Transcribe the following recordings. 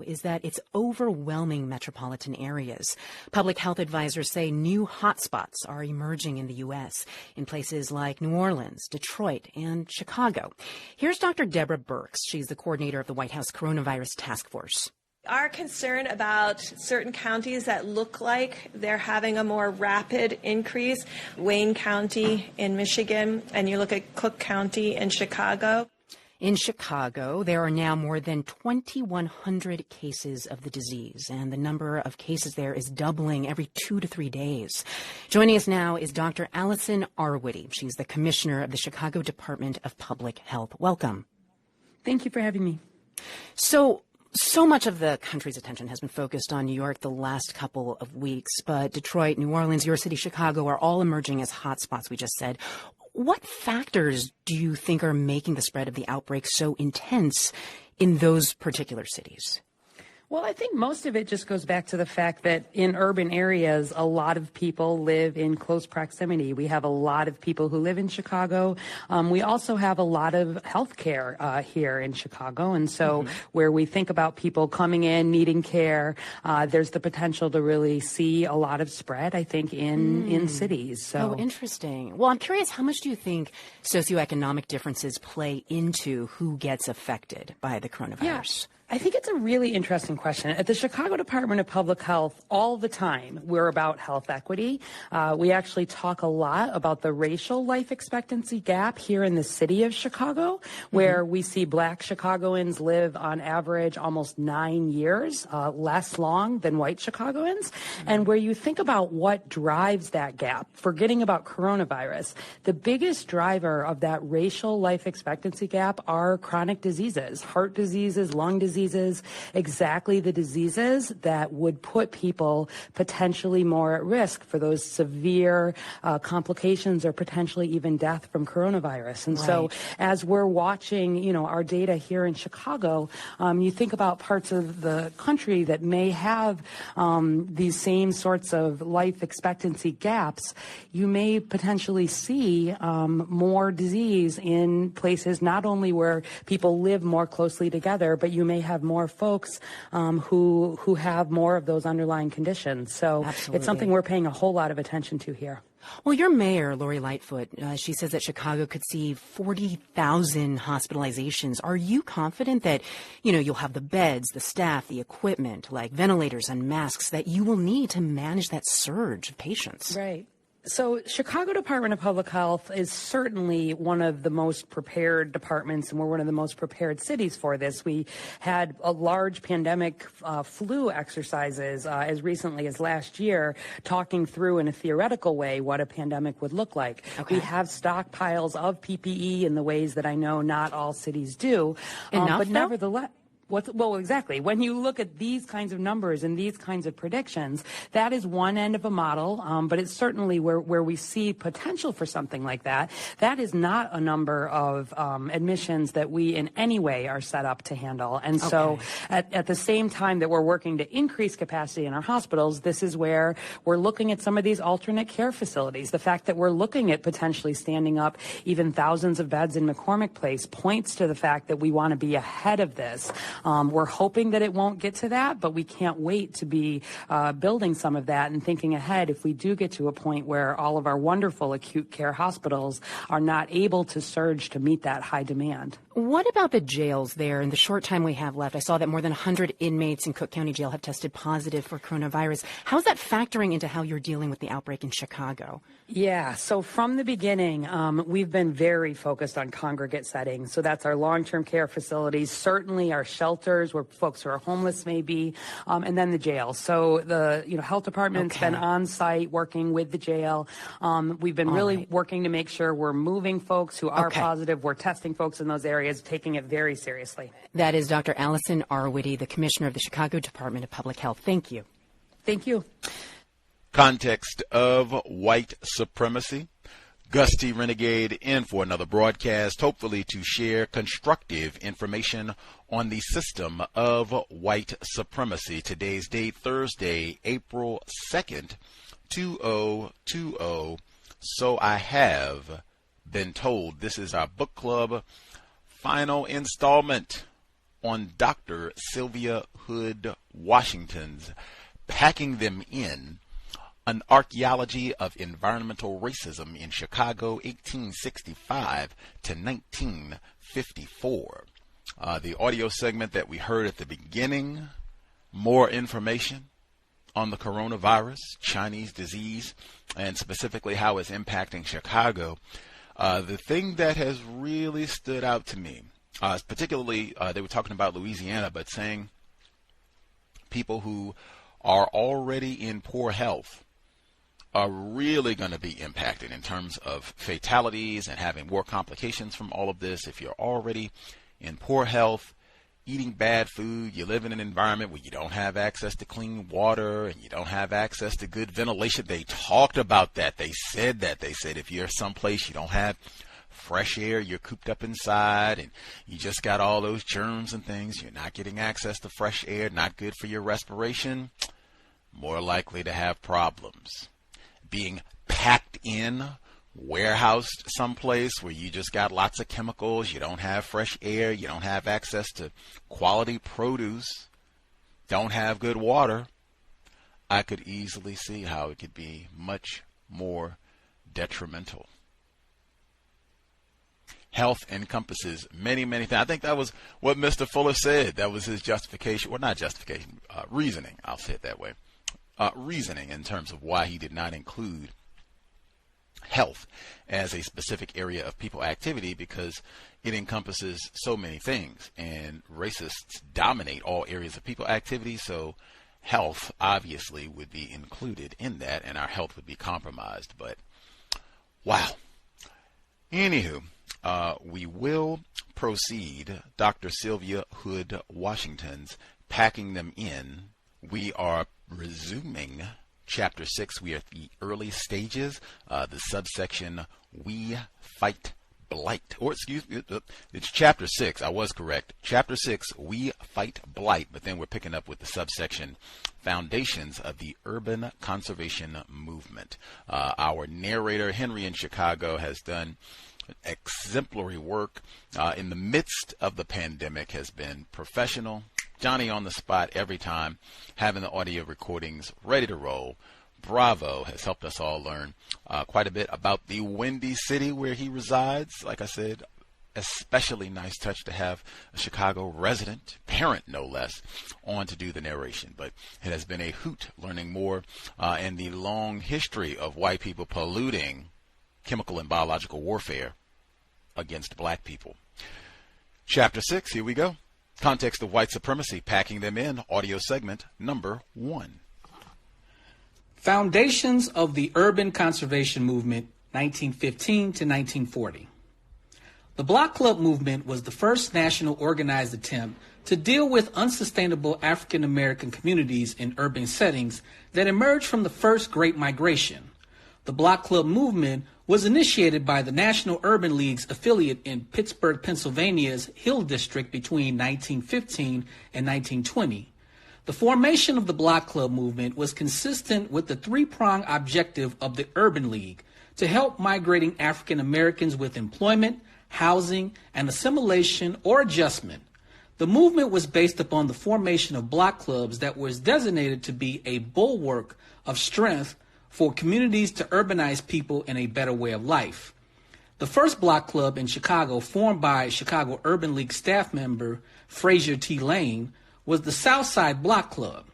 is that it's overwhelming metropolitan areas. Public health advisors say new hotspots are emerging in the U.S. in places like New Orleans, Detroit, and Chicago. Here's Dr. Deborah Birx. She's the coordinator of the White House Coronavirus Task Force. Our concern about certain counties that look like they're having a more rapid increase, Wayne County in Michigan, and you look at Cook County in Chicago. In Chicago, there are now more than 2,100 cases of the disease, and the number of cases there is doubling every 2 to 3 days. Joining us now is Dr. Allison Arwady. She's the commissioner of the Chicago Department of Public Health. Welcome. Thank you for having me. So much of the country's attention has been focused on New York the last couple of weeks, but Detroit, New Orleans, your city, Chicago are all emerging as hotspots, we just said. What factors do you think are making the spread of the outbreak so intense in those particular cities? Well, I think most of it just goes back to the fact that in urban areas, a lot of people live in close proximity. We have a lot of people who live in Chicago. We also have a lot of healthcare here in Chicago. And so where we think about people coming in, needing care, there's the potential to really see a lot of spread, I think, in cities. So. Oh, interesting. Well, I'm curious, how much do you think socioeconomic differences play into who gets affected by the coronavirus? Yeah. I think it's a really interesting question. At the Chicago Department of Public Health, all the time, we're about health equity. We actually talk a lot about the racial life expectancy gap here in the city of Chicago, where we see Black Chicagoans live on average almost 9 years less long than white Chicagoans. And where you think about what drives that gap, forgetting about coronavirus, the biggest driver of that racial life expectancy gap are chronic diseases, heart diseases, lung diseases, exactly the diseases that would put people potentially more at risk for those severe complications or potentially even death from coronavirus. And so as we're watching, our data here in Chicago, you think about parts of the country that may have these same sorts of life expectancy gaps, you may potentially see more disease in places not only where people live more closely together, but you may have more folks who have more of those underlying conditions. So Absolutely. It's something we're paying a whole lot of attention to here. Well, your mayor, Lori Lightfoot, she says that Chicago could see 40,000 hospitalizations. Are you confident that, you'll have the beds, the staff, the equipment, like ventilators and masks, that you will need to manage that surge of patients? Right. So Chicago Department of Public Health is certainly one of the most prepared departments, and we're one of the most prepared cities for this. We had a large pandemic flu exercises as recently as last year, talking through in a theoretical way what a pandemic would look like. Okay. We have stockpiles of PPE in the ways that I know not all cities do. Enough, but though? nevertheless. Well, exactly. When you look at these kinds of numbers and these kinds of predictions, that is one end of a model, but it's certainly where we see potential for something like that. That is not a number of admissions that we in any way are set up to handle. And so at the same time that we're working to increase capacity in our hospitals, this is where we're looking at some of these alternate care facilities. The fact that we're looking at potentially standing up even thousands of beds in McCormick Place points to the fact that we want to be ahead of this. We're hoping that it won't get to that, but we can't wait to be building some of that and thinking ahead if we do get to a point where all of our wonderful acute care hospitals are not able to surge to meet that high demand. What about the jails there in the short time we have left? I saw that more than 100 inmates in Cook County Jail have tested positive for coronavirus. How's that factoring into how you're dealing with the outbreak in Chicago? Yeah, so from the beginning, we've been very focused on congregate settings. So that's our long-term care facilities, certainly our shelters where folks who are homeless may be, and then the jail. So the health department's been on site working with the jail. We've been really working to make sure we're moving folks who are positive. We're testing folks in those areas, taking it very seriously. That is Dr. Allison Arwady, the commissioner of the Chicago Department of Public Health. Thank you. Thank you. Context of White Supremacy. Gusty Renegade in for another broadcast, hopefully to share constructive information on the system of white supremacy. Today's date, Thursday, April 2nd, 2020. So I have been told. This is our book club final installment on Dr. Sylvia Hood Washington's Packing Them In, An Archaeology of Environmental Racism in Chicago, 1865 to 1954. The audio segment that we heard at the beginning, more information on the coronavirus, Chinese disease, and specifically how it's impacting Chicago. The thing that has really stood out to me, particularly they were talking about Louisiana, but saying people who are already in poor health are really going to be impacted in terms of fatalities and having more complications from all of this. If you're already in poor health, eating bad food, you live in an environment where you don't have access to clean water and you don't have access to good ventilation. They talked about that. They said if you're someplace you don't have fresh air, you're cooped up inside and you just got all those germs and things, you're not getting access to fresh air, not good for your respiration, more likely to have problems. Being packed in, warehoused someplace where you just got lots of chemicals, you don't have fresh air, you don't have access to quality produce, don't have good water, I could easily see how it could be much more detrimental. Health encompasses many, many things. I think that was what Mr. Fuller said. That was his justification. Well, not justification, reasoning. I'll say it that way. Reasoning in terms of why he did not include health as a specific area of people activity, because it encompasses so many things and racists dominate all areas of people activity, so health obviously would be included in that and our health would be compromised. But wow. Anywho, we will proceed. Dr. Sylvia Hood Washington's Packing Them In. We are resuming Chapter 6, we are at the early stages, the subsection, We Fight Blight. Or, excuse me, it's Chapter 6, I was correct. Chapter 6, We Fight Blight, but then we're picking up with the subsection, Foundations of the Urban Conservation Movement. Our narrator, Henry in Chicago, has done exemplary work in the midst of the pandemic, has been professional, Johnny on the spot every time, having the audio recordings ready to roll. Bravo, has helped us all learn quite a bit about the Windy City where he resides. Like I said, especially nice touch to have a Chicago resident, parent no less, on to do the narration. But it has been a hoot learning more in the long history of white people polluting chemical and biological warfare against black people. Chapter 6, here we go. Context of White Supremacy, Packing Them In, audio segment number 1. Foundations of the Urban Conservation Movement, 1915 to 1940. The Block Club movement was the first national organized attempt to deal with unsustainable African American communities in urban settings that emerged from the first Great Migration. The Block Club movement was initiated by the National Urban League's affiliate in Pittsburgh, Pennsylvania's Hill District between 1915 and 1920. The formation of the Block Club movement was consistent with the three-pronged objective of the Urban League to help migrating African Americans with employment, housing, and assimilation or adjustment. The movement was based upon the formation of block clubs that was designated to be a bulwark of strength for communities to urbanize people in a better way of life. The first block club in Chicago, formed by Chicago Urban League staff member Frazier T. Lane, was the Southside Block Club.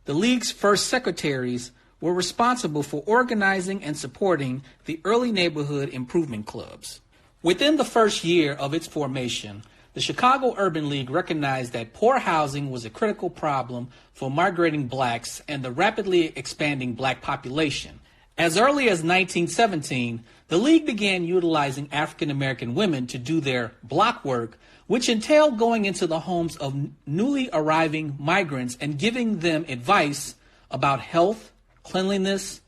The League's first secretaries were responsible for organizing and supporting the early neighborhood improvement clubs. Within the first year of its formation, the Chicago Urban League recognized that poor housing was a critical problem for migrating blacks and the rapidly expanding black population. As early as 1917, the League began utilizing African American women to do their block work, which entailed going into the homes of newly arriving migrants and giving them advice about health, cleanliness,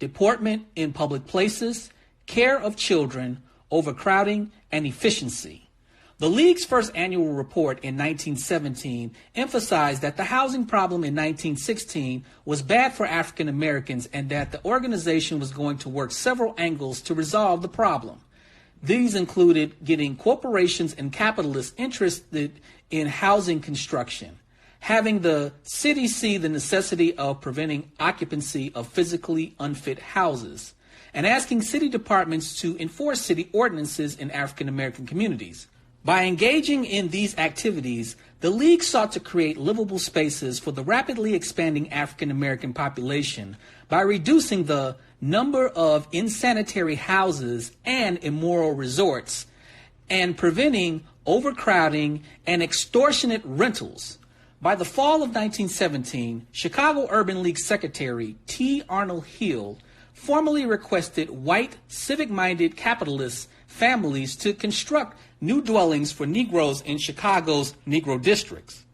deportment in public places, care of children, overcrowding, and efficiency. The League's first annual report in 1917 emphasized that the housing problem in 1916 was bad for African Americans and that the organization was going to work several angles to resolve the problem. These included getting corporations and capitalists interested in housing construction, having the city see the necessity of preventing occupancy of physically unfit houses, and asking city departments to enforce city ordinances in African American communities. By engaging in these activities, the League sought to create livable spaces for the rapidly expanding African American population by reducing the number of insanitary houses and immoral resorts, and preventing overcrowding and extortionate rentals. By the fall of 1917, Chicago Urban League Secretary T. Arnold Hill formally requested white, civic-minded capitalist families to construct new dwellings for Negroes in Chicago's Negro districts.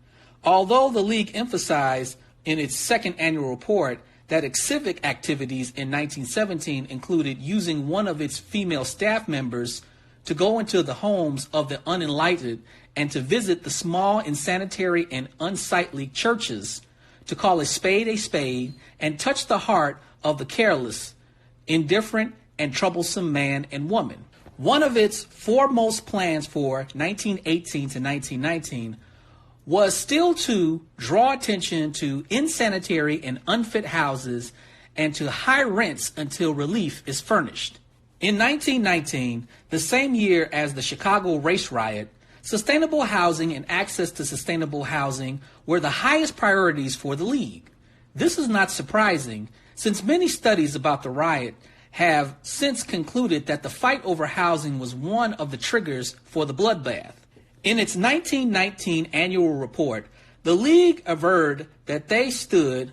Although the League emphasized in its second annual report that its civic activities in 1917 included using one of its female staff members to go into the homes of the unenlightened and to visit the small, insanitary, and unsightly churches, to call a spade and touch the heart of the careless, indifferent, and troublesome man and woman. One of its foremost plans for 1918 to 1919 was still to draw attention to insanitary and unfit houses and to high rents until relief is furnished. In 1919, the same year as the Chicago race riot, sustainable housing and access to sustainable housing were the highest priorities for the League. This is not surprising, since many studies about the riot have since concluded that the fight over housing was one of the triggers for the bloodbath. In its 1919 annual report, the League averred that they stood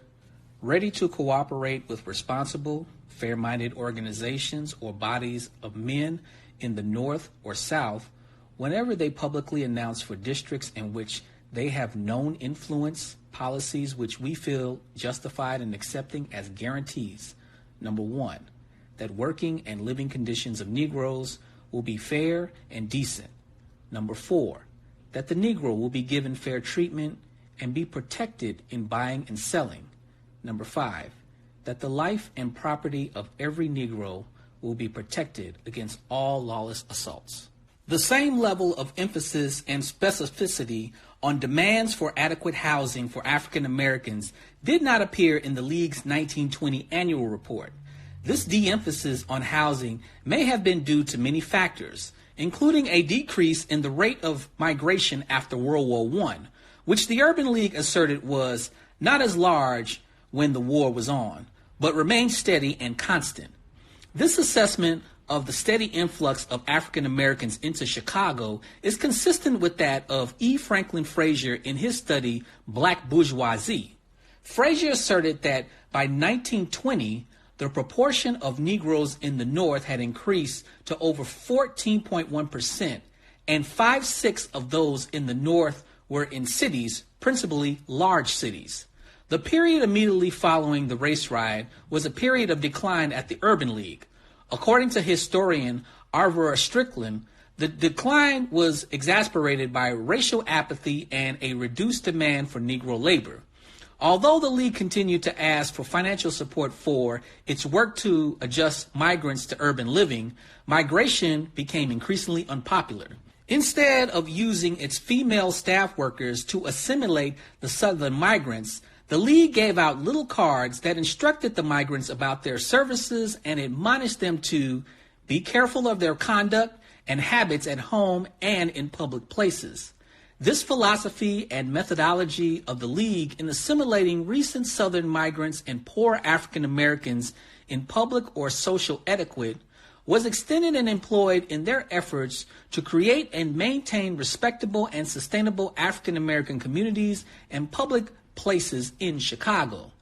ready to cooperate with responsible, fair-minded organizations or bodies of men in the North or South whenever they publicly announce for districts in which they have known influence policies which we feel justified in accepting as guarantees. Number one, that working and living conditions of Negroes will be fair and decent. Number four, that the Negro will be given fair treatment and be protected in buying and selling. Number five, that the life and property of every Negro will be protected against all lawless assaults. The same level of emphasis and specificity on demands for adequate housing for African Americans did not appear in the League's 1920 annual report. This de-emphasis on housing may have been due to many factors, including a decrease in the rate of migration after World War I, which the Urban League asserted was not as large when the war was on, but remained steady and constant. This assessment of the steady influx of African Americans into Chicago is consistent with that of E. Franklin Frazier in his study, Black Bourgeoisie. Frazier asserted that by 1920, the proportion of Negroes in the North had increased to over 14.1%, and 5/6 of those in the North were in cities, principally large cities. The period immediately following the race riot was a period of decline at the Urban League. According to historian Arvera Strickland, the decline was exacerbated by racial apathy and a reduced demand for Negro labor. Although the League continued to ask for financial support for its work to adjust migrants to urban living, migration became increasingly unpopular. Instead of using its female staff workers to assimilate the Southern migrants, the League gave out little cards that instructed the migrants about their services and admonished them to be careful of their conduct and habits at home and in public places. This philosophy and methodology of the League in assimilating recent Southern migrants and poor African Americans in public or social etiquette was extended and employed in their efforts to create and maintain respectable and sustainable African American communities and public places in Chicago.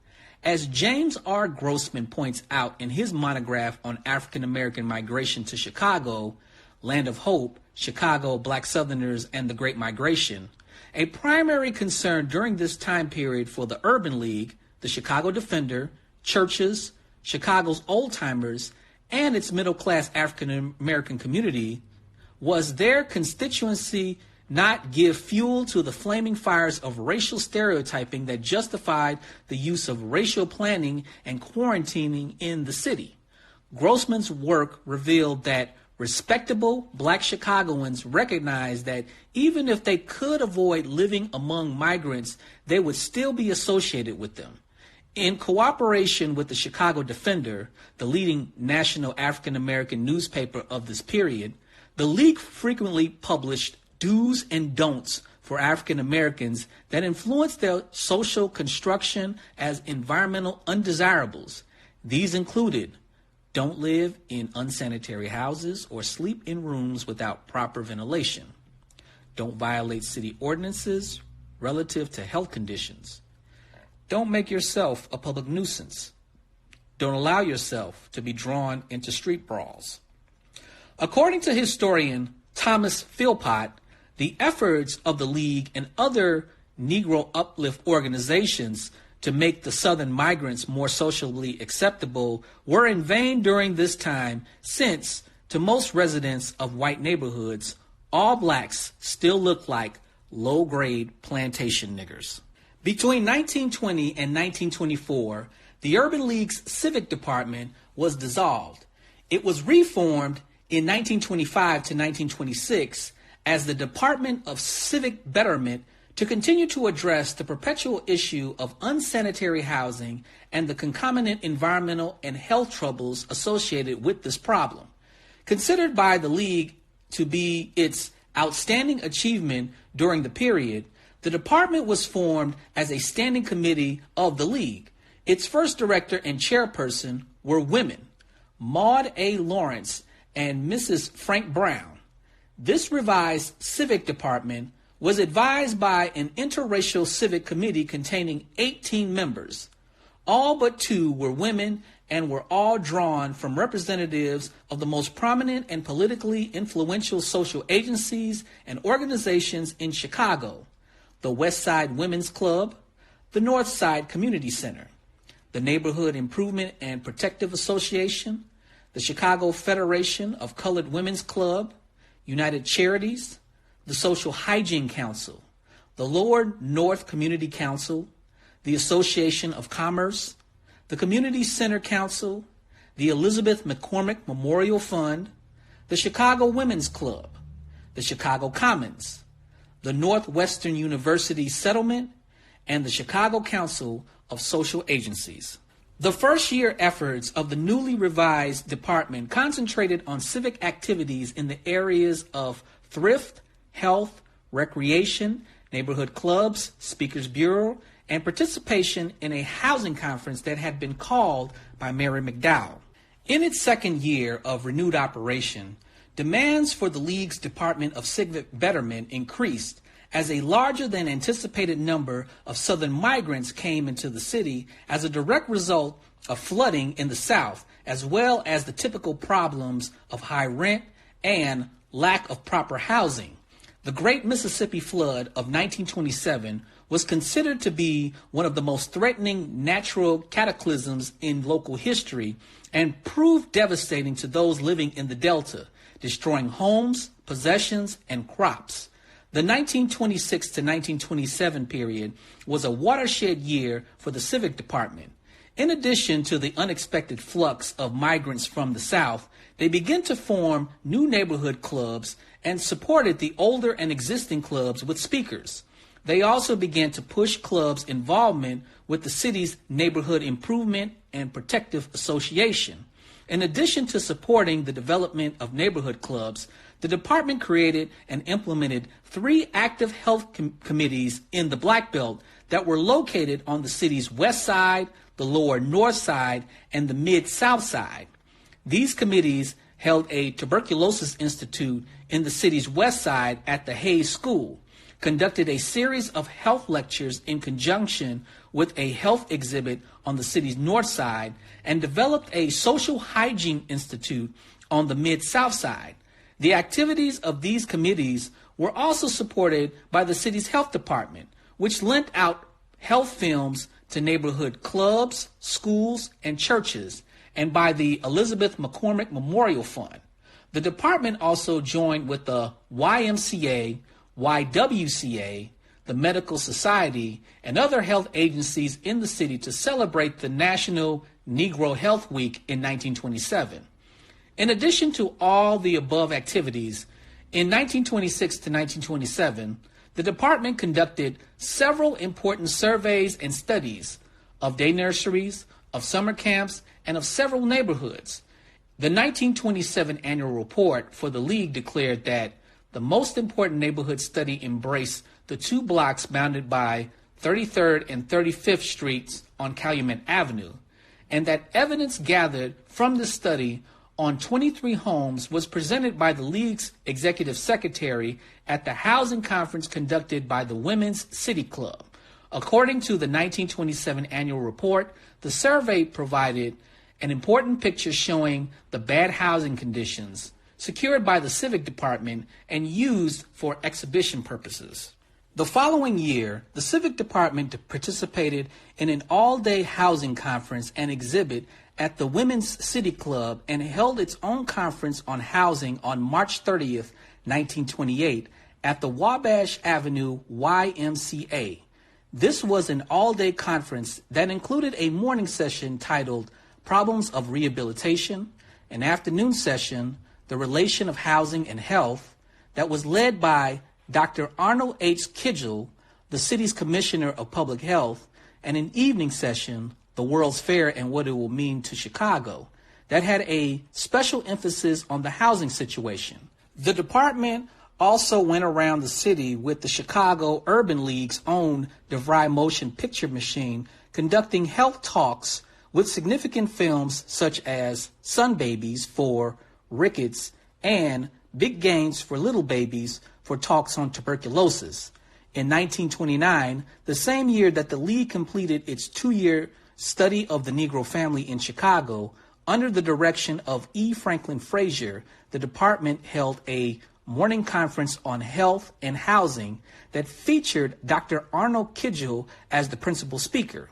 As James R. Grossman points out in his monograph on African American migration to Chicago, Land of Hope, Chicago, Black Southerners, and the Great Migration, a primary concern during this time period for the Urban League, the Chicago Defender, churches, Chicago's old-timers, and its middle-class African American community was their constituency not give fuel to the flaming fires of racial stereotyping that justified the use of racial planning and quarantining in the city. Grossman's work revealed that respectable Black Chicagoans recognized that even if they could avoid living among migrants, they would still be associated with them. In cooperation with the Chicago Defender, the leading national African American newspaper of this period, the League frequently published do's and don'ts for African Americans that influenced their social construction as environmental undesirables. These included: don't live in unsanitary houses or sleep in rooms without proper ventilation. Don't violate city ordinances relative to health conditions. Don't make yourself a public nuisance. Don't allow yourself to be drawn into street brawls. According to historian Thomas Philpott, the efforts of the League and other Negro uplift organizations to make the Southern migrants more socially acceptable were in vain during this time, since, to most residents of white neighborhoods, all blacks still look like low-grade plantation niggers. Between 1920 and 1924, the Urban League's civic department was dissolved. It was reformed in 1925 to 1926 as the Department of Civic Betterment to continue to address the perpetual issue of unsanitary housing and the concomitant environmental and health troubles associated with this problem. Considered by the League to be its outstanding achievement during the period, the department was formed as a standing committee of the League. Its first director and chairperson were women, Maud A. Lawrence and Mrs. Frank Brown. This revised civic department was advised by an interracial civic committee containing 18 members. All but 2 were women and were all drawn from representatives of the most prominent and politically influential social agencies and organizations in Chicago: the West Side Women's Club, the North Side Community Center, the Neighborhood Improvement and Protective Association, the Chicago Federation of Colored Women's Club, United Charities, the Social Hygiene Council, the Lower North Community Council, the Association of Commerce, the Community Center Council, the Elizabeth McCormick Memorial Fund, the Chicago Women's Club, the Chicago Commons, the Northwestern University Settlement, and the Chicago Council of Social Agencies. The first-year efforts of the newly revised department concentrated on civic activities in the areas of thrift, health, recreation, neighborhood clubs, speakers bureau, and participation in a housing conference that had been called by Mary McDowell. In its second year of renewed operation, demands for the League's Department of Civic Betterment increased as a larger than anticipated number of Southern migrants came into the city as a direct result of flooding in the South, as well as the typical problems of high rent and lack of proper housing. The Great Mississippi Flood of 1927 was considered to be one of the most threatening natural cataclysms in local history and proved devastating to those living in the Delta, destroying homes, possessions, and crops. The 1926 to 1927 period was a watershed year for the Civic Department. In addition to the unexpected flux of migrants from the South, they began to form new neighborhood clubs and supported the older and existing clubs with speakers. They also began to push clubs' involvement with the city's Neighborhood Improvement and Protective Association. In addition to supporting the development of neighborhood clubs, the department created and implemented 3 active health committees in the Black Belt that were located on the city's west side, the lower north side, and the mid-south side. These committees held a tuberculosis institute in the city's west side at the Hayes School, conducted a series of health lectures in conjunction with a health exhibit on the city's north side, and developed a social hygiene institute on the mid-south side. The activities of these committees were also supported by the city's health department, which lent out health films to neighborhood clubs, schools, and churches, and by the Elizabeth McCormick Memorial Fund. The department also joined with the YMCA, YWCA, the Medical Society, and other health agencies in the city to celebrate the National Negro Health Week in 1927. In addition to all the above activities, in 1926 to 1927, the department conducted several important surveys and studies of day nurseries, of summer camps, and of several neighborhoods. The 1927 annual report for the League declared that the most important neighborhood study embraced the 2 blocks bounded by 33rd and 35th Streets on Calumet Avenue, and that evidence gathered from the study on 23 homes was presented by the League's executive secretary at the housing conference conducted by the Women's City Club. According to the 1927 annual report, the survey provided an important picture showing the bad housing conditions secured by the Civic Department and used for exhibition purposes. The following year, the Civic Department participated in an all-day housing conference and exhibit at the Women's City Club and held its own conference on housing on March 30th, 1928 at the Wabash Avenue YMCA. This was an all-day conference that included a morning session titled Problems of Rehabilitation, an afternoon session, The Relation of Housing and Health, that was led by Dr. Arnold H. Kidgel, the city's Commissioner of Public Health, and an evening session, The World's Fair and What It Will Mean to Chicago, that had a special emphasis on the housing situation. The department also went around the city with the Chicago Urban League's own DeVry motion picture machine, conducting health talks with significant films such as Sun Babies for rickets and Big Gains for Little Babies for talks on tuberculosis. In 1929, the same year that the League completed its 2-year study of the Negro family in Chicago, under the direction of E. Franklin Frazier, the department held a morning conference on health and housing that featured Dr. Arnold Kidgel as the principal speaker.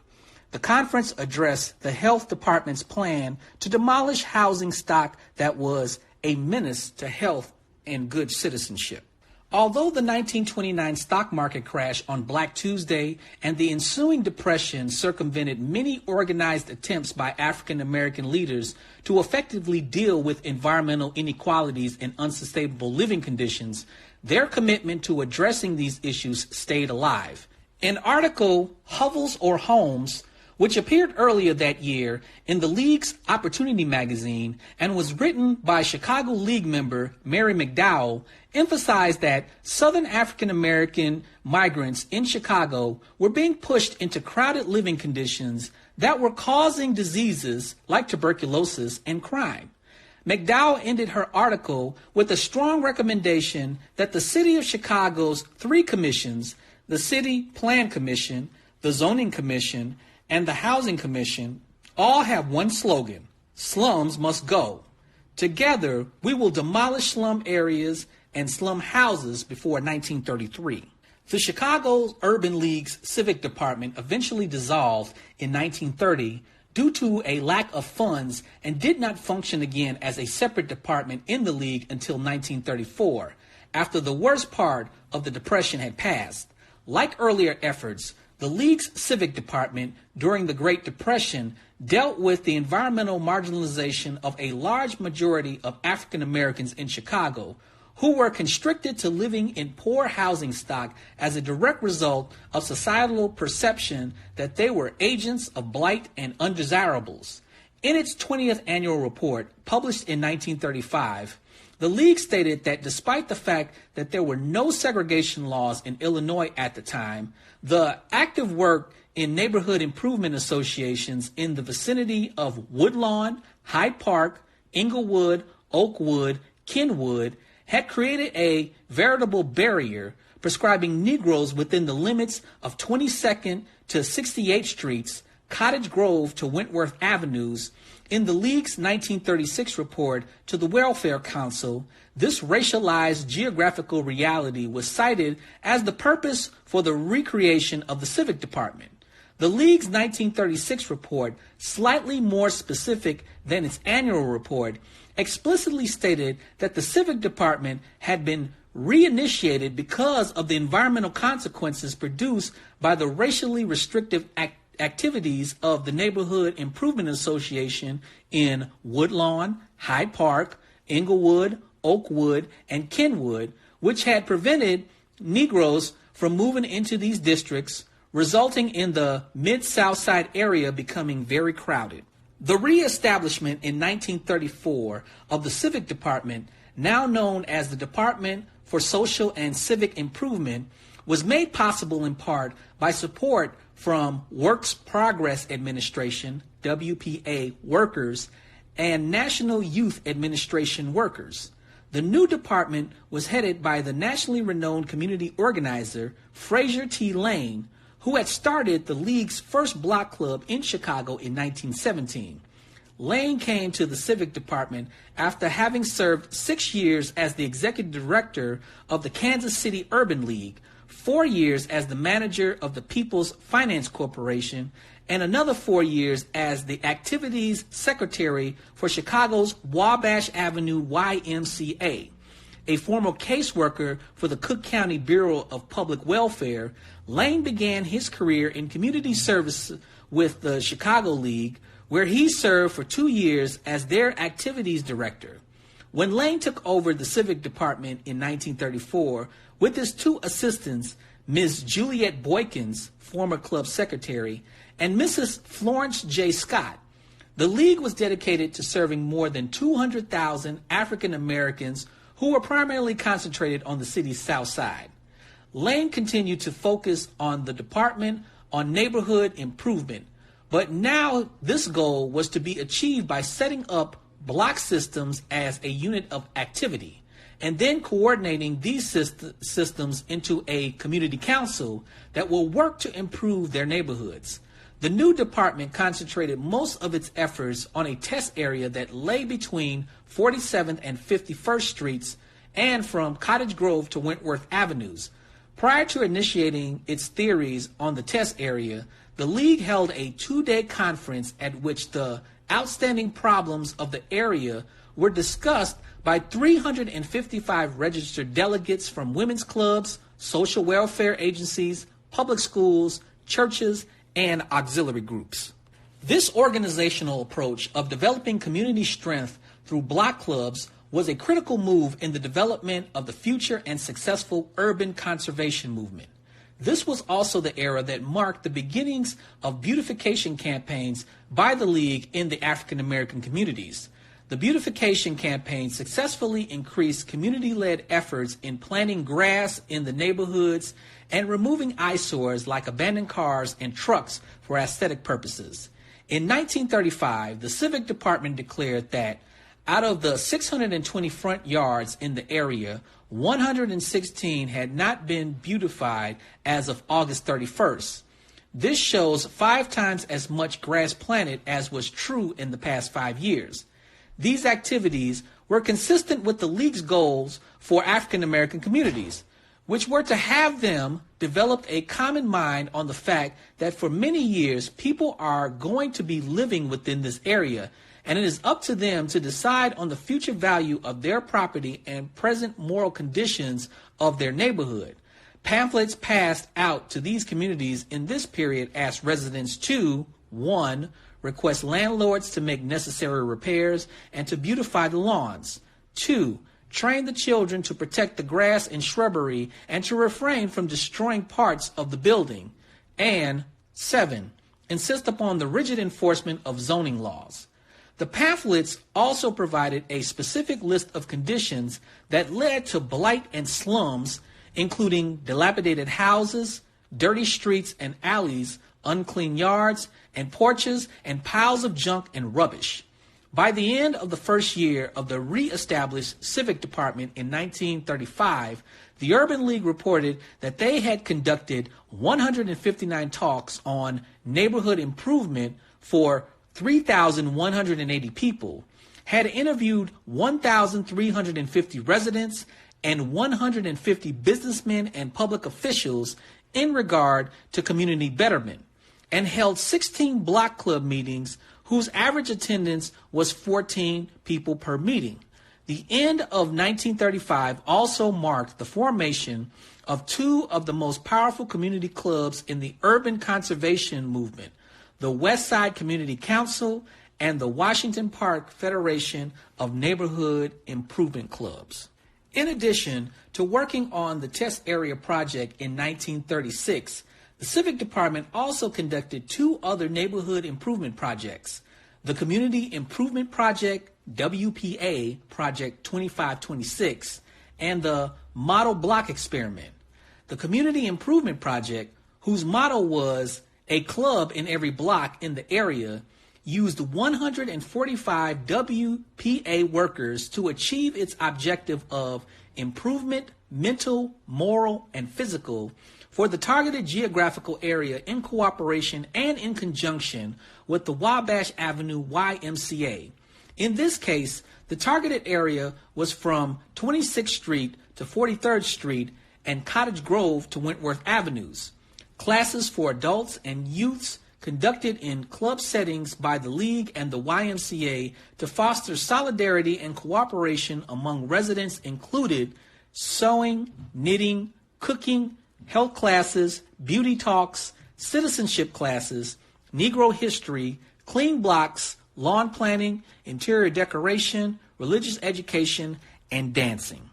The conference addressed the health department's plan to demolish housing stock that was a menace to health and good citizenship. Although the 1929 stock market crash on Black Tuesday and the ensuing depression circumvented many organized attempts by African American leaders to effectively deal with environmental inequalities and unsustainable living conditions, their commitment to addressing these issues stayed alive. An article, Hovels or Homes, which appeared earlier that year in the League's Opportunity magazine and was written by Chicago League member Mary McDowell, emphasized that Southern African American migrants in Chicago were being pushed into crowded living conditions that were causing diseases like tuberculosis and crime. McDowell ended her article with a strong recommendation that the City of Chicago's 3 commissions, the City Plan Commission, the Zoning Commission, and the Housing Commission, all have one slogan: slums must go. Together, we will demolish slum areas and slum houses before 1933. The Chicago Urban League's Civic Department eventually dissolved in 1930 due to a lack of funds and did not function again as a separate department in the League until 1934, after the worst part of the Depression had passed. Like earlier efforts, the League's Civic Department during the Great Depression dealt with the environmental marginalization of a large majority of African Americans in Chicago, who were constricted to living in poor housing stock as a direct result of societal perception that they were agents of blight and undesirables. In its 20th annual report, published in 1935, the League stated that despite the fact that there were no segregation laws in Illinois at the time, the active work in neighborhood improvement associations in the vicinity of Woodlawn, Hyde Park, Inglewood, Oakwood, Kenwood had created a veritable barrier prescribing Negroes within the limits of 22nd to 68th Streets, Cottage Grove to Wentworth Avenues. In the League's 1936 report to the Welfare Council, this racialized geographical reality was cited as the purpose for the recreation of the Civic Department. The League's 1936 report, slightly more specific than its annual report, explicitly stated that the Civic Department had been reinitiated because of the environmental consequences produced by the racially restrictive activities of the Neighborhood Improvement Association in Woodlawn, Hyde Park, Inglewood, Oakwood, and Kenwood, which had prevented Negroes from moving into these districts, resulting in the Mid-South Side area becoming very crowded. The reestablishment in 1934 of the Civic Department, now known as the Department for Social and Civic Improvement, was made possible in part by support from Works Progress Administration, WPA workers, and National Youth Administration workers. The new department was headed by the nationally renowned community organizer, Fraser T. Lane, who had started the League's first block club in Chicago in 1917. Lane came to the Civic Department after having served 6 years as the executive director of the Kansas City Urban League, 4 years as the manager of the People's Finance Corporation, and another 4 years as the activities secretary for Chicago's Wabash Avenue YMCA. A former caseworker for the Cook County Bureau of Public Welfare, Lane began his career in community service with the Chicago League, where he served for 2 years as their activities director. When Lane took over the Civic Department in 1934, with his 2 assistants, Ms. Juliet Boykins, former club secretary, and Mrs. Florence J. Scott, the League was dedicated to serving more than 200,000 African Americans who were primarily concentrated on the city's south side. Lane continued to focus on the department on neighborhood improvement, but now this goal was to be achieved by setting up block systems as a unit of activity, and then coordinating these systems into a community council that will work to improve their neighborhoods. The new department concentrated most of its efforts on a test area that lay between 47th and 51st Streets and from Cottage Grove to Wentworth Avenues. Prior to initiating its theories on the test area, the League held a 2-day conference at which the outstanding problems of the area were discussed by 355 registered delegates from women's clubs, social welfare agencies, public schools, churches, and auxiliary groups. This organizational approach of developing community strength through block clubs was a critical move in the development of the future and successful urban conservation movement. This was also the era that marked the beginnings of beautification campaigns by the League in the African American communities. The beautification campaign successfully increased community-led efforts in planting grass in the neighborhoods and removing eyesores like abandoned cars and trucks for aesthetic purposes. In 1935, the Civic Department declared that out of the 620 front yards in the area, 116 had not been beautified as of August 31st. This shows 5 times as much grass planted as was true in the past 5 years. These activities were consistent with the League's goals for African American communities, which were to have them develop a common mind on the fact that for many years people are going to be living within this area, and it is up to them to decide on the future value of their property and present moral conditions of their neighborhood. Pamphlets passed out to these communities in this period asked residents to 1. Request landlords to make necessary repairs and to beautify the lawns. 2. Train the children to protect the grass and shrubbery and to refrain from destroying parts of the building. And 7. Insist upon the rigid enforcement of zoning laws. The pamphlets also provided a specific list of conditions that led to blight and slums, including dilapidated houses, dirty streets and alleys, unclean yards and porches, and piles of junk and rubbish. By the end of the first year of the re-established Civic Department in 1935, the Urban League reported that they had conducted 159 talks on neighborhood improvement for 3,180 people, had interviewed 1,350 residents and 150 businessmen and public officials in regard to community betterment, and held 16 block club meetings whose average attendance was 14 people per meeting. The end of 1935 also marked the formation of 2 of the most powerful community clubs in the urban conservation movement, the West Side Community Council, and the Washington Park Federation of Neighborhood Improvement Clubs. In addition to working on the test area project in 1936, the Civic Department also conducted two other neighborhood improvement projects, the Community Improvement Project, WPA, Project 2526, and the Model Block Experiment. The Community Improvement Project, whose motto was a club in every block in the area, used 145 WPA workers to achieve its objective of improvement, mental, moral, and physical, for the targeted geographical area in cooperation and in conjunction with the Wabash Avenue YMCA. In this case, the targeted area was from 26th Street to 43rd Street and Cottage Grove to Wentworth Avenues. Classes for adults and youths conducted in club settings by the League and the YMCA to foster solidarity and cooperation among residents included sewing, knitting, cooking, health classes, beauty talks, citizenship classes, Negro history, clean blocks, lawn planting, interior decoration, religious education, and dancing.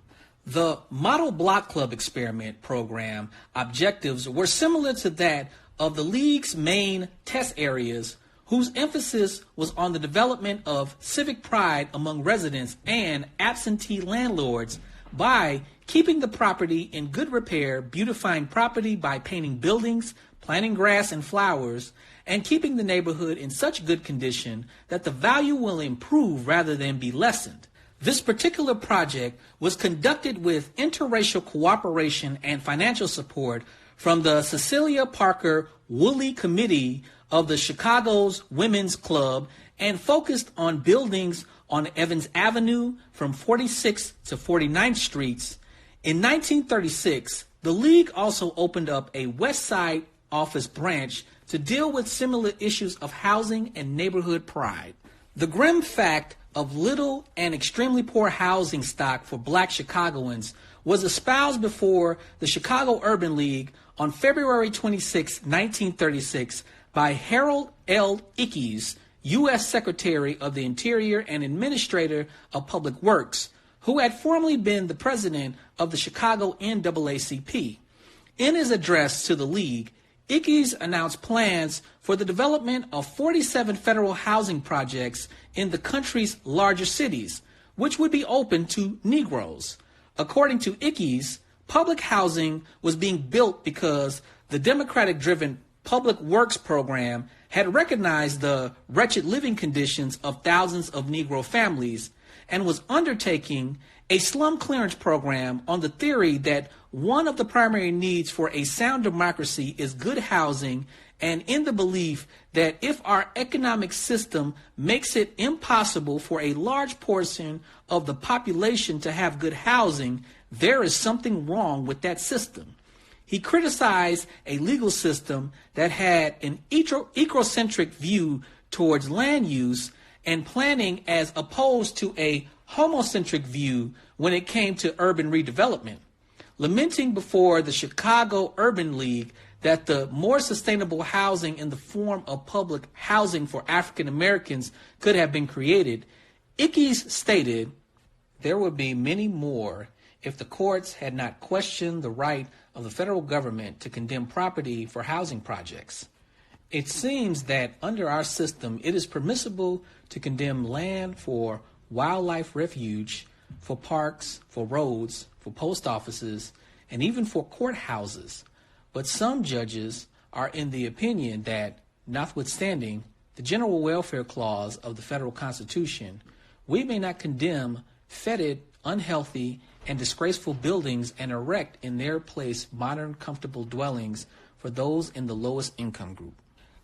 The Model Block Club Experiment program objectives were similar to that of the League's main test areas, whose emphasis was on the development of civic pride among residents and absentee landlords by keeping the property in good repair, beautifying property by painting buildings, planting grass and flowers, and keeping the neighborhood in such good condition that the value will improve rather than be lessened. This particular project was conducted with interracial cooperation and financial support from the Cecilia Parker Woolley Committee of the Chicago's Women's Club and focused on buildings on Evans Avenue from 46th to 49th Streets. In 1936, the League also opened up a West Side office branch to deal with similar issues of housing and neighborhood pride. The grim fact of little and extremely poor housing stock for black Chicagoans was espoused before the Chicago Urban League on February 26, 1936, by Harold L. Ickes, U.S. Secretary of the Interior and Administrator of Public Works, who had formerly been the president of the Chicago NAACP. In his address to the League, Ickes announced plans for the development of 47 federal housing projects in the country's larger cities, which would be open to Negroes. According to Ickes, public housing was being built because the Democratic-driven Public Works program had recognized the wretched living conditions of thousands of Negro families and was undertaking a slum clearance program on the theory that one of the primary needs for a sound democracy is good housing, and in the belief that if our economic system makes it impossible for a large portion of the population to have good housing, there is something wrong with that system. He criticized a legal system that had an ecocentric view towards land use and planning as opposed to a homocentric view when it came to urban redevelopment. Lamenting before the Chicago Urban League that the more sustainable housing in the form of public housing for African Americans could have been created, Ickes stated, "There would be many more if the courts had not questioned the right of the federal government to condemn property for housing projects. It seems that under our system, it is permissible to condemn land for wildlife refuge, for parks, for roads, for post offices, and even for courthouses. But some judges are in the opinion that, notwithstanding the general welfare clause of the federal Constitution, we may not condemn fetid, unhealthy, and disgraceful buildings and erect in their place modern, comfortable dwellings for those in the lowest income group."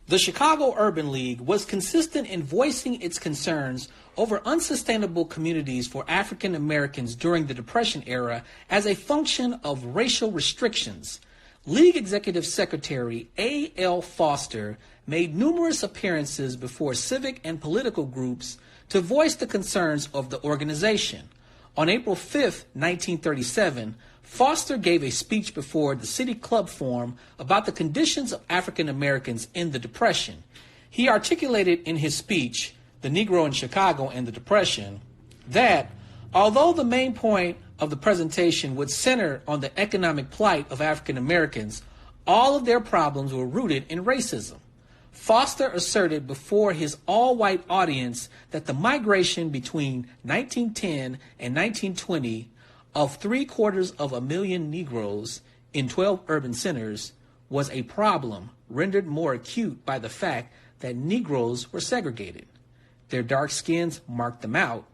The Chicago Urban League was consistent in voicing its concerns over unsustainable communities for African Americans during the Depression era as a function of racial restrictions. League Executive Secretary A.L. Foster made numerous appearances before civic and political groups to voice the concerns of the organization. On April 5, 1937, Foster gave a speech before the City Club Forum about the conditions of African Americans in the Depression. He articulated in his speech, The Negro in Chicago and the Depression, that although the main point of the presentation would center on the economic plight of African Americans, all of their problems were rooted in racism. Foster asserted before his all-white audience that the migration between 1910 and 1920 of 750,000 Negroes in 12 urban centers was a problem rendered more acute by the fact that Negroes were segregated. Their dark skins marked them out.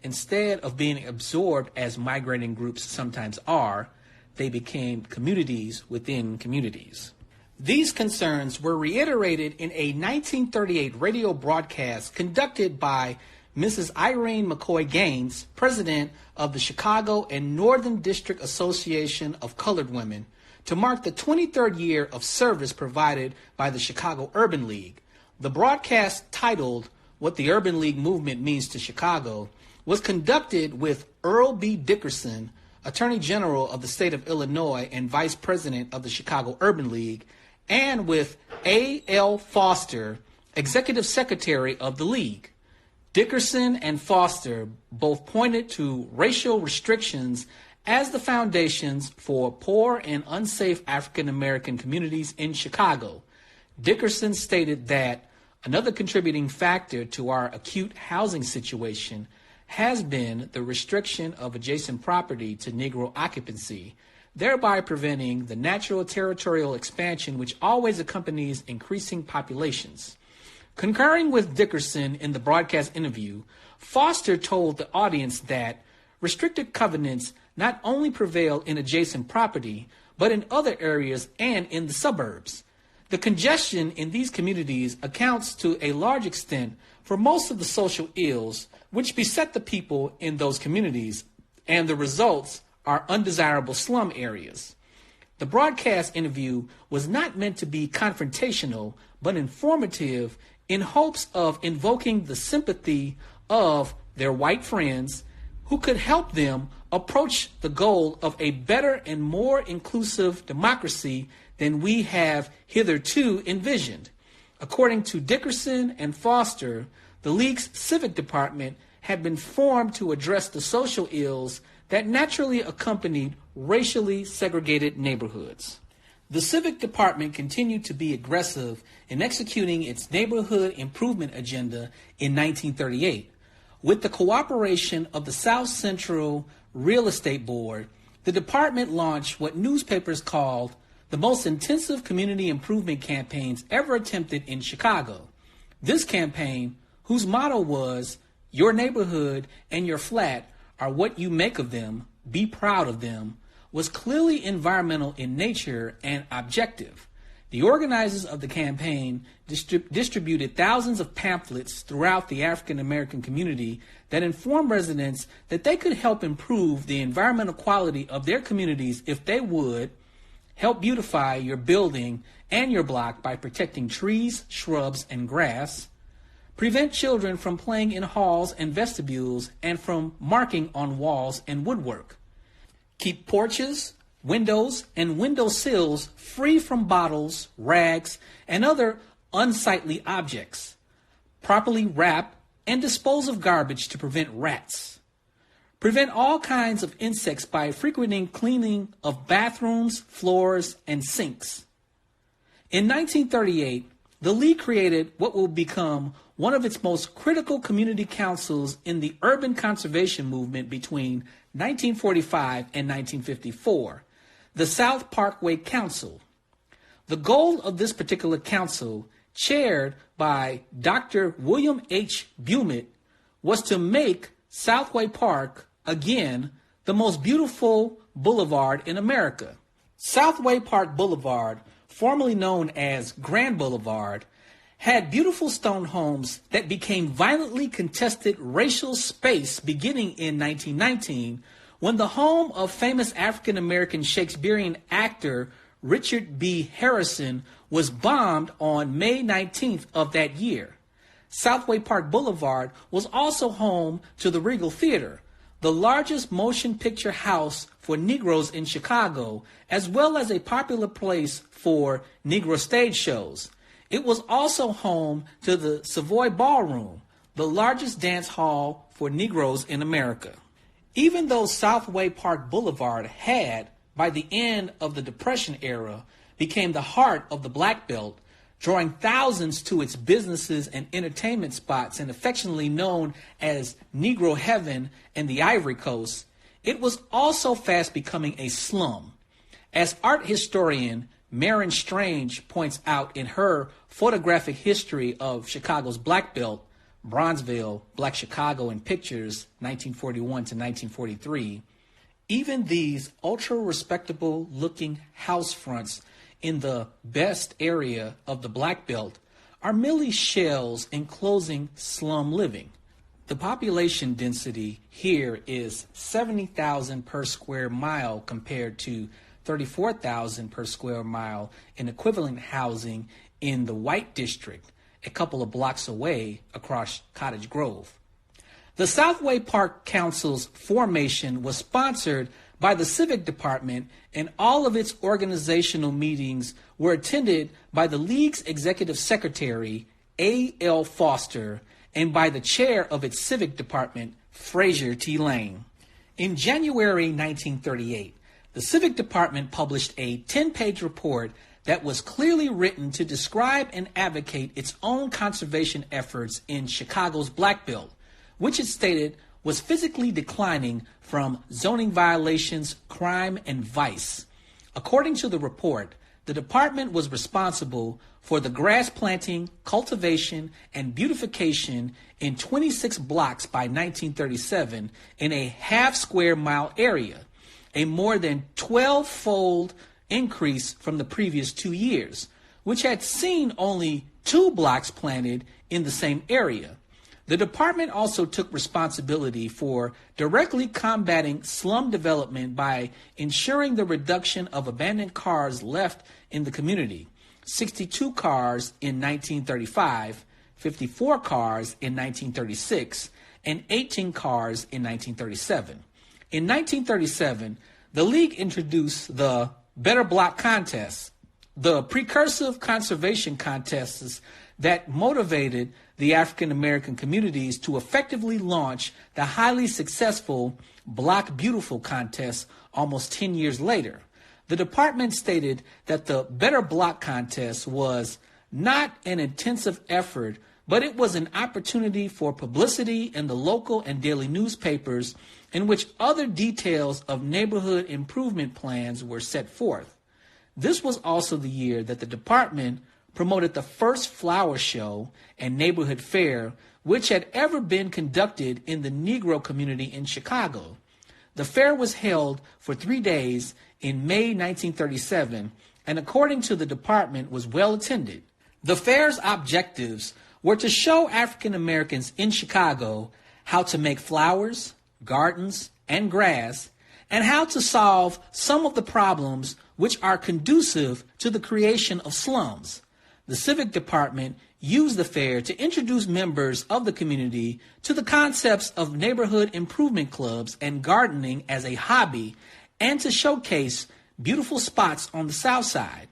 Instead of being absorbed as migrating groups sometimes are, they became communities within communities. These concerns were reiterated in a 1938 radio broadcast conducted by Mrs. Irene McCoy Gaines, president of the Chicago and Northern District Association of Colored Women, to mark the 23rd year of service provided by the Chicago Urban League. The broadcast, titled What the Urban League Movement Means to Chicago, was conducted with Earl B. Dickerson, Attorney General of the state of Illinois and Vice President of the Chicago Urban League, and with A. L. Foster, Executive Secretary of the League. Dickerson and Foster both pointed to racial restrictions as the foundations for poor and unsafe African American communities in Chicago. Dickerson stated that another contributing factor to our acute housing situation has been the restriction of adjacent property to Negro occupancy, thereby preventing the natural territorial expansion which always accompanies increasing populations. Concurring with Dickerson in the broadcast interview, Foster told the audience that restricted covenants not only prevail in adjacent property, but in other areas and in the suburbs. The congestion in these communities accounts to a large extent for most of the social ills which beset the people in those communities, and the results are undesirable slum areas. The broadcast interview was not meant to be confrontational, but informative in hopes of invoking the sympathy of their white friends who could help them approach the goal of a better and more inclusive democracy than we have hitherto envisioned. According to Dickerson and Foster, the League's civic department had been formed to address the social ills that naturally accompanied racially segregated neighborhoods. The civic department continued to be aggressive in executing its neighborhood improvement agenda in 1938. With the cooperation of the South Central Real Estate Board, the department launched what newspapers called the most intensive community improvement campaigns ever attempted in Chicago. This campaign, whose motto was, "Your neighborhood and your flat are what you make of them, be proud of them," was clearly environmental in nature and objective. The organizers of the campaign distributed thousands of pamphlets throughout the African American community that informed residents that they could help improve the environmental quality of their communities if they would help beautify your building and your block by protecting trees, shrubs, and grass, prevent children from playing in halls and vestibules and from marking on walls and woodwork, keep porches, windows, and window sills free from bottles, rags, and other unsightly objects, properly wrap and dispose of garbage to prevent rats, prevent all kinds of insects by frequenting cleaning of bathrooms, floors, and sinks. In 1938, the League created what will become one of its most critical community councils in the urban conservation movement between 1945 and 1954, the South Parkway Council. The goal of this particular council, chaired by Dr. William H. Beaumont, was to make Southway Park, again, the most beautiful boulevard in America. Southway Park Boulevard, formerly known as Grand Boulevard, had beautiful stone homes that became violently contested racial space beginning in 1919, when the home of famous African-American Shakespearean actor Richard B. Harrison was bombed on May 19th of that year. Southway Park Boulevard was also home to the Regal Theater, the largest motion picture house for Negroes in Chicago, as well as a popular place for Negro stage shows. It was also home to the Savoy Ballroom, the largest dance hall for Negroes in America. Even though Southway Park Boulevard had, by the end of the Depression era, became the heart of the Black Belt, drawing thousands to its businesses and entertainment spots and affectionately known as Negro Heaven and the Ivory Coast, it was also fast becoming a slum. As art historian Maren Strange points out in her photographic history of Chicago's Black Belt, Bronzeville, Black Chicago in Pictures, 1941 to 1943, even these ultra-respectable looking house fronts in the best area of the Black Belt are merely shells enclosing slum living. The population density here is 70,000 per square mile compared to 34,000 per square mile in equivalent housing in the White District, a couple of blocks away across Cottage Grove. The Southway Park Council's formation was sponsored by the Civic Department, and all of its organizational meetings were attended by the League's Executive Secretary, A.L. Foster, and by the chair of its Civic Department, Fraser T. Lane. In January 1938, the Civic Department published a 10-page report that was clearly written to describe and advocate its own conservation efforts in Chicago's Black Belt, which it stated was physically declining from zoning violations, crime, and vice. According to the report, the department was responsible for the grass planting, cultivation, and beautification in 26 blocks by 1937 in a half-square-mile area, a more than 12-fold increase from the previous 2 years, which had seen only 2 blocks planted in the same area. The department also took responsibility for directly combating slum development by ensuring the reduction of abandoned cars left in the community, 62 cars in 1935, 54 cars in 1936, and 18 cars in 1937. In 1937, the League introduced the Better Block Contest, the precursive conservation contests that motivated the African American communities to effectively launch the highly successful Block Beautiful contest almost 10 years later. The department stated that the Better Block contest was not an intensive effort, but it was an opportunity for publicity in the local and daily newspapers in which other details of neighborhood improvement plans were set forth. This was also the year that the department promoted the first flower show and neighborhood fair which had ever been conducted in the Negro community in Chicago. The fair was held for 3 days in May 1937 and, according to the department, was well attended. The fair's objectives were to show African Americans in Chicago how to make flowers, gardens, and grass, and how to solve some of the problems which are conducive to the creation of slums. The Civic Department used the fair to introduce members of the community to the concepts of neighborhood improvement clubs and gardening as a hobby, and to showcase beautiful spots on the South Side.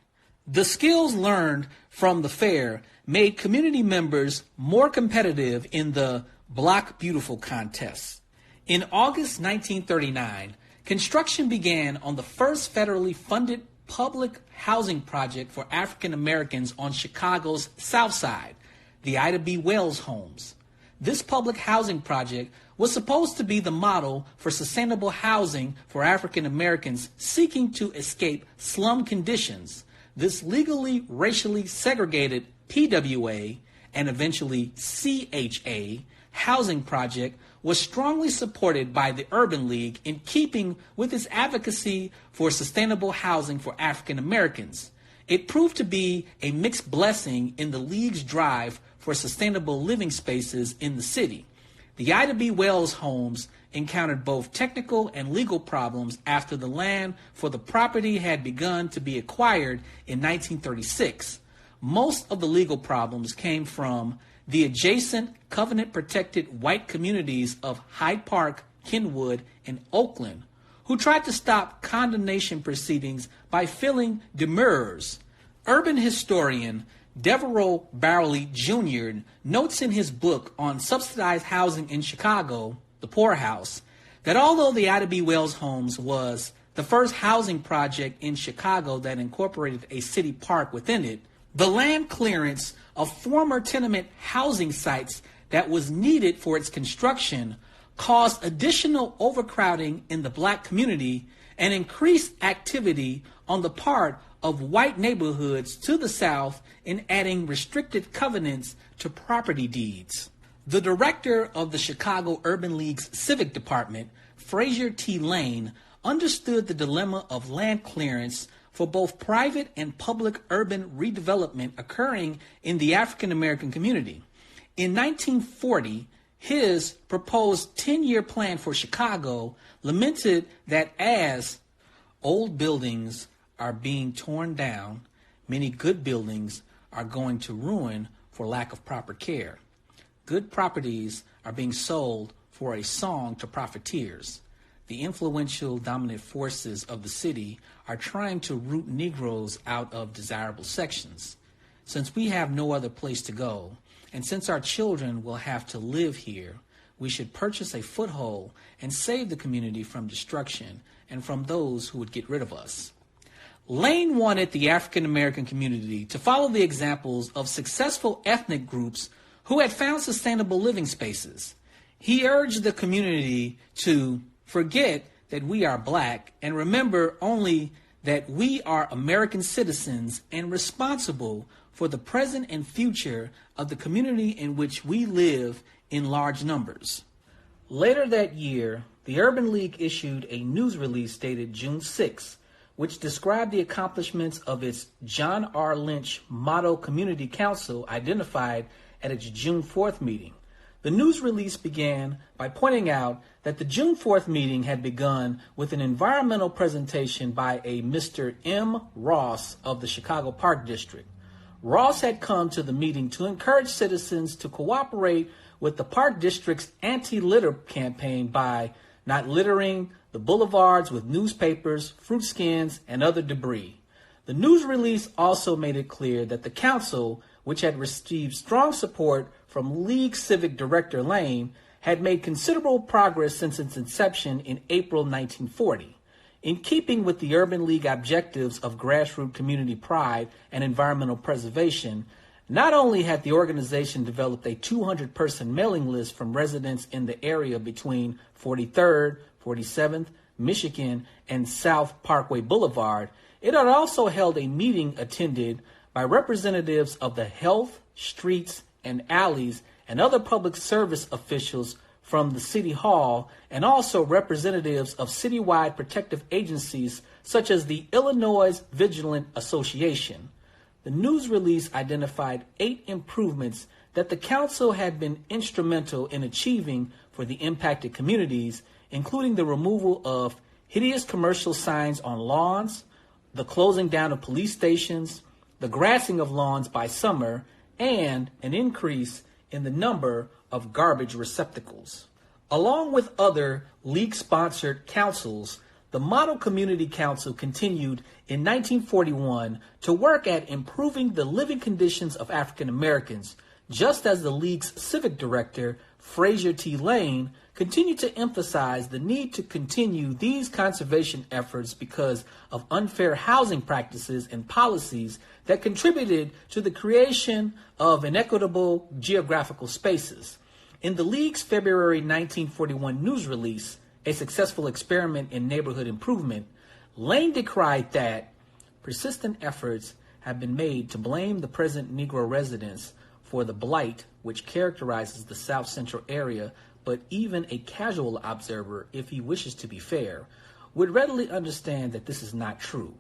The skills learned from the fair made community members more competitive in the Block Beautiful contest. In August 1939, construction began on the first federally funded public housing project for African Americans on Chicago's South Side, the Ida B. Wells homes. This public housing project was supposed to be the model for sustainable housing for African Americans seeking to escape slum conditions. This legally racially segregated PWA and eventually CHA housing project was strongly supported by the Urban League in keeping with its advocacy for sustainable housing for African Americans. It proved to be a mixed blessing in the League's drive for sustainable living spaces in the city. The Ida B. Wells homes encountered both technical and legal problems after the land for the property had begun to be acquired in 1936. Most of the legal problems came from the adjacent covenant-protected white communities of Hyde Park, Kenwood, and Oakland, who tried to stop condemnation proceedings by filing demurrers. Urban historian Devereaux Barley Jr. notes in his book on subsidized housing in Chicago, The Poorhouse, that although the Ida B. Wells Homes was the first housing project in Chicago that incorporated a city park within it, the land clearance of former tenement housing sites that was needed for its construction caused additional overcrowding in the black community and increased activity on the part of white neighborhoods to the south in adding restricted covenants to property deeds. The director of the Chicago Urban League's Civic Department, Fraser T. Lane, understood the dilemma of land clearance for both private and public urban redevelopment occurring in the African American community. In 1940, his proposed 10-year plan for Chicago lamented that as old buildings are being torn down, many good buildings are going to ruin for lack of proper care. Good properties are being sold for a song to profiteers. The influential dominant forces of the city are trying to root Negroes out of desirable sections. Since we have no other place to go, and since our children will have to live here, we should purchase a foothold and save the community from destruction and from those who would get rid of us. Lane wanted the African American community to follow the examples of successful ethnic groups who had found sustainable living spaces. He urged the community to forget that we are black and remember only that we are American citizens and responsible for the present and future of the community in which we live in large numbers. Later that year, the Urban League issued a news release dated June 6, which described the accomplishments of its John R. Lynch Model Community Council identified at its June 4th meeting. The news release began by pointing out that the June 4th meeting had begun with an environmental presentation by a Mr. M. Ross of the Chicago Park District. Ross had come to the meeting to encourage citizens to cooperate with the Park District's anti-litter campaign by not littering the boulevards with newspapers, fruit skins, and other debris. The news release also made it clear that the council, which had received strong support from League Civic Director Lane, had made considerable progress since its inception in April 1940. In keeping with the Urban League objectives of grassroots community pride and environmental preservation, not only had the organization developed a 200-person mailing list from residents in the area between 43rd, 47th, Michigan, and South Parkway Boulevard, it had also held a meeting attended by representatives of the health, streets, and alleys and other public service officials from the City Hall, and also representatives of citywide protective agencies such as the Illinois Vigilant Association. The news release identified 8 improvements that the council had been instrumental in achieving for the impacted communities, including the removal of hideous commercial signs on lawns, the closing down of police stations, the grassing of lawns by summer, and an increase in the number of garbage receptacles. Along with other league-sponsored councils, the Model Community Council continued in 1941 to work at improving the living conditions of African Americans, just as the League's civic director, Fraser T. Lane, continued to emphasize the need to continue these conservation efforts because of unfair housing practices and policies that contributed to the creation of inequitable geographical spaces. In the League's February 1941 news release, A Successful Experiment in Neighborhood Improvement, Lane decried that persistent efforts have been made to blame the present Negro residents for the blight which characterizes the South Central area, but even a casual observer, if he wishes to be fair, would readily understand that this is not true.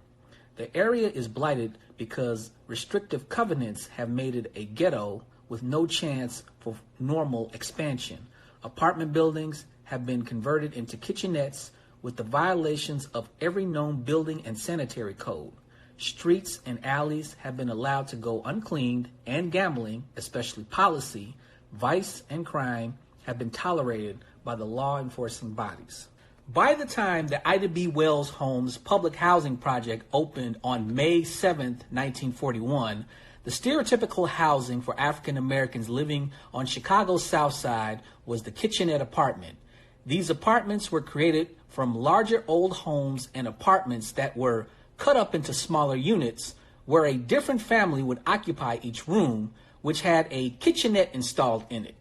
The area is blighted because restrictive covenants have made it a ghetto with no chance for normal expansion. Apartment buildings have been converted into kitchenettes with the violations of every known building and sanitary code. Streets and alleys have been allowed to go uncleaned, and gambling, especially policy, vice, and crime have been tolerated by the law enforcing bodies. By the time the Ida B. Wells Homes public housing project opened on May 7, 1941, The stereotypical housing for African Americans living on Chicago's South Side was the kitchenette apartment. These apartments were created from larger old homes and apartments that were cut up into smaller units where a different family would occupy each room, which had a kitchenette installed in it,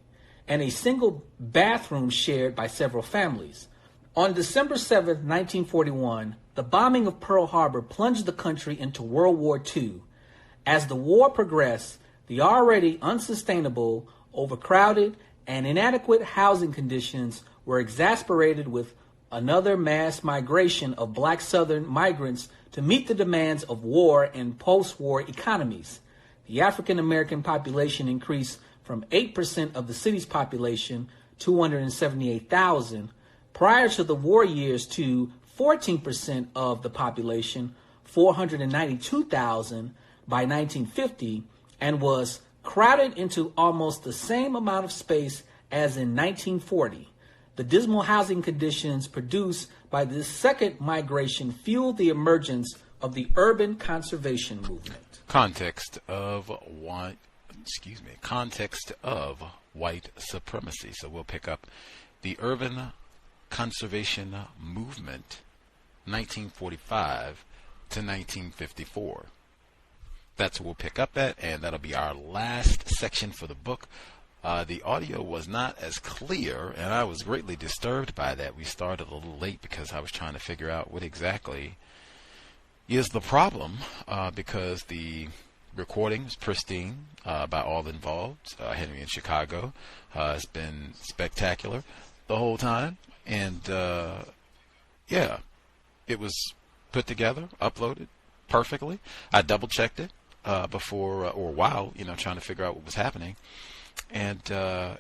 and a single bathroom shared by several families. On December 7, 1941, the bombing of Pearl Harbor plunged the country into World War II. As the war progressed, the already unsustainable, overcrowded, and inadequate housing conditions were exacerbated with another mass migration of black Southern migrants to meet the demands of war and post-war economies. The African American population increased from 8% of the city's population, 278,000, prior to the war years to 14% of the population, 492,000, by 1950, and was crowded into almost the same amount of space as in 1940. The dismal housing conditions produced by this second migration fueled the emergence of the urban conservation movement. Context of white supremacy. So we'll pick up the urban conservation movement, 1945 to 1954. That's what we'll pick up at, and that'll be our last section for the book. The audio was not as clear, and I was greatly disturbed by that. We started a little late because I was trying to figure out what exactly is the problem, because the recording is pristine by all involved. Henry in Chicago has been spectacular the whole time, and yeah, it was put together, uploaded perfectly. I double-checked it before or while, trying to figure out what was happening. And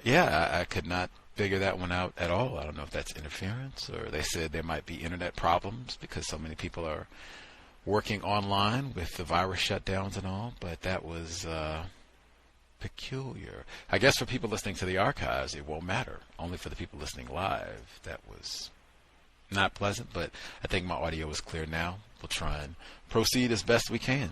yeah, I could not figure that one out at all. I don't know if that's interference, or they said there might be internet problems because so many people are working online with the virus shutdowns and all, but that was peculiar. I guess for people listening to the archives, it won't matter. Only for the people listening live, that was not pleasant, but I think my audio is clear now. We'll try and proceed as best we can.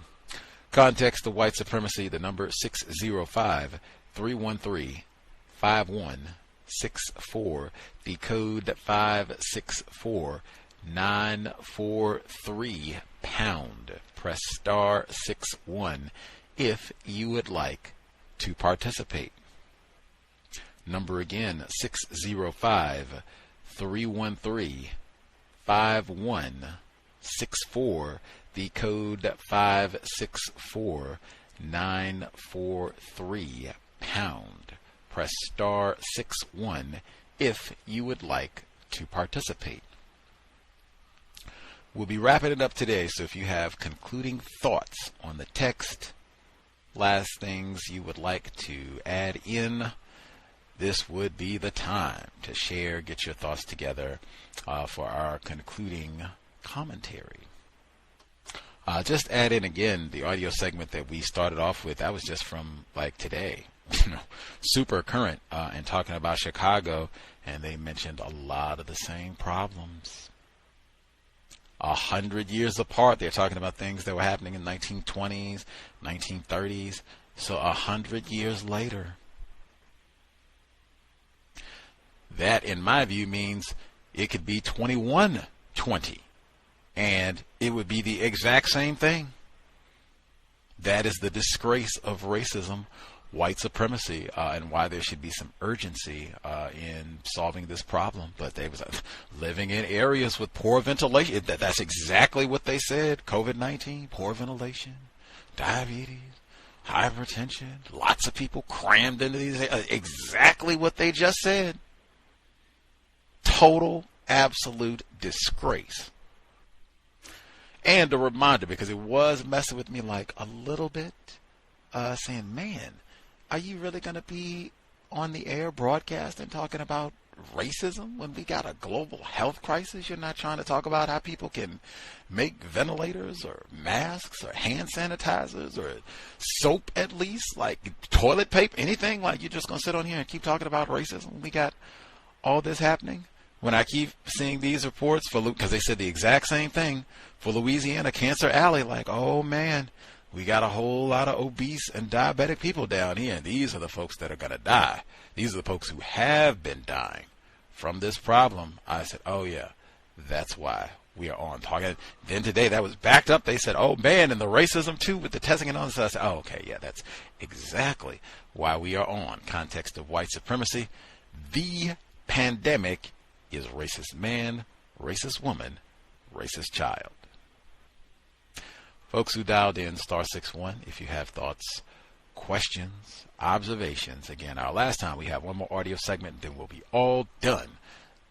Context of White Supremacy, the number 605-313-5164, the code 564943 pound. Press star 61 if you would like to participate. Number again, 605-313-5164, the code 564943 pound. Press star 61 if you would like to participate. We'll be wrapping it up today, so if you have concluding thoughts on the text, last things you would like to add in, this would be the time to share, get your thoughts together for our concluding commentary. Just add in again the audio segment that we started off with. That was just from like today, super current, and talking about Chicago, and they mentioned a lot of the same problems. 100 years apart, they're talking about things that were happening in 1920s, 1930s. So 100 years later, that in my view means it could be 2120, and it would be the exact same thing. That is the disgrace of racism, white supremacy, and why there should be some urgency in solving this problem. But they was living in areas with poor ventilation. That's exactly what they said. COVID-19, poor ventilation, diabetes, hypertension, lots of people crammed into these. Exactly what they just said. Total, absolute disgrace. And a reminder, because it was messing with me like a little bit, saying, man, are you really going to be on the air broadcasting talking about racism when we got a global health crisis? You're not trying to talk about how people can make ventilators or masks or hand sanitizers or soap, at least, like toilet paper, anything? Like, you're just going to sit on here and keep talking about racism when we got all this happening? When I keep seeing these reports, because they said the exact same thing for Louisiana, Cancer Alley, like, oh man, we got a whole lot of obese and diabetic people down here, and these are the folks that are going to die. These are the folks who have been dying from this problem. I said, oh, yeah, that's why we are on target. Then today that was backed up. They said, oh, man, and the racism, too, with the testing and all this. I said, oh, okay, yeah, that's exactly why we are on Context of White Supremacy. The pandemic is racist man, racist woman, racist child. Folks who dialed in, *61, if you have thoughts, questions, observations. Again, our last time we have one more audio segment, then we'll be all done.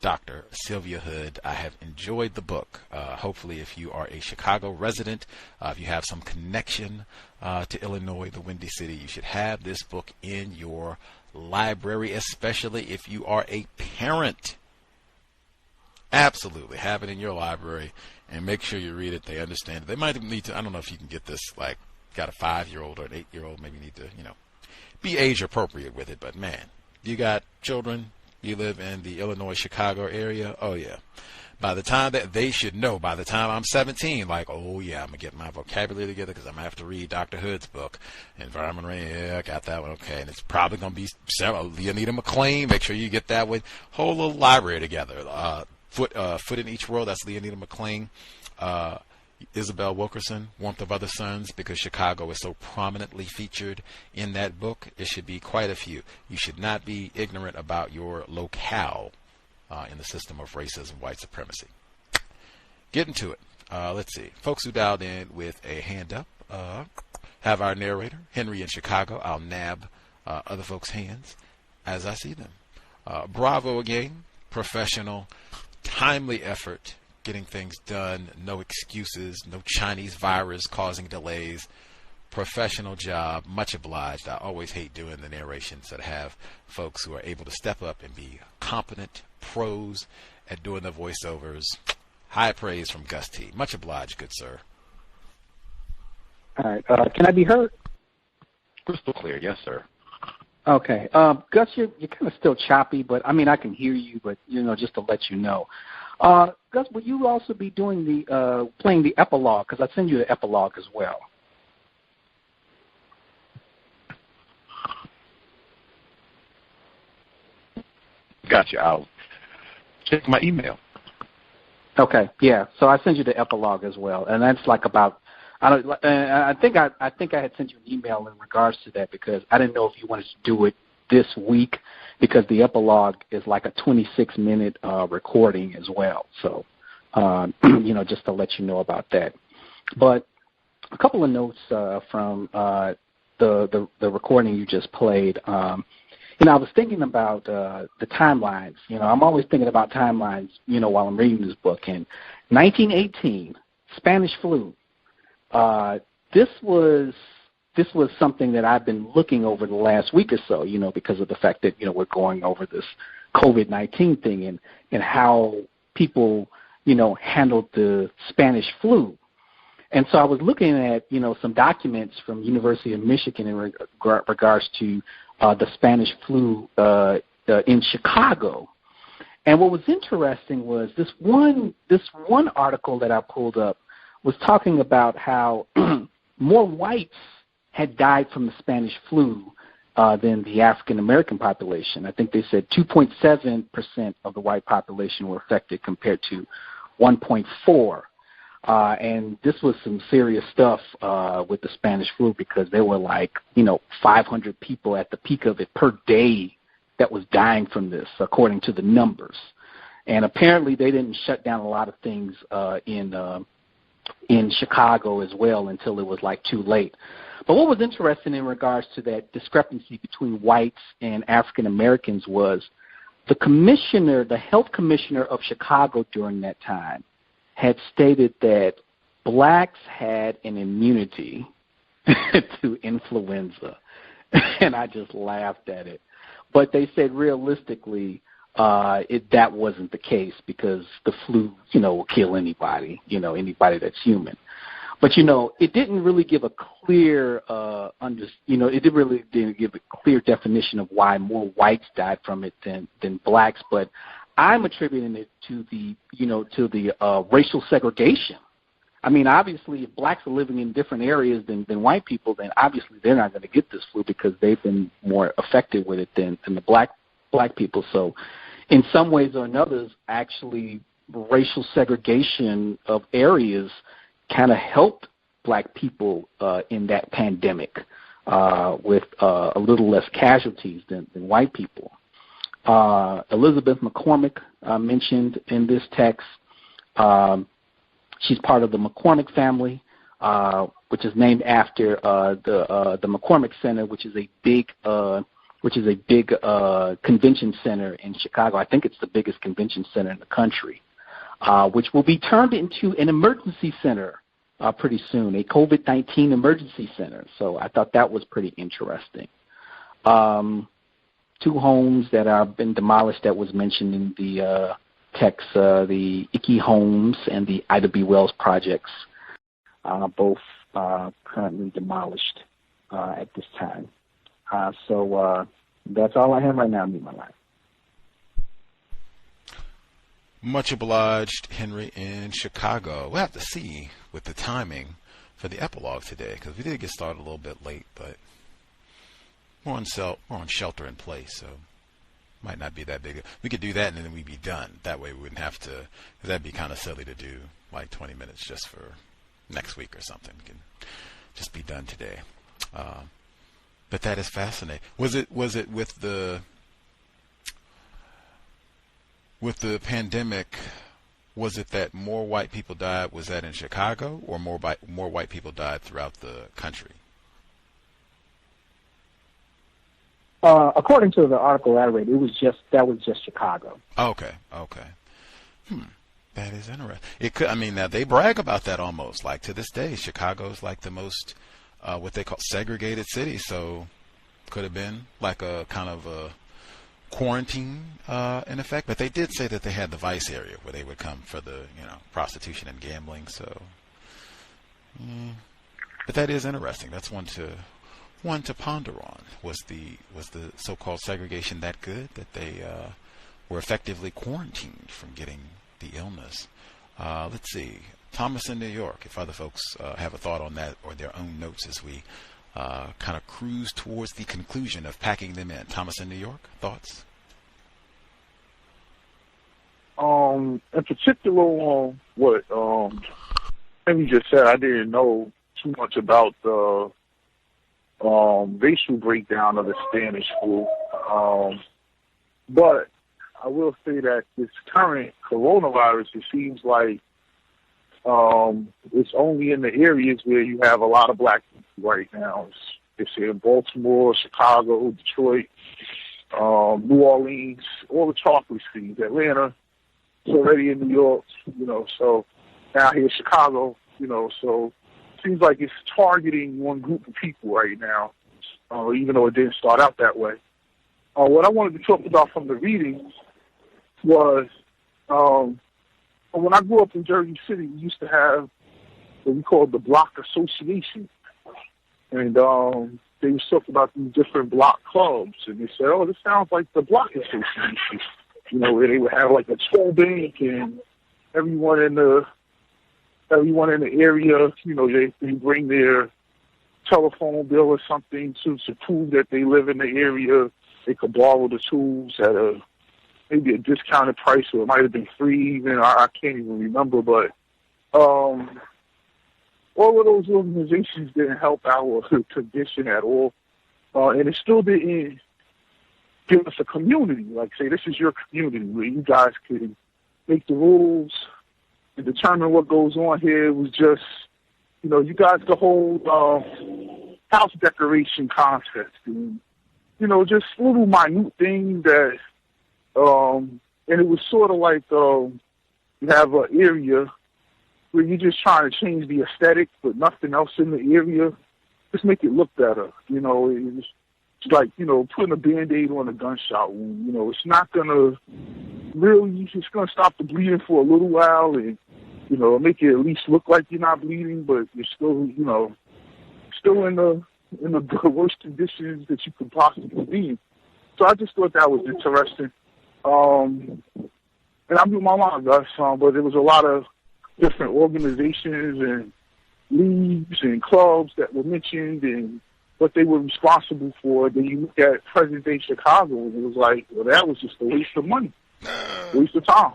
Dr. Sylvia Hood, I have enjoyed the book. Hopefully, if you are a Chicago resident, if you have some connection to Illinois, the Windy City, you should have this book in your library, especially if you are a parent. Absolutely. Have it in your library and make sure you read it. They understand it. They might need to, I don't know if you can get this, like, got a 5-year-old or an 8-year-old, maybe you need to, be age appropriate with it. But man, you got children, you live in the Illinois, Chicago area. Oh yeah. By the time that they should know, by the time I'm 17, like, oh yeah, I'm going to get my vocabulary together because I'm going to have to read Dr. Hood's book, Environmental Racism. Yeah, I got that one. Okay. And it's probably going to be several. Leonida McLean. Make sure you get that one. Whole little library together. Foot in Each World. That's Leonida McLean. Isabel Wilkerson, Warmth of Other Suns, because Chicago is so prominently featured in that book. It should be quite a few. You should not be ignorant about your locale in the system of racism, white supremacy. Getting to it. Let's see. Folks who dialed in with a hand up have our narrator, Henry in Chicago. I'll nab other folks' hands as I see them. Bravo again. Professional, timely effort. Getting things done, no excuses, no Chinese virus causing delays. Professional job, much obliged. I always hate doing the narrations that have folks who are able to step up and be competent pros at doing the voiceovers. High praise from Gus T. Much obliged, good sir. All right. Can I be heard? Crystal clear, yes, sir. Okay. Gus, you're kind of still choppy, but I mean, I can hear you, but, just to let you know. Gus, will you also be doing playing the epilogue? Because I send you the epilogue as well. Gotcha. I'll check my email. Okay. Yeah. So I send you the epilogue as well, and that's like about. I think I had sent you an email in regards to that because I didn't know if you wanted to do it this week because the epilogue is like a 26-minute recording as well. So, just to let you know about that. But a couple of notes from the recording you just played. I was thinking about the timelines. I'm always thinking about timelines, while I'm reading this book. In 1918, Spanish flu. This was something that I've been looking over the last week or so, because of the fact that, we're going over this COVID-19 thing and how people, handled the Spanish flu. And so I was looking at, some documents from University of Michigan in regards to the Spanish flu in Chicago. And what was interesting was this one article that I pulled up was talking about how more whites had died from the Spanish flu than the African-American population. I think they said 2.7% of the white population were affected compared to 1.4%. And this was some serious stuff with the Spanish flu because there were 500 people at the peak of it per day that was dying from this, according to the numbers. And apparently they didn't shut down a lot of things in Chicago as well until it was too late. But what was interesting in regards to that discrepancy between whites and African Americans was the health commissioner of Chicago during that time had stated that blacks had an immunity to influenza. And I just laughed at it. But they said realistically, that wasn't the case because the flu, will kill anybody, anybody that's human. But, it didn't really give a clear, it really didn't give a clear definition of why more whites died from it than blacks. But I'm attributing it to the racial segregation I mean, obviously, if blacks are living in different areas than white people, then obviously they're not going to get this flu because they've been more affected with it than the black people. So in some ways or another, actually, racial segregation of areas kind of helped black people in that pandemic with a little less casualties than white people. Elizabeth McCormick mentioned in this text. She's part of the McCormick family, which is named after the McCormick Center, which is a big convention center in Chicago. I think it's the biggest convention center in the country, which will be turned into an emergency center pretty soon, a COVID-19 emergency center. So I thought that was pretty interesting. 2 homes that have been demolished that was mentioned in the text, the Icky Homes and the Ida B. Wells projects, both currently demolished at this time. So that's all I have right now in my life. Much obliged, Henry in Chicago. We'll have to see with the timing for the epilogue today, because we did get started a little bit late, but we're on shelter in place, so might not be that big. We could do that and then we'd be done. That way we wouldn't have to, because that'd be kind of silly to do like 20 minutes just for next week or something. We can just be done today. But that is fascinating. Was it with the pandemic? Was it that more white people died? Was that in Chicago, or more white people died throughout the country? According to the article I read, that was just Chicago. Okay. That is interesting. It could. I mean, now they brag about that almost. Like to this day, Chicago's like the most what they call segregated city. So could have been like a kind of a quarantine in effect. But they did say that they had the vice area where they would come for the prostitution and gambling. So, but that is interesting. That's one to ponder on. Was the so-called segregation that good that they were effectively quarantined from getting the illness? Let's see. Thomas in New York, if other folks have a thought on that or their own notes as we kind of cruise towards the conclusion of packing them in. Thomas in New York, thoughts? In particular on what Henry just said, I didn't know too much about the racial breakdown of the Spanish flu. But I will say that this current coronavirus, it seems like it's only in the areas where you have a lot of black people right now. It's in Baltimore, Chicago, Detroit, New Orleans, all the chocolate cities, Atlanta. It's already in New York, so now here in Chicago, so it seems like it's targeting one group of people right now, even though it didn't start out that way. What I wanted to talk about from the reading was when I grew up in Jersey City, we used to have what we called the block association. And they was talking about these different block clubs. And they said, oh, this sounds like the block association. Where they would have like a toll bank and everyone in the area, they bring their telephone bill or something to prove that they live in the area. They could borrow the tools at maybe a discounted price, or it might have been free even. I can't even remember. But all of those organizations didn't help our condition at all. And it still didn't give us a community. Like, say, this is your community where you guys could make the rules and determine what goes on here. It was just, you guys could hold house decoration contest and, just little minute things that, and it was sort of like you have an area where you're just trying to change the aesthetic, but nothing else in the area. Just make it look better. It's like, putting a Band-Aid on a gunshot wound. It's not going to really, it's going to stop the bleeding for a little while and, make it at least look like you're not bleeding, but you're still, still in the worst conditions that you could possibly be in. So I just thought that was interesting. And I blew my mind, Gus, but there was a lot of different organizations and leagues and clubs that were mentioned and what they were responsible for. Then you look at present-day Chicago, and it was like, well, that was just a waste of money, waste of time.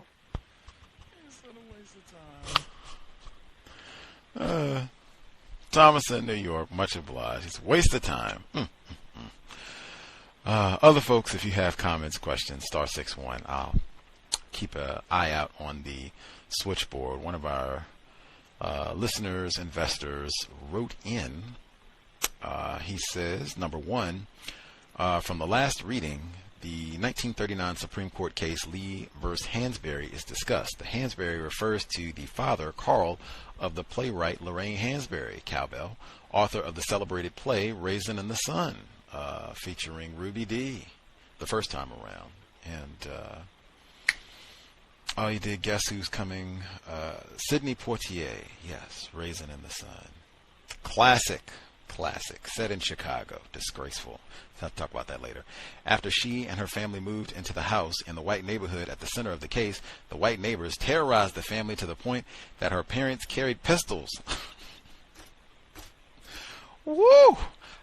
Thomas in New York, much obliged. It's a waste of time. Other folks, if you have comments, questions, *61. I'll keep an eye out on the switchboard. One of our listeners, investors, wrote in. He says, number one, from the last reading, the 1939 Supreme Court case Lee versus Hansberry is discussed. The Hansberry refers to the father, Carl, of the playwright Lorraine Hansberry, cowbell, author of the celebrated play Raisin in the Sun, featuring Ruby Dee the first time around. And oh, you did guess who's coming? Sidney Poitier, yes, Raisin in the Sun. Classic, set in Chicago, disgraceful. I'll talk about that later. After she and her family moved into the house in the white neighborhood at the center of the case, the white neighbors terrorized the family to the point that her parents carried pistols. Woo!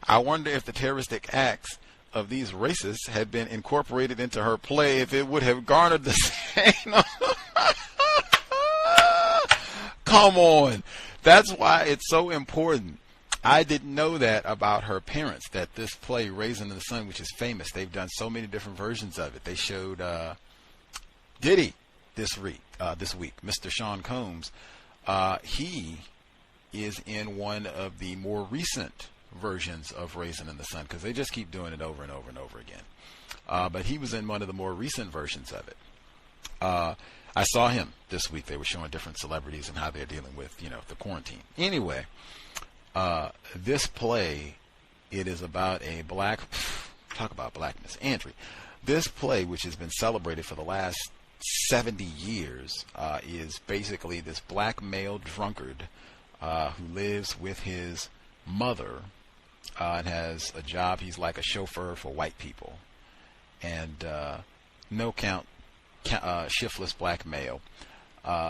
I wonder if the terroristic acts of these racists had been incorporated into her play, if it would have garnered the same. Come on. That's why it's so important. I didn't know that about her parents, that this play, Raisin in the Sun, which is famous, they've done so many different versions of it. They showed Diddy this week, Mr. Sean Combs. He is in one of the more recent versions of Raisin in the Sun, because they just keep doing it over and over and over again. But he was in one of the more recent versions of it. I saw him this week. They were showing different celebrities and how they're dealing with, the quarantine. Anyway, this play, it is about a talk about blackness, Andrew. This play, which has been celebrated for the last 70 years, is basically this black male drunkard who lives with his mother and has a job. He's like a chauffeur for white people, and shiftless black male.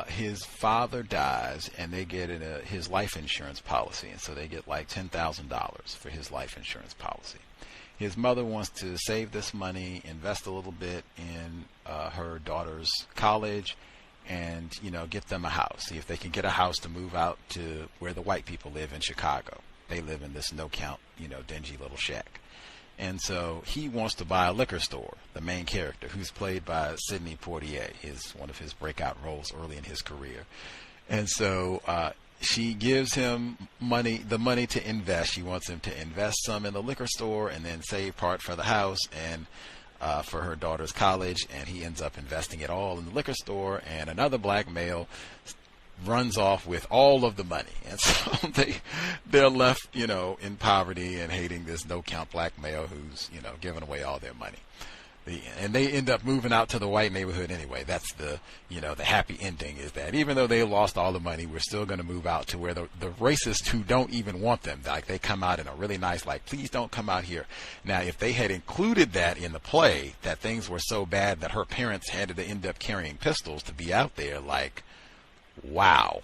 His father dies, and they get his life insurance policy, and so they get like $10,000 for his life insurance policy. His mother wants to save this money, invest a little bit in her daughter's college, and get them a house. See if they can get a house to move out to where the white people live in Chicago. They live in this no-count, dingy little shack. And so he wants to buy a liquor store. The main character, who's played by Sidney Poitier, is one of his breakout roles early in his career. And so she gives him the money to invest. She wants him to invest some in the liquor store and then save part for the house and for her daughter's college. And he ends up investing it all in the liquor store. And another black male runs off with all of the money, and so they're left, in poverty and hating this no-count black male who's, giving away all their money. And they end up moving out to the white neighborhood anyway. That's the happy ending, is that even though they lost all the money, we're still going to move out to where the racists who don't even want them, like they come out in a really nice, like, please don't come out here. Now, if they had included that in the play, that things were so bad that her parents had to end up carrying pistols to be out there, like, wow,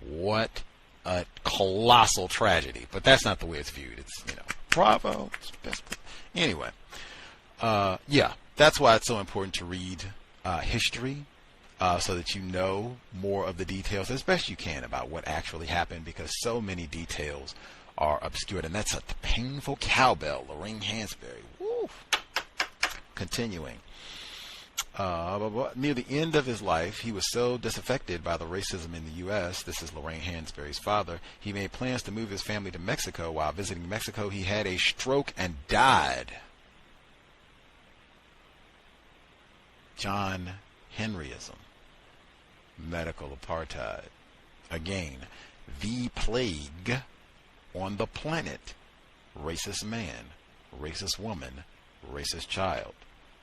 what a colossal tragedy. But that's not the way it's viewed. It's, bravo. Anyway, that's why it's so important to read history so that you know more of the details as best you can about what actually happened, because so many details are obscured. And that's a painful cowbell, Lorraine Hansberry. Woo. Continuing. Near the end of his life, he was so disaffected by the racism in the U.S., this is Lorraine Hansberry's father, he made plans to move his family to Mexico. While visiting Mexico, he had a stroke and died. John Henryism. Medical apartheid. Again, the plague on the planet. Racist man, racist woman, racist child.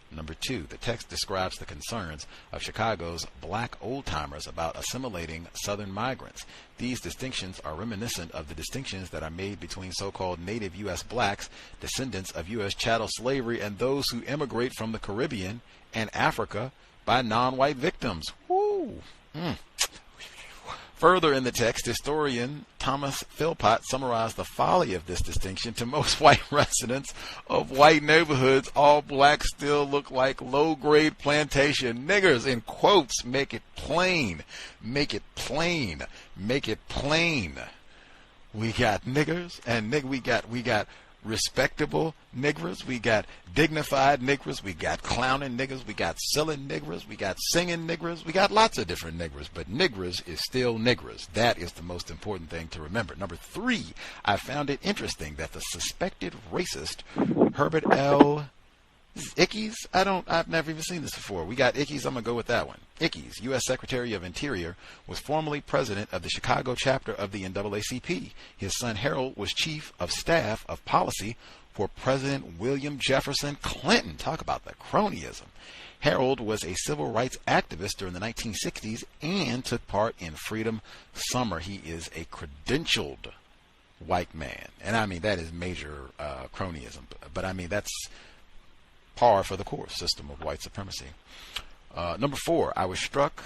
Number 2, the text describes the concerns of Chicago's black old-timers about assimilating Southern migrants. These distinctions are reminiscent of the distinctions that are made between so-called native U.S. blacks, descendants of U.S. chattel slavery, and those who immigrate from the Caribbean and Africa by non-white victims. Woo! Further in the text, historian Thomas Philpott summarized the folly of this distinction. To most white residents of white neighborhoods, all blacks still look like low-grade plantation niggers. In quotes, make it plain, make it plain, make it plain. We got niggers, and we got respectable niggers, we got dignified niggers, we got clowning niggers, we got silly niggers, we got singing niggers, we got lots of different niggers, but niggers is still niggers. That is the most important thing to remember. Number 3, I found it interesting that the suspected racist Herbert L. Ickes, I've never even seen this before. We got Ickes, I'm going to go with that one. Ickes, U.S. Secretary of Interior, was formerly president of the Chicago chapter of the NAACP. His son Harold was chief of staff of policy for President William Jefferson Clinton. Talk about the cronyism. Harold was a civil rights activist during the 1960s and took part in Freedom Summer. He is a credentialed white man. And I mean, that is major cronyism. But I mean, that's par for the course system of white supremacy. Number 4, I was struck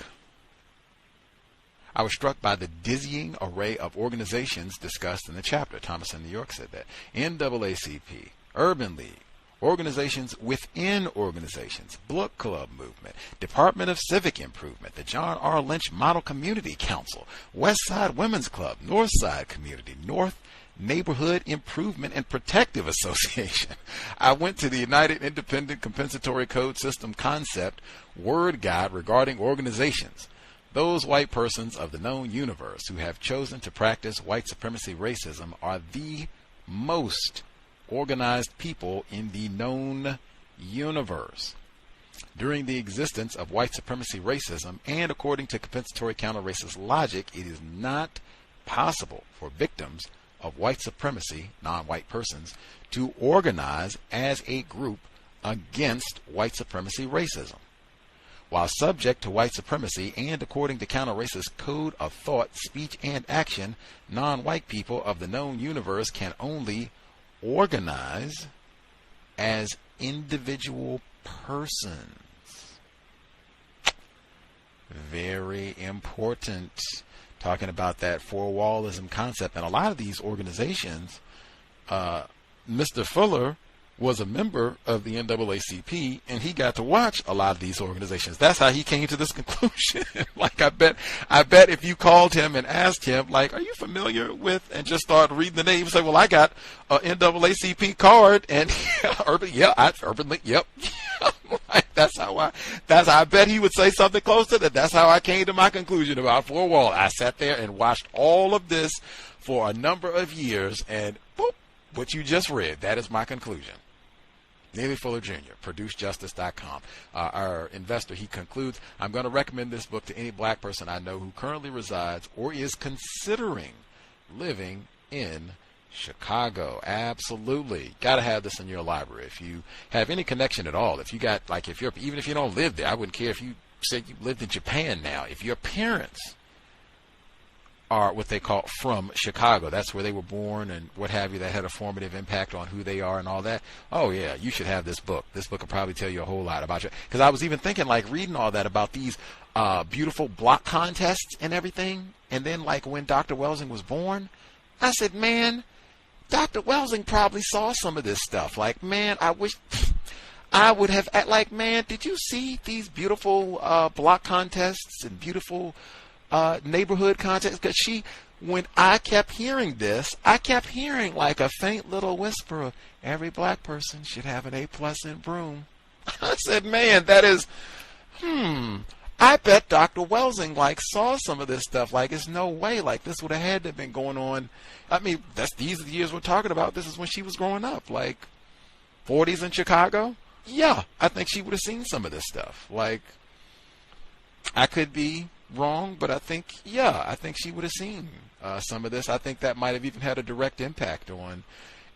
by the dizzying array of organizations discussed in the chapter. Thomas in New York said that. NAACP, Urban League, organizations within organizations, Book Club movement, Department of Civic Improvement, the John R. Lynch Model Community Council, West Side Women's Club, North Side Community, North Neighborhood Improvement and Protective Association. I went to the United Independent Compensatory Code System Concept Word Guide regarding organizations. Those white persons of the known universe who have chosen to practice white supremacy racism are the most organized people in the known universe. During the existence of white supremacy racism, and according to compensatory counter-racist logic, it is not possible for victims of white supremacy, non-white persons, to organize as a group against white supremacy racism. While subject to white supremacy and according to counter-racist code of thought, speech, and action, non-white people of the known universe can only organize as individual persons. Very important. Talking about that four-wallism concept. And a lot of these organizations, Mr. Fuller was a member of the NAACP, and he got to watch a lot of these organizations. That's how he came to this conclusion. Like, I bet if you called him and asked him, like, are you familiar with, and just started reading the name, say, well, I got a NAACP card, and yep. I bet he would say something close to that. That's how I came to my conclusion about Four Wall. I sat there and watched all of this for a number of years, and boop, what you just read, that is my conclusion. Neely Fuller Jr., ProduceJustice.com. Our investor, he concludes, I'm going to recommend this book to any black person I know who currently resides or is considering living in Chicago. Absolutely. Got to have this in your library. If you have any connection at all, if you got, like, even if you don't live there, I wouldn't care if you said you lived in Japan now. If your parents are what they call from Chicago, that's where they were born and what have you, that had a formative impact on who they are and all that. Oh yeah, you should have this book. This book will probably tell you a whole lot about you. Because I was even thinking, like, reading all that about these beautiful block contests and everything. And then, like, when Dr. Welsing was born, I said, man, Dr. Welsing probably saw some of this stuff. Like, man, I wish I would have, like, man, did you see these beautiful block contests and beautiful neighborhood contests? Because when I kept hearing this, I kept hearing like a faint little whisper of every black person should have an A+ in Broome. I said, man, that is, I bet Dr. Welsing, like, saw some of this stuff. Like, there's no way, like, this would have had to have been going on. I mean, these are the years we're talking about. This is when she was growing up, like 40s in Chicago. Yeah, I think she would have seen some of this stuff. Like, I could be wrong, but I think she would have seen some of this. I think that might have even had a direct impact on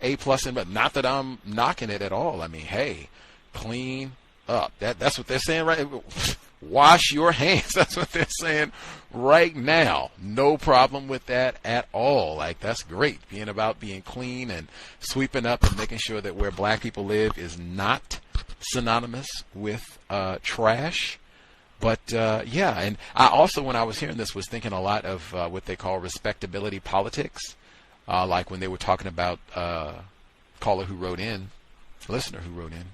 A+, but not that I'm knocking it at all. I mean, hey, clean up. That's what they're saying, right? Wash your hands. That's what they're saying right now. No problem with that at all. Like, that's great. Being about being clean and sweeping up and making sure that where black people live is not synonymous with trash. But yeah, and I also, when I was hearing this, was thinking a lot of what they call respectability politics, like when they were talking about caller who wrote in, listener who wrote in,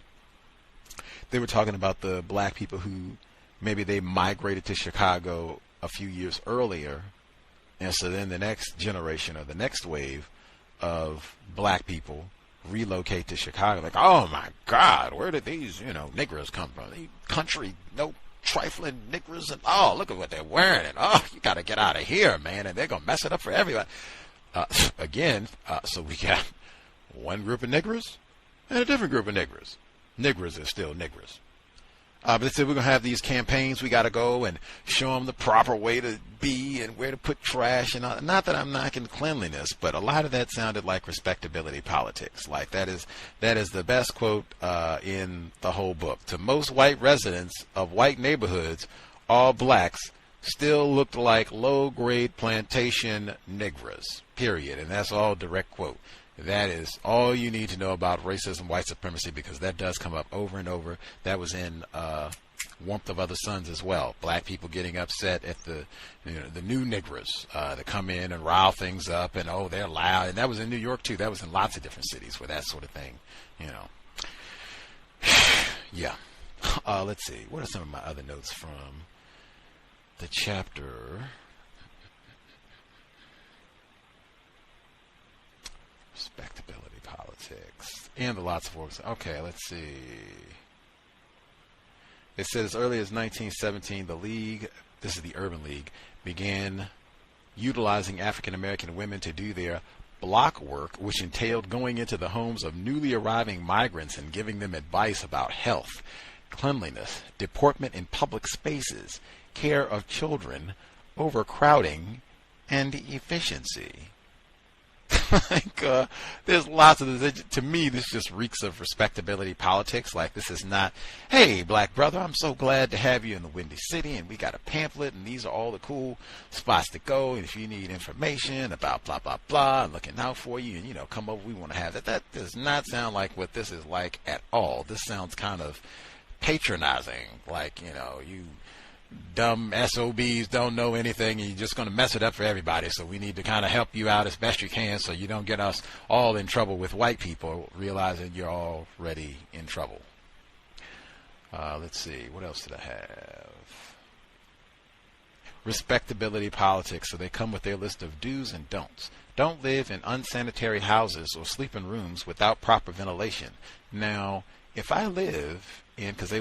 they were talking about the black people who maybe they migrated to Chicago a few years earlier, and so then the next generation or the next wave of black people relocate to Chicago. Like, oh my God, where did these, Negroes come from? They country, no trifling Negroes, and oh, look at what they're wearing, and oh, you got to get out of here, man, and they're gonna mess it up for everybody. So we got one group of Negroes and a different group of Negroes. Negroes are still Negroes. But they said we're going to have these campaigns. We got to go and show them the proper way to be and where to put trash. And not that I'm knocking cleanliness, but a lot of that sounded like respectability politics. Like that is the best quote in the whole book. To most white residents of white neighborhoods, all blacks still looked like low-grade plantation Negroes, period. And that's all direct quote. That is all you need to know about racism, white supremacy, because that does come up over and over. That was in Warmth of Other Suns as well. Black people getting upset at the new Negroes that come in and rile things up, and oh, they're loud. And that was in New York too. That was in lots of different cities where that sort of thing, Yeah. Let's see. What are some of my other notes from the chapter? Respectability politics and the lots of works. Okay, let's see. It said as early as 1917, the League, this is the Urban League, began utilizing African American women to do their block work, which entailed going into the homes of newly arriving migrants and giving them advice about health, cleanliness, deportment in public spaces, care of children, overcrowding, and efficiency. There's lots of this. To me, this just reeks of respectability politics. Like, this is not, hey, black brother, I'm so glad to have you in the Windy City, and we got a pamphlet, and these are all the cool spots to go, and if you need information about blah, blah, blah, and looking out for you, and, come over, we want to have that. That does not sound like what this is like at all. This sounds kind of patronizing, like, you dumb SOBs don't know anything, and you're just going to mess it up for everybody, so we need to kind of help you out as best you can so you don't get us all in trouble with white people, realizing you're already in trouble. Let's see, what else did I have? Respectability politics, so they come with their list of do's and don'ts. Don't live in unsanitary houses or sleep in rooms without proper ventilation. Now, if I live in, because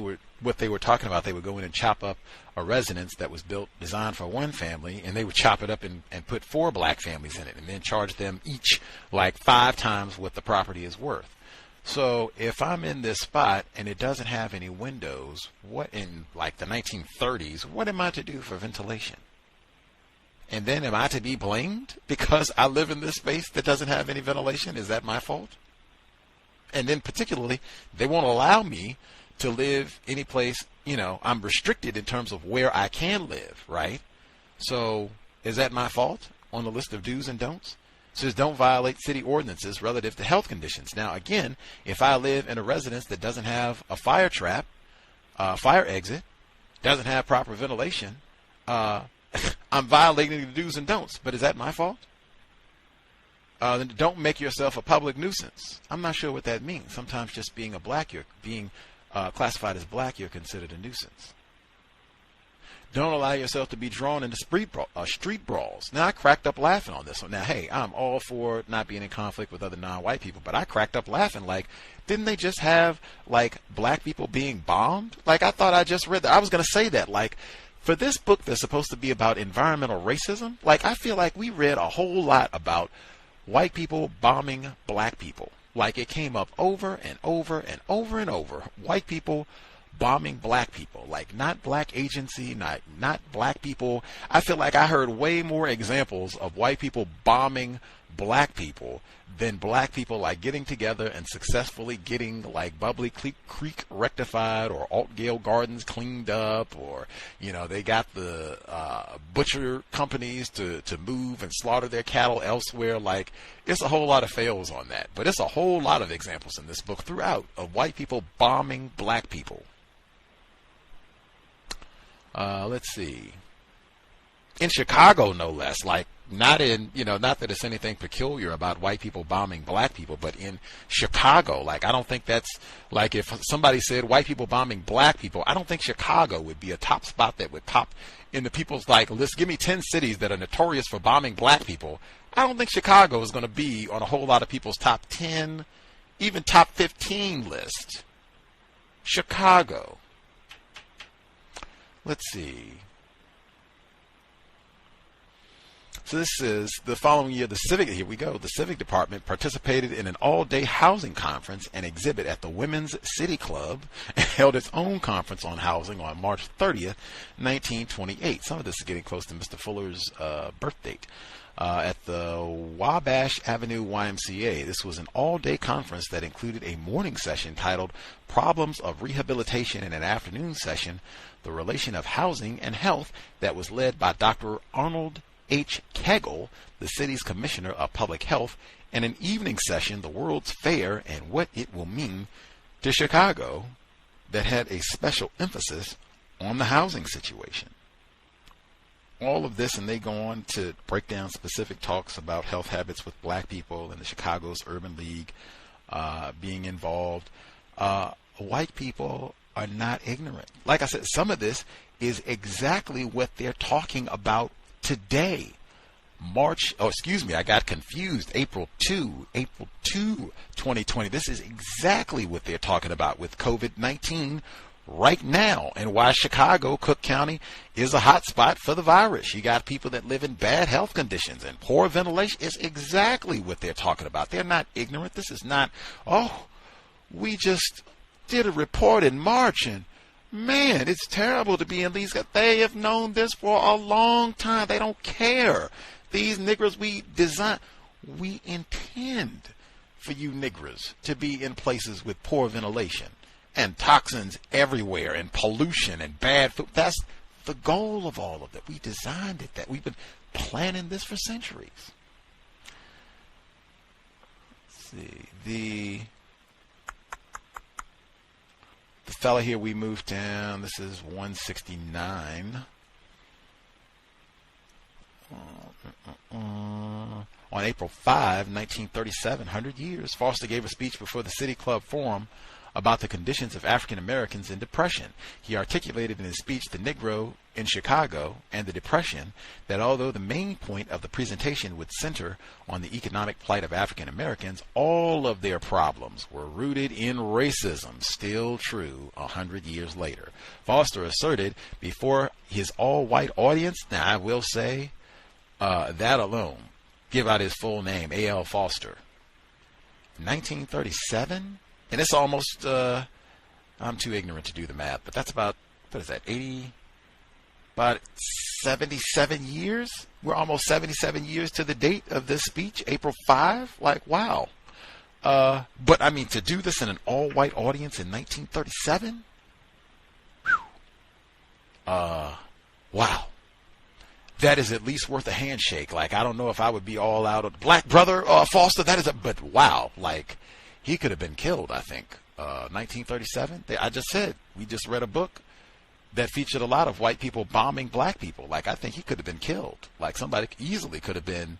what they were talking about, they would go in and chop up a residence that was designed for one family, and they would chop it up and put 4 black families in it, and then charge them each like 5 times what the property is worth. So if I'm in this spot and it doesn't have any windows, what in like the 1930s, what am I to do for ventilation? And then am I to be blamed because I live in this space that doesn't have any ventilation? Is that my fault? And then particularly, they won't allow me to live any place, I'm restricted in terms of where I can live, right? So is that my fault on the list of do's and don'ts? It says don't violate city ordinances relative to health conditions. Now, again, if I live in a residence that doesn't have a fire trap, fire exit, doesn't have proper ventilation, I'm violating the do's and don'ts. But is that my fault? Don't make yourself a public nuisance. I'm not sure what that means. Sometimes just being being classified as black, you're considered a nuisance. Don't allow yourself to be drawn into street brawls. Now, I cracked up laughing on this one. Now, hey, I'm all for not being in conflict with other non-white people, but I cracked up laughing. Like, didn't they just have, like, black people being bombed? Like, I thought I just read that. I was going to say that. Like, for this book that's supposed to be about environmental racism, like, I feel like we read a whole lot about white people bombing black people. Like, it came up over and over and over and over. White people bombing black people. Like, not black agency, not black people. I feel like I heard way more examples of white people bombing black people than black people, like, getting together and successfully getting, like, Bubbly Creek rectified, or Altgale Gardens cleaned up, or, they got the butcher companies to move and slaughter their cattle elsewhere. Like, it's a whole lot of fails on that. But it's a whole lot of examples in this book throughout of white people bombing black people. Let's see. In Chicago, no less. Like, not in, not that it's anything peculiar about white people bombing black people, but in Chicago, like, I don't think that's, like, if somebody said white people bombing black people, I don't think Chicago would be a top spot that would pop in the people's, like, list. Give me 10 cities that are notorious for bombing black people. I don't think Chicago is going to be on a whole lot of people's top 10, even top 15 list. Chicago. Let's see. So this is the following year, here we go. The Civic Department participated in an all-day housing conference and exhibit at the Women's City Club and held its own conference on housing on March 30th, 1928. Some of this is getting close to Mr. Fuller's birth date. At the Wabash Avenue YMCA. This was an all-day conference that included a morning session titled Problems of Rehabilitation and an afternoon session, The Relation of Housing and Health, that was led by Dr. Arnold H. Kegel, the city's commissioner of public health, and an evening session, The World's Fair and What It Will Mean to Chicago, that had a special emphasis on the housing situation. All of this, and they go on to break down specific talks about health habits with black people and the Chicago's Urban League being involved. White people are not ignorant. Like I said, some of this is exactly what they're talking about today. I got confused. April 2, 2020. This is exactly what they're talking about with COVID-19 right now, and why Chicago, Cook County, is a hot spot for the virus. You got people that live in bad health conditions and poor ventilation. It's exactly what they're talking about. They're not ignorant. This is not, we just did a report in March, and man, it's terrible to be in these guys. They have known this for a long time. They don't care. These niggers we intend for you niggers to be in places with poor ventilation and toxins everywhere and pollution and bad food. That's the goal of all of that. We designed it that. We've been planning this for centuries. Let's see. The fella here we moved down, this is 169. On April 5, 1937, 100 years, Foster gave a speech before the City Club Forum about the conditions of African Americans in Depression. He articulated in his speech the Negro in Chicago and the Depression, that although the main point of the presentation would center on the economic plight of African Americans, all of their problems were rooted in racism, still true 100 years later. Foster asserted before his all-white audience, now I will say that alone, give out his full name, A.L. Foster. 1937? And it's almost, I'm too ignorant to do the math, but that's about, what is that, about 77 years? We're almost 77 years to the date of this speech, April 5. Like, wow. But, I mean, to do this in an all-white audience in 1937? Wow. That is at least worth a handshake. Like, I don't know if I would be all out of black brother Foster. But wow. Like, he could have been killed, I think. 1937. I just said, we just read a book that featured a lot of white people bombing black people. Like, I think he could have been killed. Like, somebody easily could have been,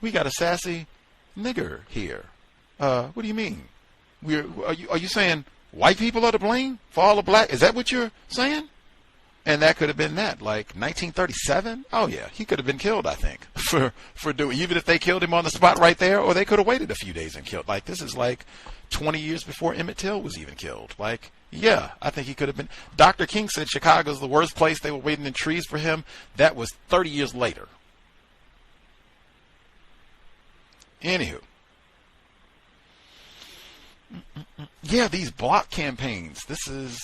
we got a sassy nigger here. What do you mean? Are you saying white people are to blame for all the black? Is that what you're saying? And that could have been that, like 1937. Oh yeah, he could have been killed, I think, for doing, even if they killed him on the spot right there, or they could have waited a few days and killed. Like, this is like 20 years before Emmett Till was even killed. Like, yeah, I think he could have been. Dr. King said Chicago's the worst place. They were waiting in trees for him. That was 30 years later. Anywho. Yeah, these block campaigns. This is,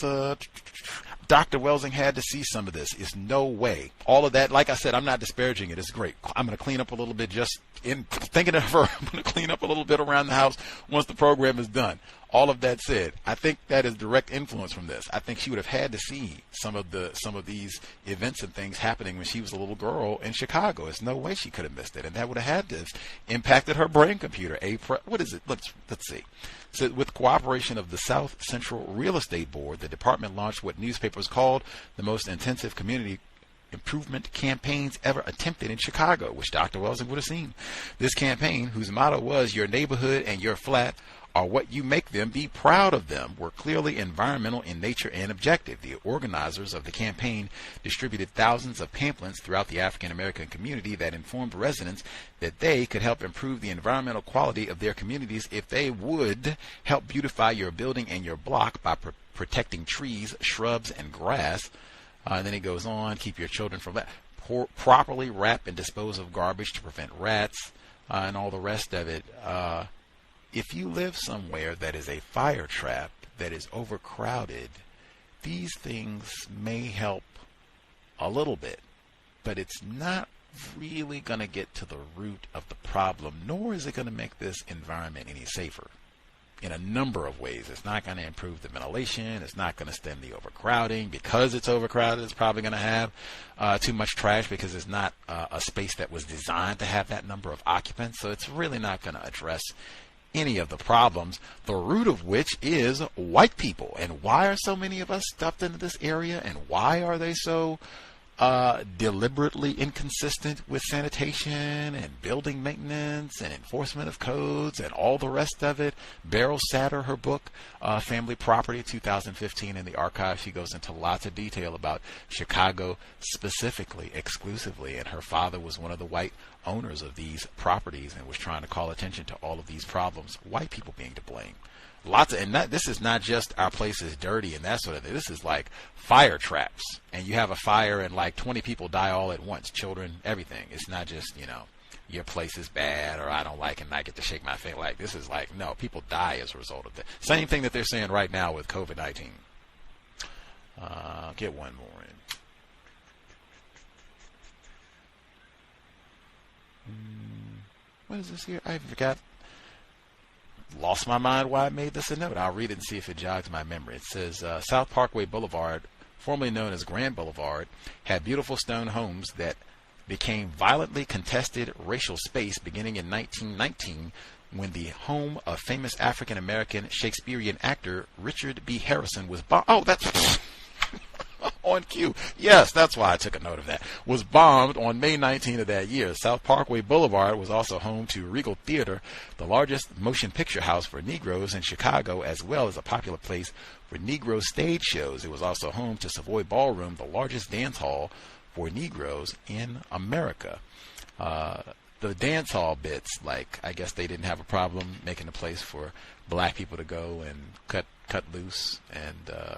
Dr. Welsing had to see some of this. Is no way. All of that, like I said, I'm not disparaging it. It's great. I'm going to clean up a little bit just in thinking of her. I'm going to clean up a little bit around the house once the program is done. all of that said, I think that is direct influence from this. I think she would have had to see some of these events and things happening when she was a little girl in Chicago. There's no way she could have missed it, and that would have had to have impacted her brain computer. What is it? Let's see. So, with cooperation of the South Central Real Estate Board, the department launched what newspapers called the most intensive community improvement campaigns ever attempted in Chicago, which Dr. Welsing would have seen. This campaign, whose motto was "Your neighborhood and your flat are what you make them, be proud of them," were clearly environmental in nature and objective. The organizers of the campaign distributed thousands of pamphlets throughout the African American community that informed residents that they could help improve the environmental quality of their communities if they would help beautify your building and your block by protecting trees, shrubs, and grass. And then he goes on, keep your children from that. Properly wrap and dispose of garbage to prevent rats, and all the rest of it. If you live somewhere that is a fire trap, that is overcrowded, these things may help a little bit, but it's not really going to get to the root of the problem, nor is it going to make this environment any safer. In a number of ways, it's not going to improve the ventilation. It's not going to stem the overcrowding. Because it's overcrowded, it's probably going to have too much trash because it's not a space that was designed to have that number of occupants. So it's really not going to address any of the problems, the root of which is white people. And why are so many of us stuffed into this area? And why are they so deliberately inconsistent with sanitation and building maintenance and enforcement of codes and all the rest of it? Beryl Satter, her book, Family Property, 2015, in the archive, she goes into lots of detail about Chicago specifically, exclusively, and her father was one of the white owners of these properties and was trying to call attention to all of these problems, white people being to blame. This is not just our place is dirty and that sort of thing. This is like fire traps, and you have a fire and like 20 people die all at once, children, everything. It's not just, your place is bad or I don't like it and I get to shake my face. Like, this is like, no, people die as a result of that. Same thing that they're saying right now with COVID-19. Get one more in. What is this here? I forgot. Lost my mind why I made this a note. I'll read it and see if it jogs my memory. It says, South Parkway Boulevard, formerly known as Grand Boulevard, had beautiful stone homes that became violently contested racial space beginning in 1919 when the home of famous African-American Shakespearean actor Richard B. Harrison was bombed. Oh, that's on cue. Yes, that's why I took a note of that. Was bombed on May 19 of that year. South Parkway Boulevard was also home to Regal Theater, the largest motion picture house for Negroes in Chicago, as well as a popular place for Negro stage shows. It was also home to Savoy Ballroom, the largest dance hall for Negroes in America. The dance hall bits, like, I guess they didn't have a problem making a place for black people to go and cut loose and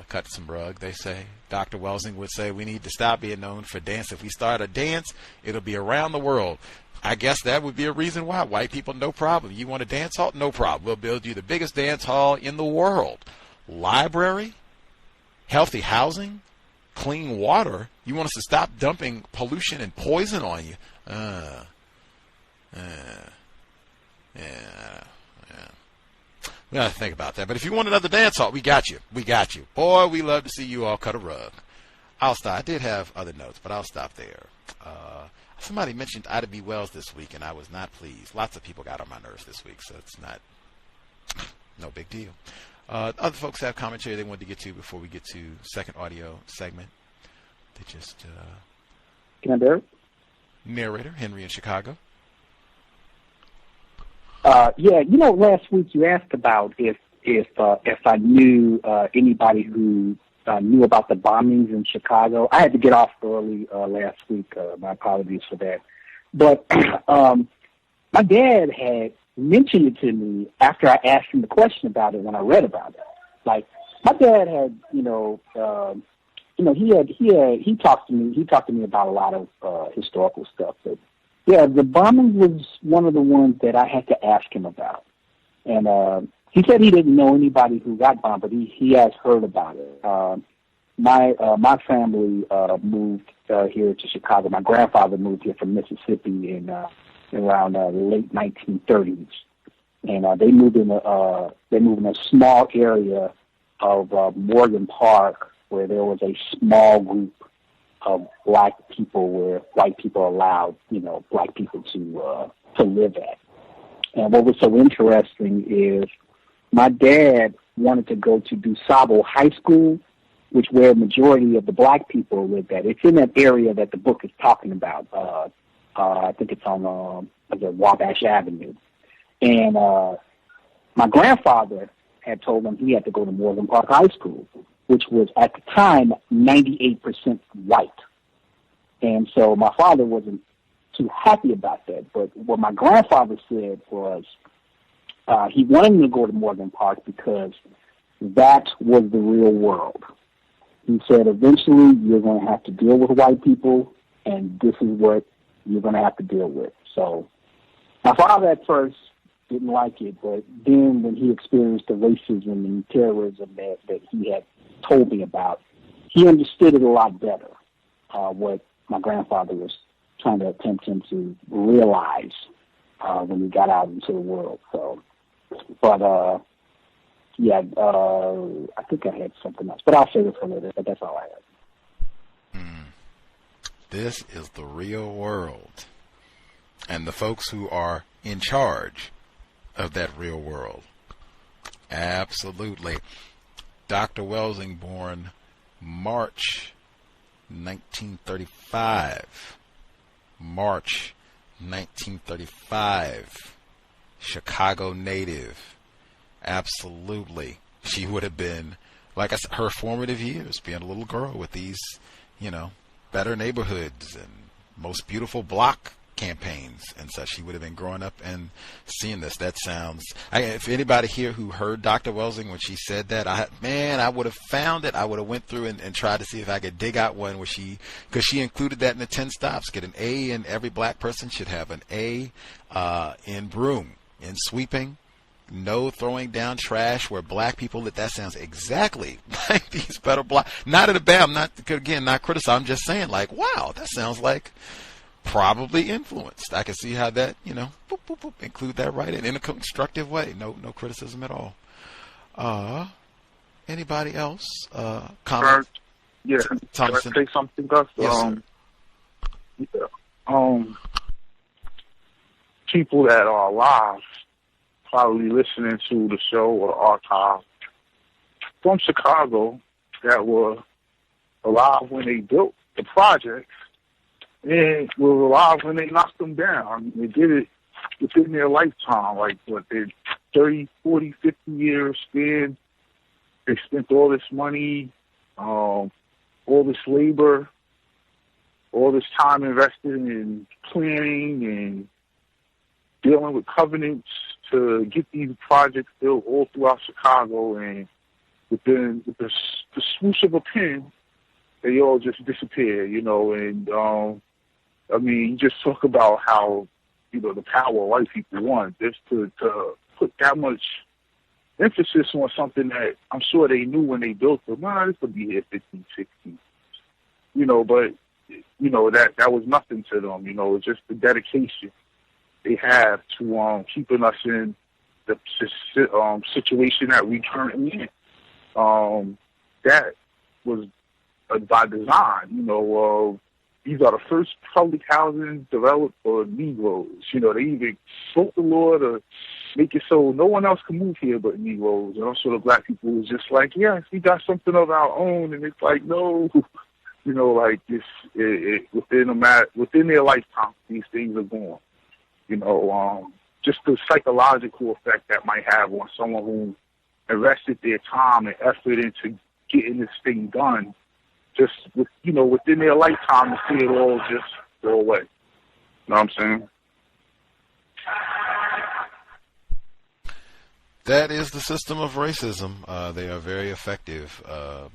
cut some rug, they say. Dr. Welsing would say we need to stop being known for dance. If we start a dance, it'll be around the world. I guess that would be a reason why. White people, no problem. You want a dance hall? No problem. We'll build you the biggest dance hall in the world. Library, healthy housing, clean water. You want us to stop dumping pollution and poison on you? We got to think about that. But if you want another dance hall, we got you. We got you. Boy, we love to see you all cut a rug. I'll stop. I did have other notes, but I'll stop there. Somebody mentioned Ida B. Wells this week, and I was not pleased. Lots of people got on my nerves this week, so it's no big deal. Other folks have commentary they wanted to get to before we get to second audio segment. They just... Can I do it? Narrator, Henry in Chicago. Last week you asked about if I knew anybody who knew about the bombings in Chicago. I had to get off early last week. My apologies for that. But my dad had mentioned it to me after I asked him the question about it when I read about it. Like, my dad had, he talked to me about a lot of historical stuff. But yeah, the bombing was one of the ones that I had to ask him about. And he said he didn't know anybody who got bombed, but he has heard about it. My family moved here to Chicago. My grandfather moved here from Mississippi in around the late 1930s. and they moved in a small area of Morgan Park where there was a small group of black people where white people allowed, black people to live at. And what was so interesting is my dad wanted to go to DuSable High School, which where a majority of the black people lived at. It's in that area that the book is talking about. I think it's on the Wabash Avenue. And my grandfather had told him he had to go to Morgan Park High School, which was at the time 98% white. And so my father wasn't too happy about that. But what my grandfather said was he wanted me to go to Morgan Park because that was the real world. He said, eventually you're going to have to deal with white people, and this is what you're going to have to deal with. So my father at first didn't like it, but then when he experienced the racism and terrorism that he had told me about, he understood it a lot better, what my grandfather was trying to attempt him to realize when he got out into the world. So, but I think I had something else, but I'll save it for later. But that's all I have. This is the real world, and the folks who are in charge of that real world. Absolutely. Dr. Welsing, born March 1935. March 1935. Chicago native. Absolutely. She would have been, like I said, her formative years, being a little girl with these, better neighborhoods and most beautiful block campaigns and such. She would have been growing up and seeing this. That sounds, if anybody here who heard Dr. Welsing when she said that, I would have found it. I would have went through and tried to see if I could dig out one where because she included that in the 10 stops. Get an A, and every black person should have an A in broom, in sweeping, no throwing down trash where black people live. That sounds exactly like these better black. Not in a bad, I'm not, again, not criticizing. I'm just saying, like, wow, that sounds like probably influenced. I can see how that, boop, boop, boop, include that right in a constructive way. No criticism at all. Anybody else? Comment? Yeah, can I say something, Gus? Yes, People that are alive, probably listening to the show or archive from Chicago that were alive when they built the project and were alive when they knocked them down. They did it within their lifetime, like their 30, 40, 50 years span. They spent all this money, all this labor, all this time invested in planning and dealing with covenants to get these projects built all throughout Chicago, and with the swoosh of a pen, they all just disappear, and you just talk about how, the power white people want, just to put that much emphasis on something that I'm sure they knew when they built it. This would be here 50, 60, but, that was nothing to them, just the dedication they have to keeping us in the situation that we currently in. That was by design. These are the first public housing developed for Negroes. They even spoke the law to make it so no one else can move here but Negroes. And I'm sure the black people was just like, yes, we got something of our own. And it's like, no, like this, within their lifetime, these things are born. Just the psychological effect that might have on someone who invested their time and effort into getting this thing done, just within their lifetime, to see it all just go away. You know what I'm saying? That is the system of racism. They are very effective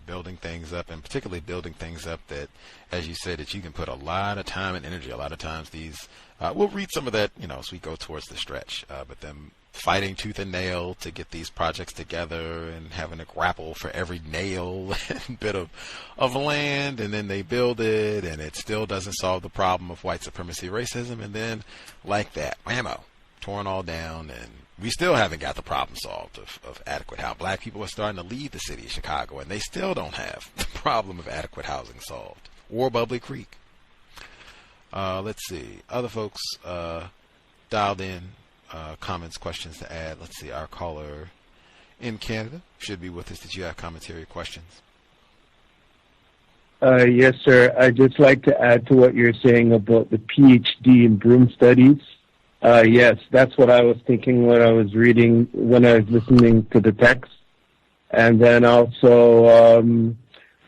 building things up, and particularly building things up that, as you said, that you can put a lot of time and energy. A lot of times these, we'll read some of that, as we go towards the stretch, but them fighting tooth and nail to get these projects together and having to grapple for every nail and bit of land, and then they build it, and it still doesn't solve the problem of white supremacy racism, and then like that, whammo, torn all down and We still haven't got the problem solved of adequate housing. Black people are starting to leave the city of Chicago, and they still don't have the problem of adequate housing solved, or Bubbly Creek. Let's see. Other folks dialed in, comments, questions to add. Let's see. Our caller in Canada should be with us. Did you have commentary, questions? Yes, sir. I'd just like to add to what you're saying about the PhD in broom studies. Yes, that's what I was thinking when I was reading, when I was listening to the text. And then also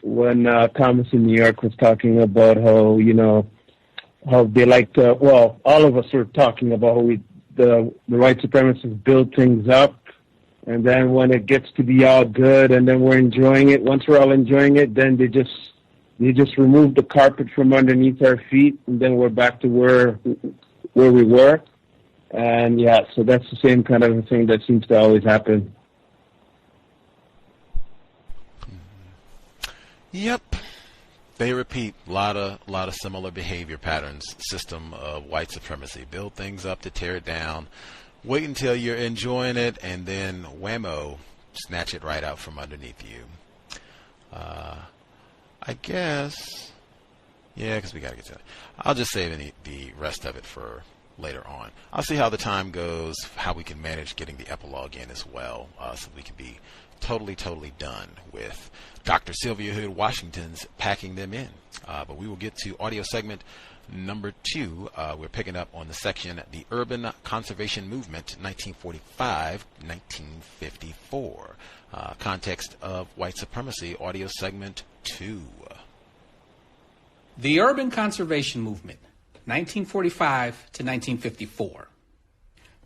when Thomas in New York was talking about how, how they like to, well, all of us were talking about how the white supremacists build things up. And then when it gets to be all good and then we're enjoying it, once we're all enjoying it, then they just remove the carpet from underneath our feet, and then we're back to where we were. And yeah, so that's the same kind of thing that seems to always happen. Yep. They repeat a lot of similar behavior patterns. System of white supremacy. Build things up to tear it down. Wait until you're enjoying it, and then whammo, snatch it right out from underneath you. I guess, yeah, because we got to get to it. I'll just save the rest of it for later on. I'll see how the time goes, how we can manage getting the epilogue in as well, so we can be totally done with Dr. Sylvia Hood Washington's Packing Them In. But we will get to audio segment number 2. We're picking up on the section, The Urban Conservation Movement, 1945-1954. Context of White Supremacy, audio segment 2. The Urban Conservation Movement, 1945 to 1954.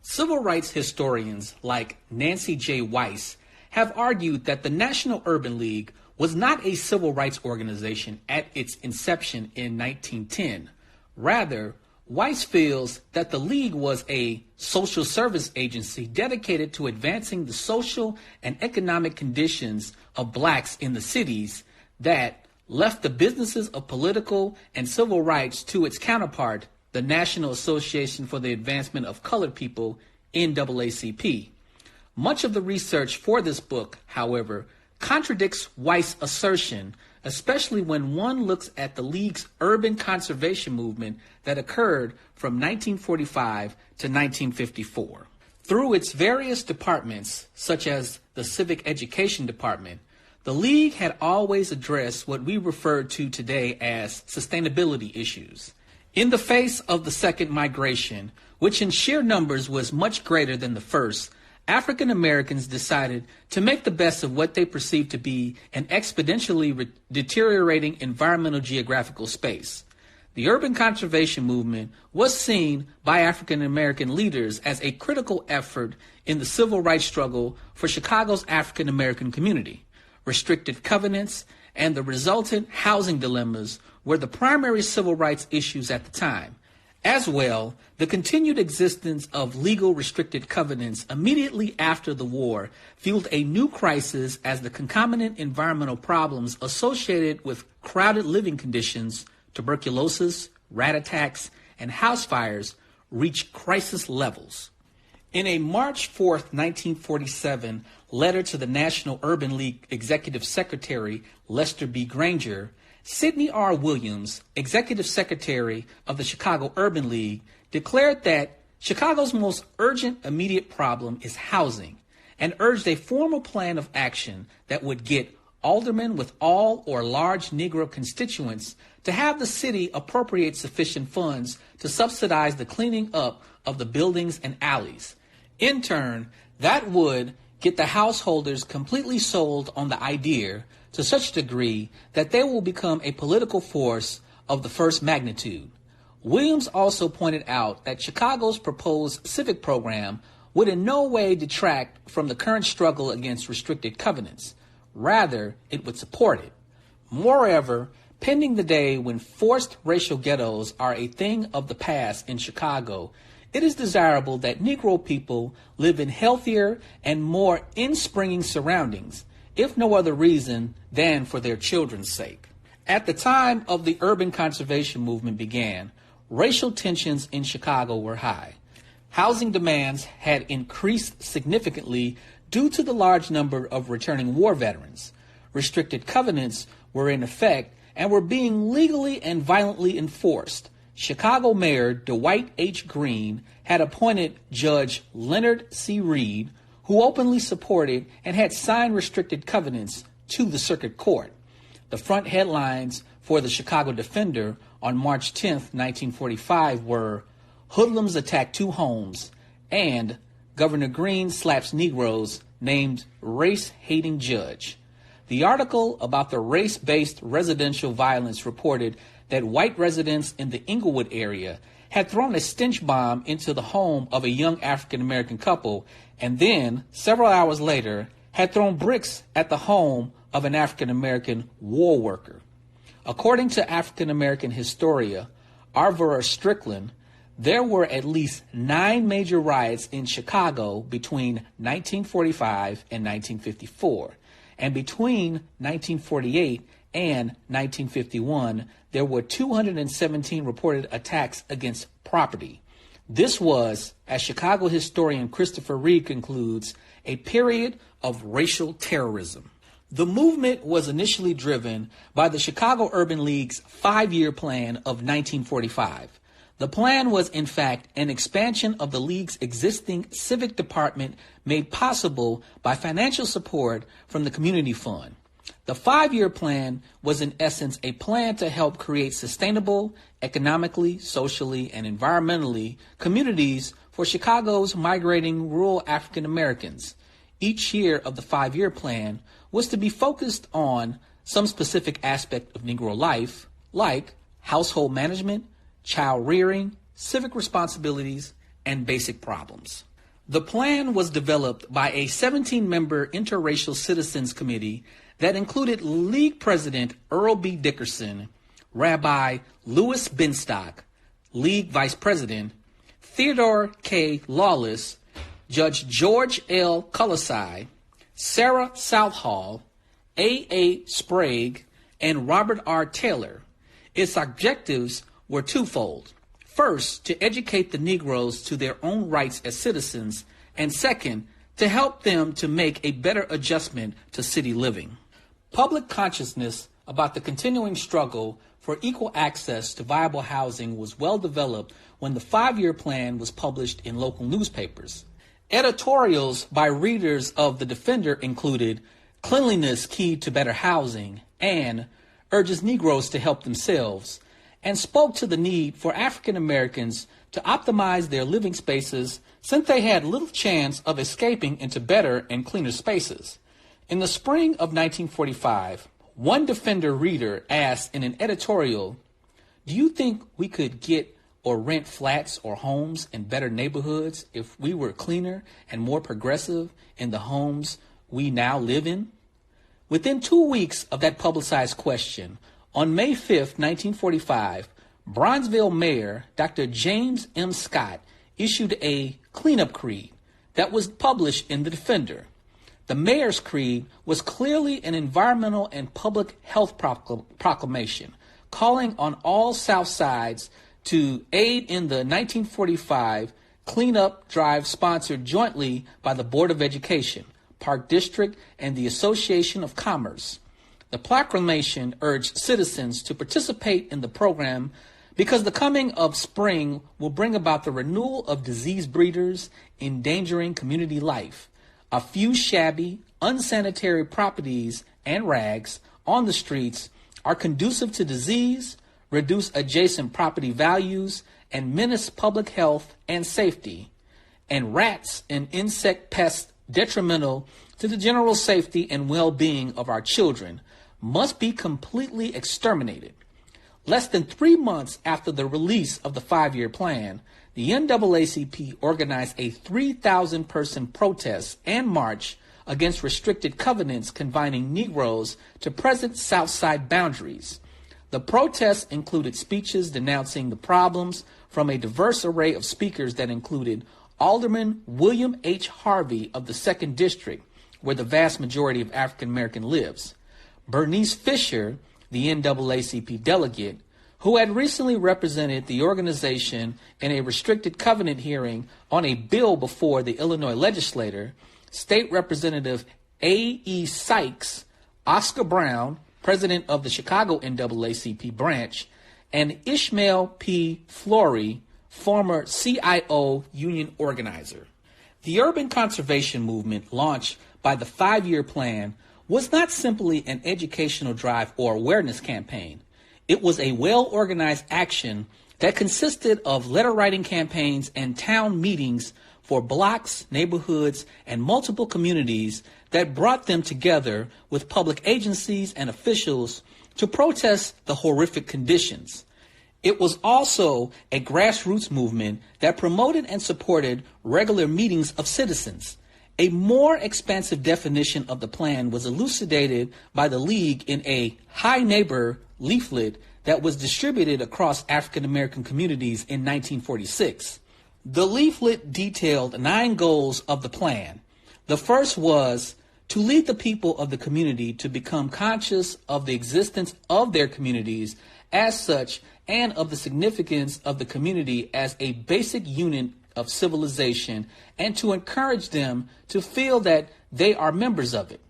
Civil rights historians like Nancy J. Weiss have argued that the National Urban League was not a civil rights organization at its inception in 1910. Rather, Weiss feels that the League was a social service agency dedicated to advancing the social and economic conditions of blacks in the cities that left the businesses of political and civil rights to its counterpart, the National Association for the Advancement of Colored People, NAACP. Much of the research for this book, however, contradicts Weiss' assertion, especially when one looks at the League's urban conservation movement that occurred from 1945 to 1954. Through its various departments, such as the Civic Education Department, the League had always addressed what we refer to today as sustainability issues. In the face of the second migration, which in sheer numbers was much greater than the first, African Americans decided to make the best of what they perceived to be an exponentially deteriorating environmental geographical space. The urban conservation movement was seen by African American leaders as a critical effort in the civil rights struggle for Chicago's African American community. Restricted covenants and the resultant housing dilemmas were the primary civil rights issues at the time. As well, the continued existence of legal restricted covenants immediately after the war fueled a new crisis as the concomitant environmental problems associated with crowded living conditions, tuberculosis, rat attacks, and house fires reached crisis levels. In a March 4, 1947 letter to the National Urban League Executive Secretary Lester B. Granger, Sidney R. Williams, Executive Secretary of the Chicago Urban League, declared that Chicago's most urgent immediate problem is housing and urged a formal plan of action that would get aldermen with all or large Negro constituents to have the city appropriate sufficient funds to subsidize the cleaning up of the buildings and alleys. In turn, that would get the householders completely sold on the idea to such a degree that they will become a political force of the first magnitude. Williams also pointed out that Chicago's proposed civic program would in no way detract from the current struggle against restricted covenants. Rather, it would support it. Moreover, pending the day when forced racial ghettos are a thing of the past in Chicago, it is desirable that Negro people live in healthier and more inspringing surroundings, if no other reason than for their children's sake. At the time of the urban conservation movement began, racial tensions in Chicago were high. housing demands had increased significantly due to the large number of returning war veterans. Restricted covenants were in effect and were being legally and violently enforced. Chicago Mayor Dwight H. Green had appointed Judge Leonard C. Reed, who openly supported and had signed restricted covenants, to the circuit court. The front headlines for the Chicago Defender on March 10, 1945 were "Hoodlums Attack Two Homes" and "Governor Green Slaps Negroes, Named Race-Hating Judge." The article about the race-based residential violence reported that white residents in the Inglewood area had thrown a stench bomb into the home of a young African-American couple, and then, several hours later, had thrown bricks at the home of an African-American war worker. According to African-American historian Arvera Strickland, there were at least 9 major riots in Chicago between 1945 and 1954. And between 1948 and 1951, there were 217 reported attacks against property. This was, as Chicago historian Christopher Reed concludes, a period of racial terrorism. The movement was initially driven by the Chicago Urban League's 5-year plan of 1945. The plan was, in fact, an expansion of the League's existing civic department made possible by financial support from the Community Fund. The 5-year plan was, in essence, a plan to help create sustainable, economically, socially, and environmentally communities for Chicago's migrating rural African Americans. Each year of the 5-year plan was to be focused on some specific aspect of Negro life, like household management, child rearing, civic responsibilities, and basic problems. The plan was developed by a 17-member interracial citizens committee that included League President Earl B. Dickerson, Rabbi Louis Benstock, League Vice President Theodore K. Lawless, Judge George L. Cullosai, Sarah Southall, A. Sprague, and Robert R. Taylor. Its objectives were twofold. First, to educate the Negroes to their own rights as citizens, and second, to help them to make a better adjustment to city living. Public consciousness about the continuing struggle for equal access to viable housing was well developed when the 5-year plan was published in local newspapers. Editorials by readers of The Defender included "Cleanliness Key to Better Housing" and "Urges Negroes to Help Themselves," and spoke to the need for African Americans to optimize their living spaces since they had little chance of escaping into better and cleaner spaces. In the spring of 1945, one Defender reader asked in an editorial, "Do you think we could get or rent flats or homes in better neighborhoods if we were cleaner and more progressive in the homes we now live in?" Within 2 weeks of that publicized question, on May 5, 1945, Bronzeville Mayor Dr. James M. Scott issued a cleanup creed that was published in The Defender. The mayor's creed was clearly an environmental and public health proclamation, calling on all South Sides to aid in the 1945 cleanup drive sponsored jointly by the Board of Education, Park District, and the Association of Commerce. The proclamation urged citizens to participate in the program because the coming of spring will bring about the renewal of disease breeders endangering community life. A few shabby, unsanitary properties and rags on the streets are conducive to disease, reduce adjacent property values, and menace public health and safety. And rats and insect pests detrimental to the general safety and well-being of our children must be completely exterminated. Less than 3 months after the release of the 5-year plan, the NAACP organized a 3,000-person protest and march against restricted covenants confining Negroes to present South Side boundaries. The protests included speeches denouncing the problems from a diverse array of speakers that included Alderman William H. Harvey of the 2nd District, where the vast majority of African American lives, Bernice Fisher, the NAACP delegate, who had recently represented the organization in a restricted covenant hearing on a bill before the Illinois legislature, State Representative A.E. Sykes, Oscar Brown, president of the Chicago NAACP branch, and Ishmael P. Flory, former CIO union organizer. The urban conservation movement launched by the 5-year plan was not simply an educational drive or awareness campaign. It was a well-organized action that consisted of letter-writing campaigns and town meetings for blocks, neighborhoods, and multiple communities that brought them together with public agencies and officials to protest the horrific conditions. It was also a grassroots movement that promoted and supported regular meetings of citizens. A more expansive definition of the plan was elucidated by the League in a Hi Neighbor leaflet that was distributed across African American communities in 1946. The leaflet detailed 9 goals of the plan. The first was to lead the people of the community to become conscious of the existence of their communities as such and of the significance of the community as a basic unit of civilization, and to encourage them to feel that they are members of it.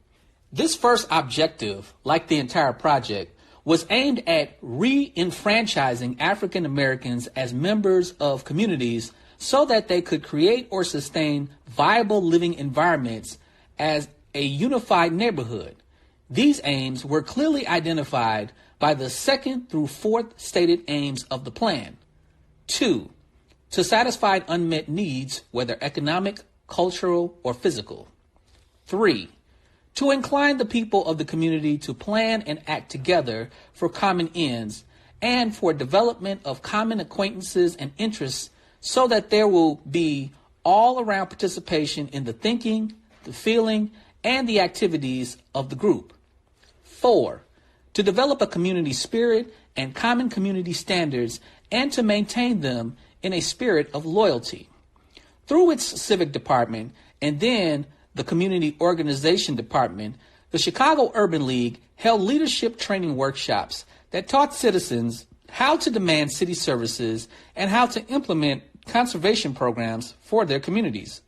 This first objective, like the entire project, was aimed at re-enfranchising African Americans as members of communities so that they could create or sustain viable living environments as a unified neighborhood. These aims were clearly identified by the 2nd through 4th stated aims of the plan. 2. To satisfy unmet needs, whether economic, cultural, or physical. 3. To incline the people of the community to plan and act together for common ends and for development of common acquaintances and interests so that there will be all-around participation in the thinking, the feeling, and the activities of the group. 4. To develop a community spirit and common community standards and to maintain them in a spirit of loyalty. Through its civic department and then the community organization department, the Chicago Urban League held leadership training workshops that taught citizens how to demand city services and how to implement conservation programs for their communities.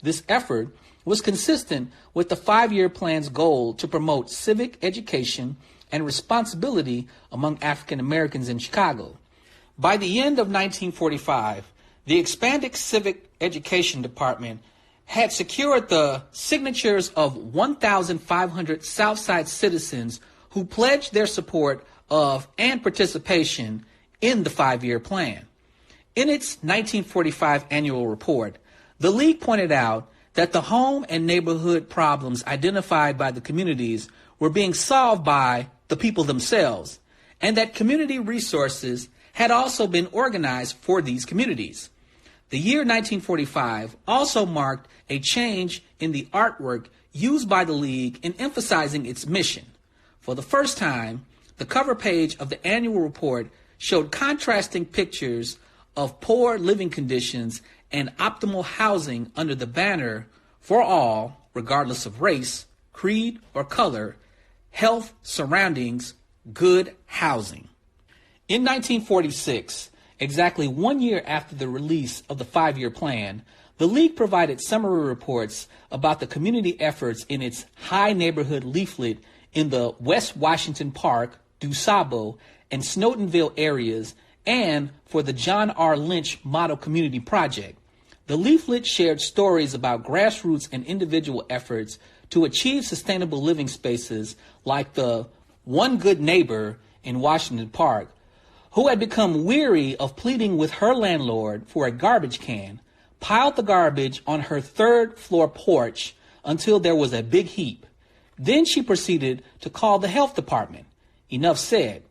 This effort was consistent with the 5-year plan's goal to promote civic education and responsibility among African Americans in Chicago. By the end of 1945, the expanded civic education department had secured the signatures of 1,500 Southside citizens who pledged their support of and participation in the 5-year plan. In its 1945 annual report, the League pointed out that the home and neighborhood problems identified by the communities were being solved by the people themselves, and that community resources had also been organized for these communities. The year 1945 also marked a change in the artwork used by the League in emphasizing its mission. For the first time, the cover page of the annual report showed contrasting pictures of poor living conditions and optimal housing under the banner for all, regardless of race, creed, or color, health, surroundings, good housing. In 1946, exactly 1 year after the release of the 5-year plan, the League provided summary reports about the community efforts in its High Neighborhood leaflet in the West Washington Park, DuSable, and Snowdenville areas, and for the John R. Lynch Model Community Project. The leaflet shared stories about grassroots and individual efforts to achieve sustainable living spaces like the One Good Neighbor in Washington Park, who had become weary of pleading with her landlord for a garbage can, piled the garbage on her 3rd floor porch until there was a big heap. Then she proceeded to call the health department. Enough said.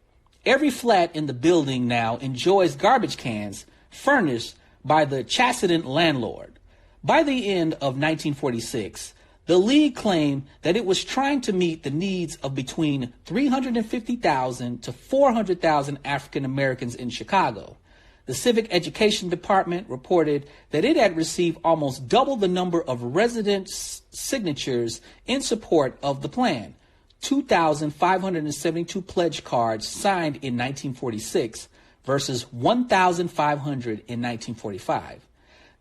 Every flat in the building now enjoys garbage cans furnished by the Chassidon landlord. By the end of 1946, the League claimed that it was trying to meet the needs of between 350,000 to 400,000 African Americans in Chicago. The Civic Education Department reported that it had received almost double the number of resident signatures in support of the plan, 2,572 pledge cards signed in 1946 versus 1,500 in 1945.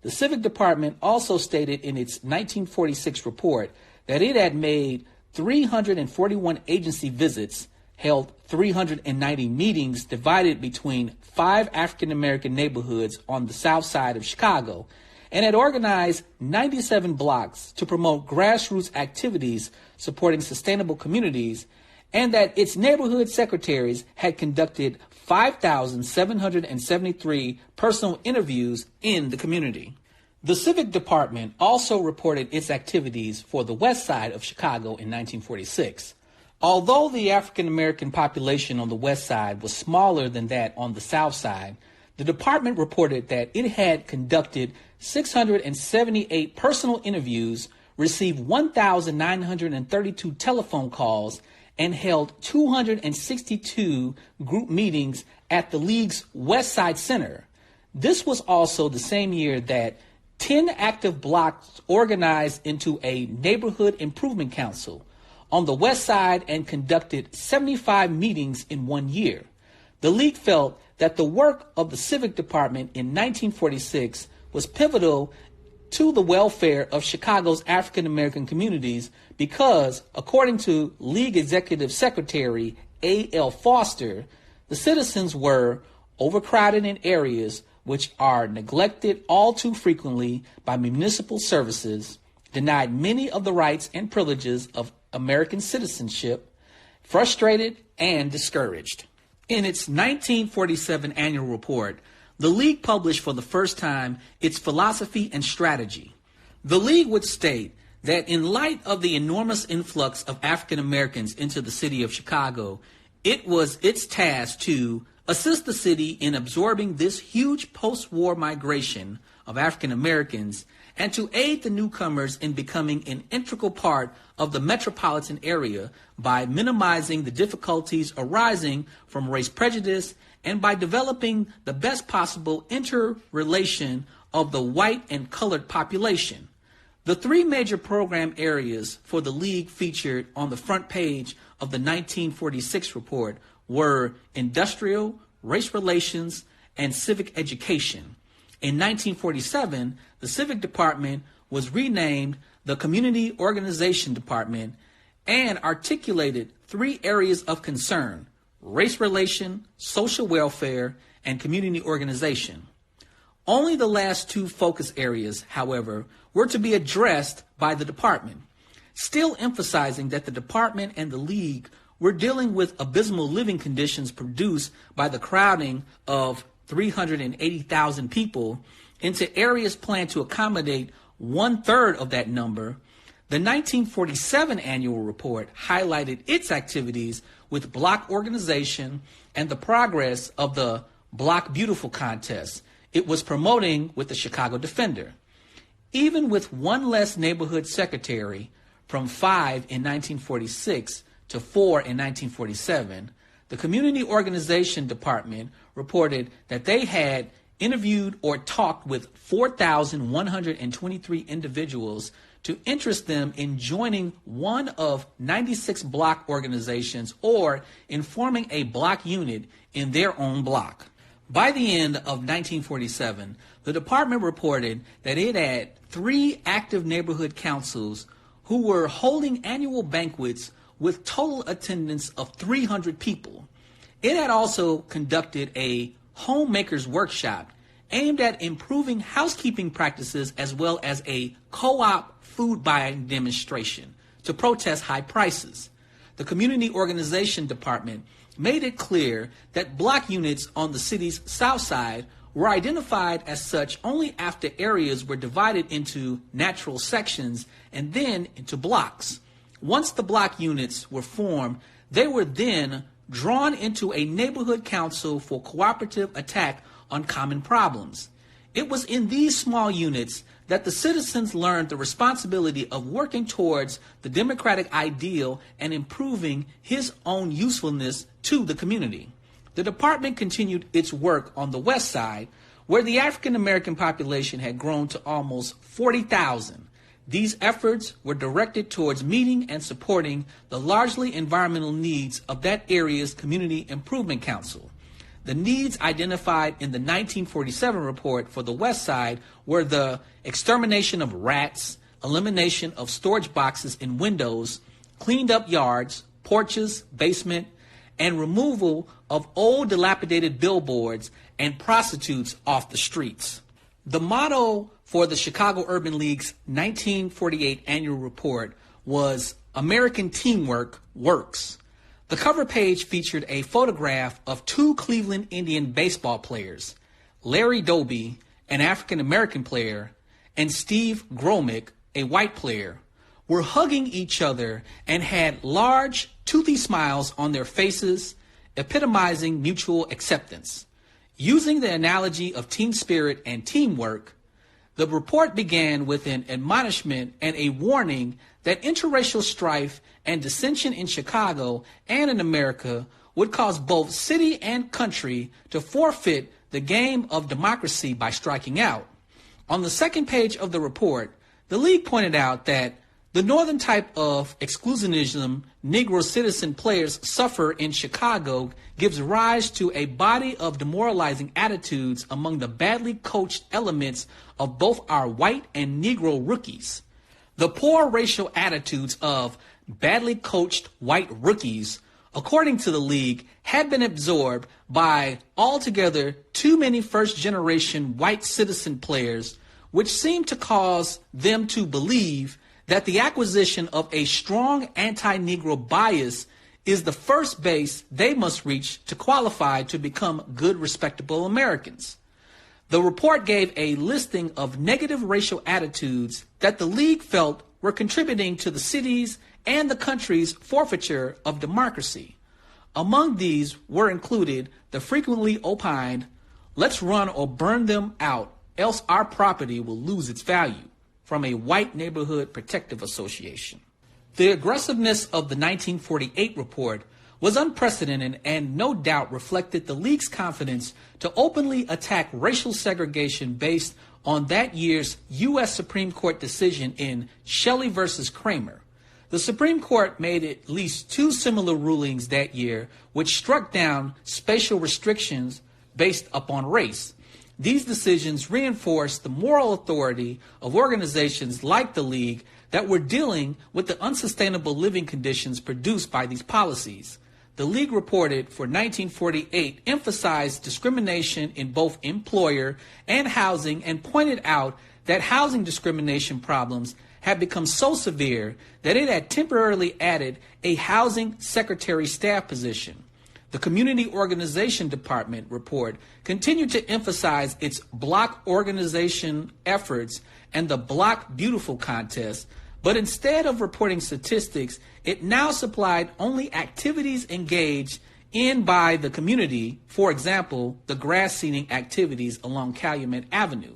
The Civic Department also stated in its 1946 report that it had made 341 agency visits, held 390 meetings divided between 5 African American neighborhoods on the south side of Chicago, and had organized 97 blocks to promote grassroots activities supporting sustainable communities, and that its neighborhood secretaries had conducted 5,773 personal interviews in the community. The Civic Department also reported its activities for the west side of Chicago in 1946. Although the African American population on the west side was smaller than that on the south side, the department reported that it had conducted 678 personal interviews, received 1,932 telephone calls, and held 262 group meetings at the League's West Side Center. This was also the same year that 10 active blocks organized into a neighborhood improvement council on the west side and conducted 75 meetings in 1 year. The League felt that the work of the Civic Department in 1946 was pivotal to the welfare of Chicago's African American communities because, according to League Executive Secretary A.L. Foster, the citizens were overcrowded in areas which are neglected all too frequently by municipal services, denied many of the rights and privileges of American citizenship, frustrated and discouraged. In its 1947 annual report, the League published for the first time its philosophy and strategy. The League would state that in light of the enormous influx of African Americans into the city of Chicago, it was its task to assist the city in absorbing this huge post-war migration of African Americans and to aid the newcomers in becoming an integral part of the metropolitan area by minimizing the difficulties arising from race prejudice and by developing the best possible interrelation of the white and colored population. The 3 major program areas for the League featured on the front page of the 1946 report were industrial, race relations, and civic education. In 1947, the Civic Department was renamed the Community Organization Department and articulated 3 areas of concern: race relation, social welfare, and community organization. Only the last 2 focus areas, however, were to be addressed by the department, still emphasizing that the department and the League were dealing with abysmal living conditions produced by the crowding of 380,000 people into areas planned to accommodate 1/3 of that number. The 1947 annual report highlighted its activities with block organization and the progress of the Block Beautiful contest it was promoting with the Chicago Defender. Even with 1 less neighborhood secretary, from 5 in 1946 to 4 in 1947, the Community Organization Department reported that they had interviewed or talked with 4,123 individuals to interest them in joining one of 96 block organizations or in forming a block unit in their own block. By the end of 1947, the department reported that it had 3 active neighborhood councils who were holding annual banquets with total attendance of 300 people. It had also conducted a homemakers workshop aimed at improving housekeeping practices as well as a co-op food buying demonstration to protest high prices. The Community Organization Department made it clear that block units on the city's south side were identified as such only after areas were divided into natural sections and then into blocks. Once the block units were formed, they were then drawn into a neighborhood council for cooperative attack on common problems. It was in these small units that the citizens learned the responsibility of working towards the democratic ideal and improving his own usefulness to the community. The department continued its work on the west side, where the African American population had grown to almost 40,000. These efforts were directed towards meeting and supporting the largely environmental needs of that area's Community Improvement Council. The needs identified in the 1947 report for the West Side were the extermination of rats, elimination of storage boxes in windows, cleaned up yards, porches, basement, and removal of old dilapidated billboards and prostitutes off the streets. The motto for the Chicago Urban League's 1948 annual report was "American Teamwork Works." The cover page featured a photograph of two Cleveland Indian baseball players, Larry Doby, an African-American player, and Steve Gromick, a white player, were hugging each other and had large, toothy smiles on their faces, epitomizing mutual acceptance. Using the analogy of team spirit and teamwork, the report began with an admonishment and a warning that interracial strife and dissension in Chicago and in America would cause both city and country to forfeit the game of democracy by striking out. On the second page of the report, the League pointed out that the northern type of exclusionism Negro citizen players suffer in Chicago gives rise to a body of demoralizing attitudes among the badly coached elements of both our white and Negro rookies. The poor racial attitudes of badly coached white rookies, according to the League, had been absorbed by altogether too many first-generation white citizen players, which seemed to cause them to believe that the acquisition of a strong anti-Negro bias is the first base they must reach to qualify to become good, respectable Americans. The report gave a listing of negative racial attitudes that the League felt were contributing to the city's and the country's forfeiture of democracy. Among these were included the frequently opined, "Let's run or burn them out, else our property will lose its value," from a white neighborhood protective association. The aggressiveness of the 1948 report was unprecedented and no doubt reflected the League's confidence to openly attack racial segregation based on that year's U.S. Supreme Court decision in Shelley versus Kramer. The Supreme Court made at least two similar rulings that year, which struck down spatial restrictions based upon race. These decisions reinforced the moral authority of organizations like the League that were dealing with the unsustainable living conditions produced by these policies. The League reported for 1948 emphasized discrimination in both employer and housing and pointed out that housing discrimination problems had become so severe that it had temporarily added a housing secretary staff position. The Community Organization Department report continued to emphasize its block organization efforts and the Block Beautiful contest, but instead of reporting statistics, it now supplied only activities engaged in by the community, for example, the grass seeding activities along Calumet Avenue.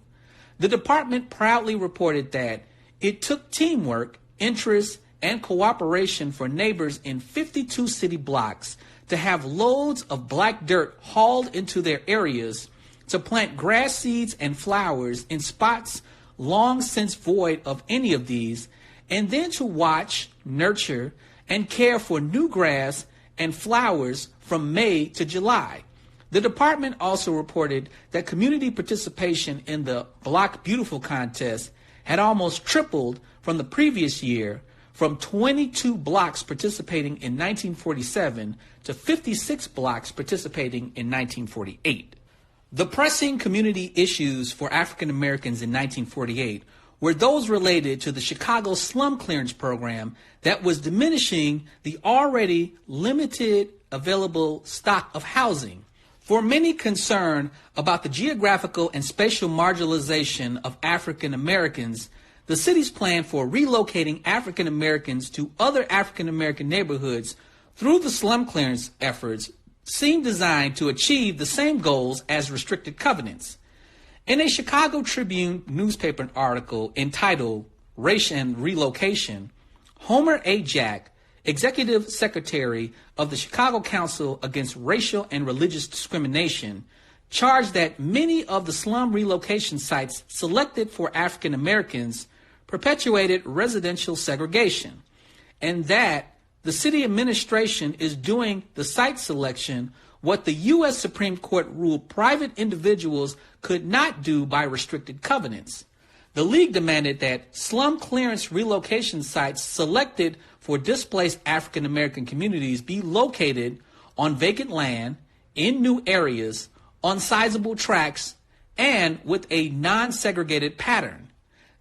The department proudly reported that it took teamwork, interest, and cooperation for neighbors in 52 city blocks to have loads of black dirt hauled into their areas to plant grass seeds and flowers in spots long since void of any of these, and then to watch, nurture, and care for new grass and flowers from May to July. The department also reported that community participation in the Block Beautiful contest had almost tripled from the previous year, from 22 blocks participating in 1947 to 56 blocks participating in 1948. The pressing community issues for African Americans in 1948 were those related to the Chicago slum clearance program that was diminishing the already limited available stock of housing. For many concerned about the geographical and spatial marginalization of African Americans, the city's plan for relocating African Americans to other African American neighborhoods through the slum clearance efforts seemed designed to achieve the same goals as restricted covenants. In a Chicago Tribune newspaper article entitled Race and Relocation, Homer A. Jack, Executive Secretary of the Chicago Council Against Racial and Religious Discrimination, charged that many of the slum relocation sites selected for African Americans perpetuated residential segregation, and that the city administration is doing the site selection what the U.S. Supreme Court ruled private individuals could not do by restricted covenants. The League demanded that slum clearance relocation sites selected for displaced African American communities be located on vacant land, in new areas, on sizable tracts, and with a non-segregated pattern.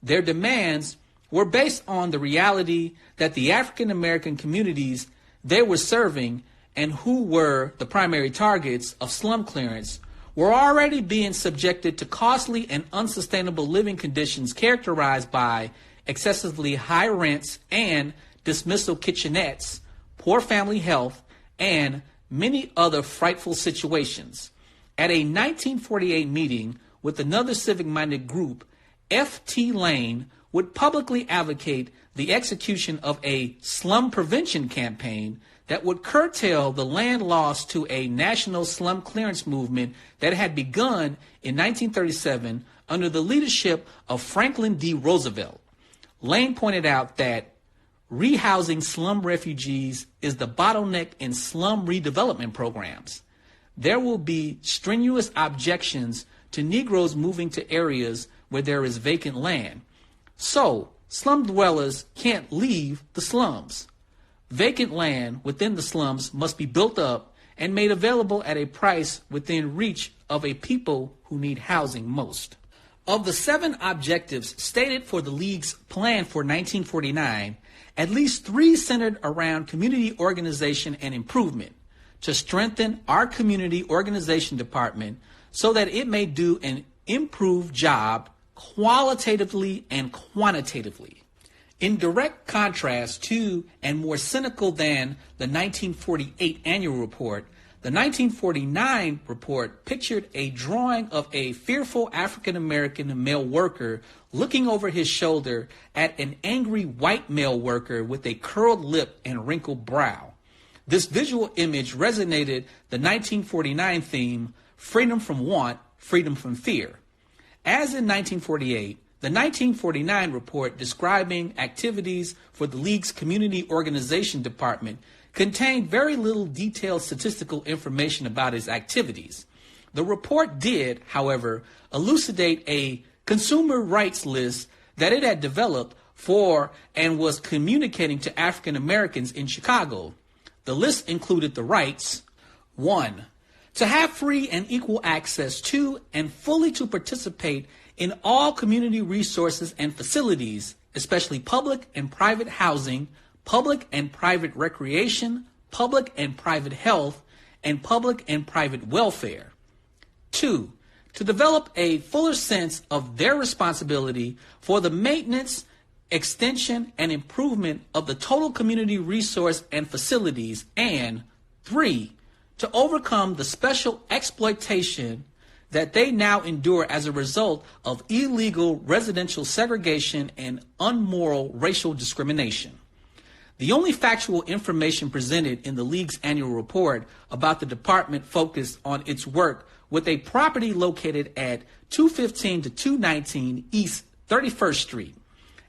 Their demands were based on the reality that the African American communities they were serving and who were the primary targets of slum clearance were already being subjected to costly and unsustainable living conditions characterized by excessively high rents and dismissal kitchenettes, poor family health, and many other frightful situations. At a 1948 meeting with another civic-minded group, F.T. Lane would publicly advocate the execution of a slum prevention campaign that would curtail the land lost to a national slum clearance movement that had begun in 1937 under the leadership of Franklin D. Roosevelt. Lane pointed out that rehousing slum refugees is the bottleneck in slum redevelopment programs. There will be strenuous objections to Negroes moving to areas where there is vacant land. So, slum dwellers can't leave the slums. Vacant land within the slums must be built up and made available at a price within reach of a people who need housing most. Of the 7 objectives stated for the League's plan for 1949, at least 3 centered around community organization and improvement, to strengthen our community organization department so that it may do an improved job qualitatively and quantitatively. In direct contrast to and more cynical than the 1948 annual report, the 1949 report pictured a drawing of a fearful African-American male worker looking over his shoulder at an angry white male worker with a curled lip and wrinkled brow. This visual image resonated the 1949 theme, freedom from want, freedom from fear. As in 1948, the 1949 report describing activities for the League's Community Organization Department contained very little detailed statistical information about its activities. The report did, however, elucidate a consumer rights list that it had developed for and was communicating to African Americans in Chicago. The list included the rights: 1. To have free and equal access to and fully to participate in all community resources and facilities, especially public and private housing, public and private recreation, public and private health, and public and private welfare. 2. To develop a fuller sense of their responsibility for the maintenance, extension, and improvement of the total community resource and facilities. And 3. To overcome the special exploitation that they now endure as a result of illegal residential segregation and unmoral racial discrimination. The only factual information presented in the League's annual report about the department focused on its work with a property located at 215 to 219 East 31st Street.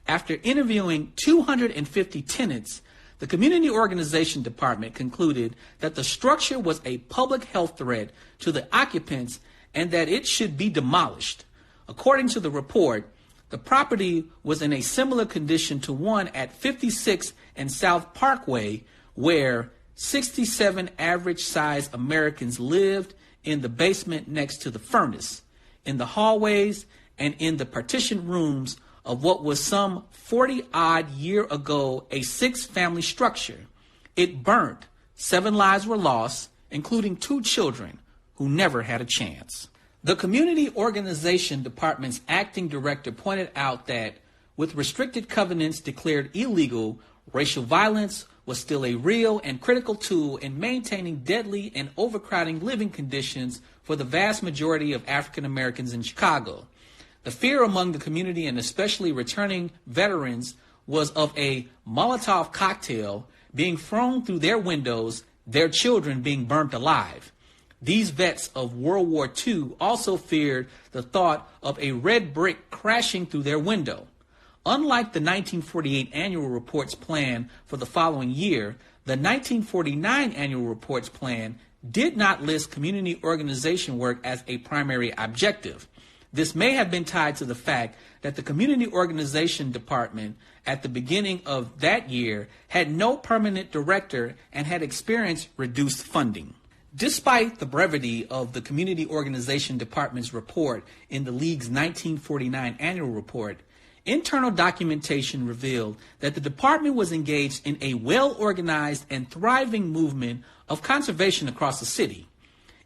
After interviewing 250 tenants, the Community Organization Department concluded that the structure was a public health threat to the occupants and that it should be demolished. According to the report, the property was in a similar condition to one at 56 and South Parkway, where 67 average-sized Americans lived in the basement next to the furnace, in the hallways, and in the partitioned rooms of what was some 40-odd year ago a 6-family structure. It burnt. 7 lives were lost, including 2 children who never had a chance. The Community Organization Department's acting director pointed out that with restricted covenants declared illegal, racial violence was still a real and critical tool in maintaining deadly and overcrowding living conditions for the vast majority of African Americans in Chicago. The fear among the community, and especially returning veterans, was of a Molotov cocktail being thrown through their windows, their children being burnt alive. These vets of World War II also feared the thought of a red brick crashing through their window. Unlike the 1948 annual report's plan for the following year, the 1949 annual report's plan did not list community organization work as a primary objective. This may have been tied to the fact that the Community Organization Department at the beginning of that year had no permanent director and had experienced reduced funding. Despite the brevity of the Community Organization Department's report in the League's 1949 annual report, internal documentation revealed that the department was engaged in a well-organized and thriving movement of conservation across the city.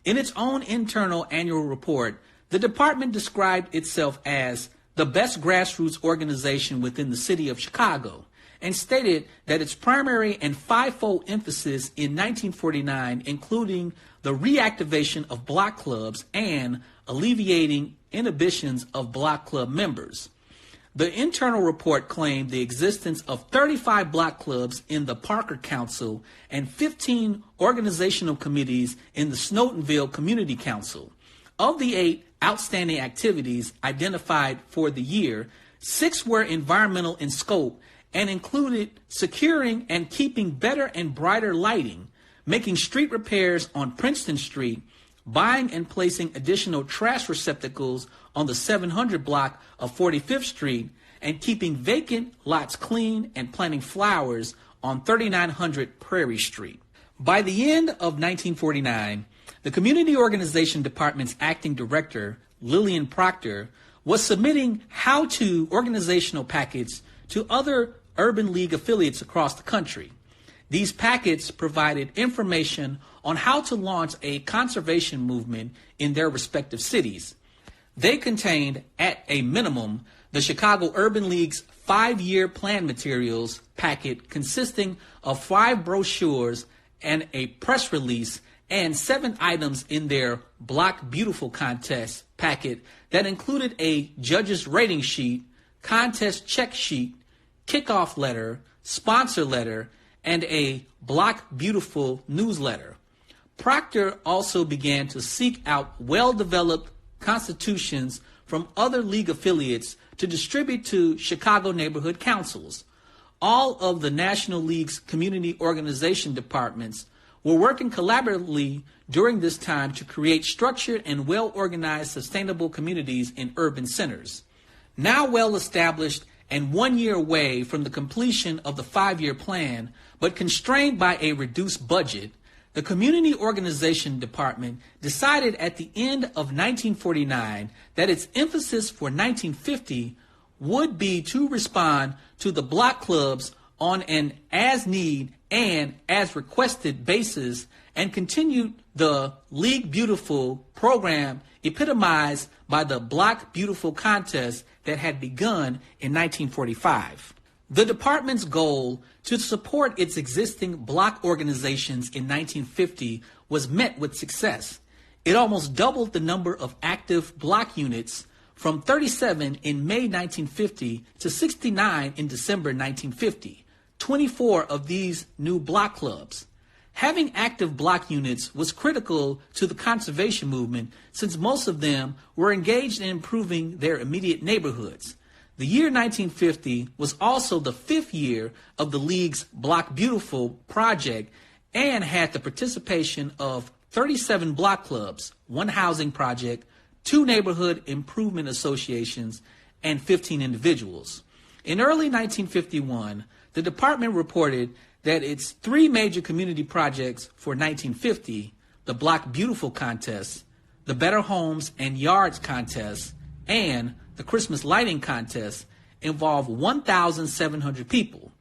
In its own internal annual report, the department described itself as the best grassroots organization within the city of Chicago, and stated that its primary and fivefold emphasis in 1949, including the reactivation of block clubs and alleviating inhibitions of block club members. The internal report claimed the existence of 35 block clubs in the Parker Council and 15 organizational committees in the Snowdenville Community Council. Of the 8 outstanding activities identified for the year, 6 were environmental in scope and included securing and keeping better and brighter lighting, making street repairs on Princeton Street, buying and placing additional trash receptacles on the 700 block of 45th Street, and keeping vacant lots clean and planting flowers on 3900 Prairie Street. By the end of 1949, the Community Organization Department's acting director, Lillian Proctor, was submitting how-to organizational packets to other Urban League affiliates across the country. These packets provided information on how to launch a conservation movement in their respective cities. They contained, at a minimum, the Chicago Urban League's 5-year plan materials packet consisting of 5 brochures and a press release and 7 items in their Block Beautiful contest packet that included a judge's rating sheet, contest check sheet, kickoff letter, sponsor letter, and a Block Beautiful newsletter. Proctor also began to seek out well-developed constitutions from other league affiliates to distribute to Chicago neighborhood councils. All of the National League's community organization departments were working collaboratively during this time to create structured and well-organized sustainable communities in urban centers. Now well-established and 1 year away from the completion of the 5-year plan, but constrained by a reduced budget, the Community Organization Department decided at the end of 1949 that its emphasis for 1950 would be to respond to the block clubs on an as-need and as-requested basis, and continued the League Beautiful program epitomized by the Block Beautiful contest that had begun in 1945. The department's goal to support its existing block organizations in 1950 was met with success. It almost doubled the number of active block units from 37 in May 1950 to 69 in December 1950. 24 of these new block clubs. Having active block units was critical to the conservation movement since most of them were engaged in improving their immediate neighborhoods. The year 1950 was also the 5th year of the League's Block Beautiful project and had the participation of 37 block clubs, 1 housing project, 2 neighborhood improvement associations, and 15 individuals. In early 1951, the department reported that its 3 major community projects for 1950, the Block Beautiful contest, the Better Homes and Yards contest, and the Christmas Lighting contest, involved 1,700 people.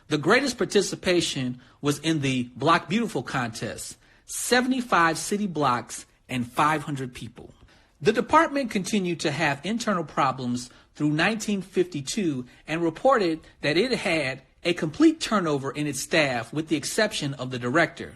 The greatest participation was in the Block Beautiful contest, 75 city blocks and 500 people. The department continued to have internal problems through 1952 and reported that it had a complete turnover in its staff with the exception of the director,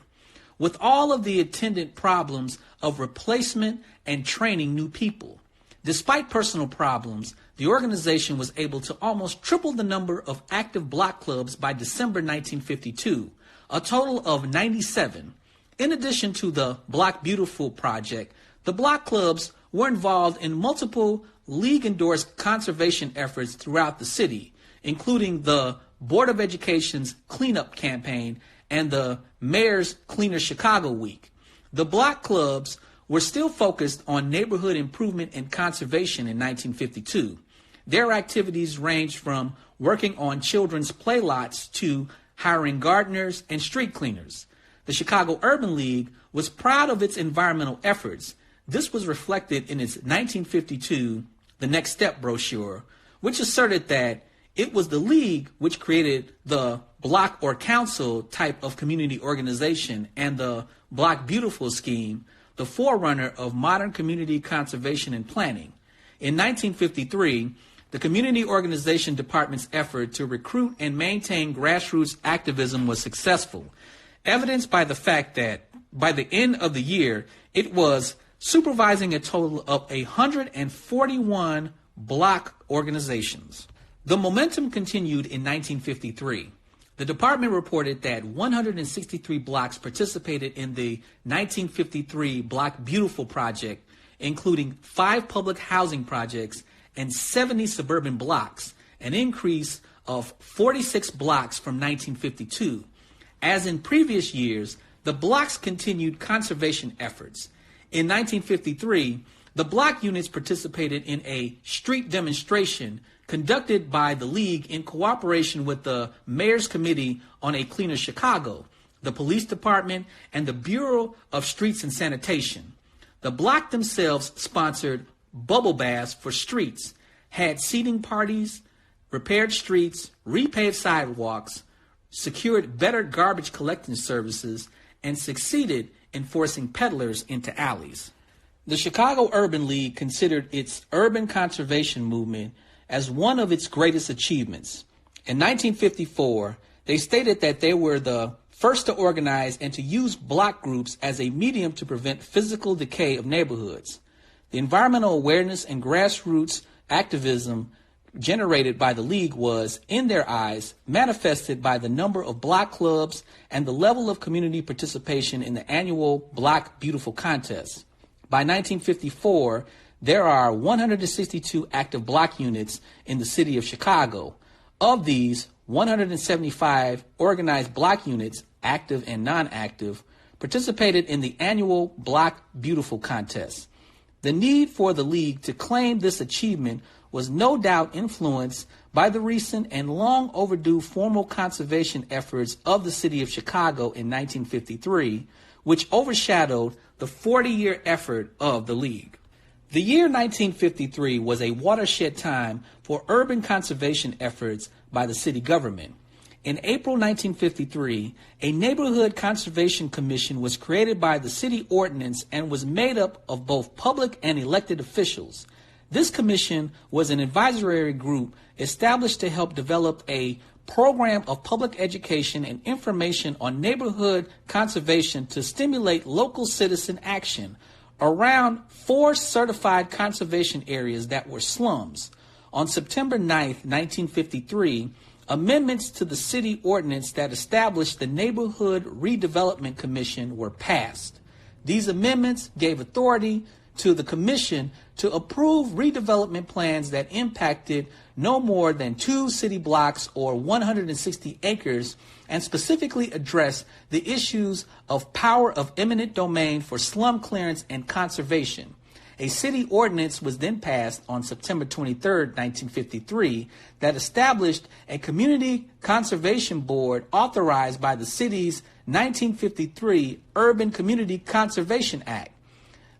with all of the attendant problems of replacement and training new people. Despite personal problems, the organization was able to almost triple the number of active block clubs by December 1952, a total of 97. In addition to the Block Beautiful project, the block clubs were involved in multiple league-endorsed conservation efforts throughout the city, including the Board of Education's cleanup campaign and the Mayor's Cleaner Chicago Week. The block clubs were still focused on neighborhood improvement and conservation in 1952. Their activities ranged from working on children's playlots to hiring gardeners and street cleaners. The Chicago Urban League was proud of its environmental efforts. This was reflected in its 1952 The Next Step brochure, which asserted that it was the League which created the block or council type of community organization and the Block Beautiful scheme, the forerunner of modern community conservation and planning. In 1953, the Community Organization Department's effort to recruit and maintain grassroots activism was successful, evidenced by the fact that by the end of the year, it was supervising a total of 141 block organizations. The momentum continued in 1953. The department reported that 163 blocks participated in the 1953 Block Beautiful project, including 5 public housing projects and 70 suburban blocks, an increase of 46 blocks from 1952. As in previous years, the blocks continued conservation efforts. In 1953, the block units participated in a street demonstration conducted by the League in cooperation with the Mayor's Committee on a Cleaner Chicago, the Police Department, and the Bureau of Streets and Sanitation. The block themselves sponsored bubble baths for streets, had seating parties, repaired streets, repaved sidewalks, secured better garbage collecting services, and succeeded in forcing peddlers into alleys. The Chicago Urban League considered its urban conservation movement as one of its greatest achievements. In 1954, they stated that they were the first to organize and to use block groups as a medium to prevent physical decay of neighborhoods. The environmental awareness and grassroots activism generated by the League was, in their eyes, manifested by the number of block clubs and the level of community participation in the annual Block Beautiful contest. By 1954, there are 162 active block units in the city of Chicago. Of these, 175 organized block units, active and non-active, participated in the annual Block Beautiful contest. The need for the League to claim this achievement was no doubt influenced by the recent and long overdue formal conservation efforts of the city of Chicago in 1953, which overshadowed the 40-year effort of the League. The year 1953 was a watershed time for urban conservation efforts by the city government. In April 1953, a neighborhood conservation commission was created by the city ordinance and was made up of both public and elected officials. This commission was an advisory group established to help develop a program of public education and information on neighborhood conservation to stimulate local citizen action around 4 certified conservation areas that were slums. On September 9, 1953, amendments to the city ordinance that established the Neighborhood Redevelopment Commission were passed. These amendments gave authority to the commission to approve redevelopment plans that impacted no more than 2 city blocks or 160 acres and specifically address the issues of power of eminent domain for slum clearance and conservation. A city ordinance was then passed on September 23, 1953, that established a community conservation board authorized by the city's 1953 Urban Community Conservation Act.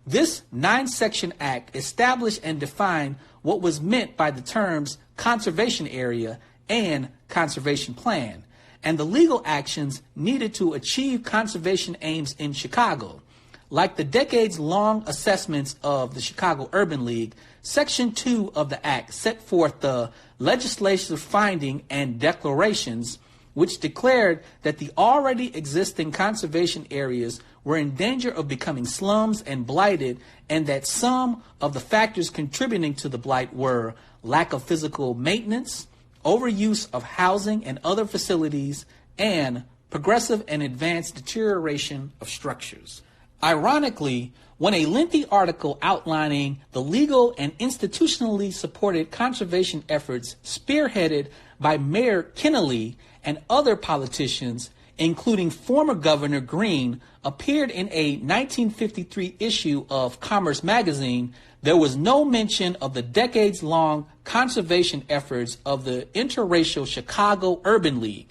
This 9-section act established and defined what was meant by the terms conservation area and conservation plan, and the legal actions needed to achieve conservation aims in Chicago. Like the decades-long assessments of the Chicago Urban League, Section 2 of the Act set forth the legislative finding and declarations which declared that the already existing conservation areas were in danger of becoming slums and blighted, and that some of the factors contributing to the blight were lack of physical maintenance, overuse of housing and other facilities, and progressive and advanced deterioration of structures. Ironically, when a lengthy article outlining the legal and institutionally supported conservation efforts spearheaded by Mayor Kennelly and other politicians, including former Governor Green, appeared in a 1953 issue of Commerce magazine, there was no mention of the decades-long conservation efforts of the interracial Chicago Urban League.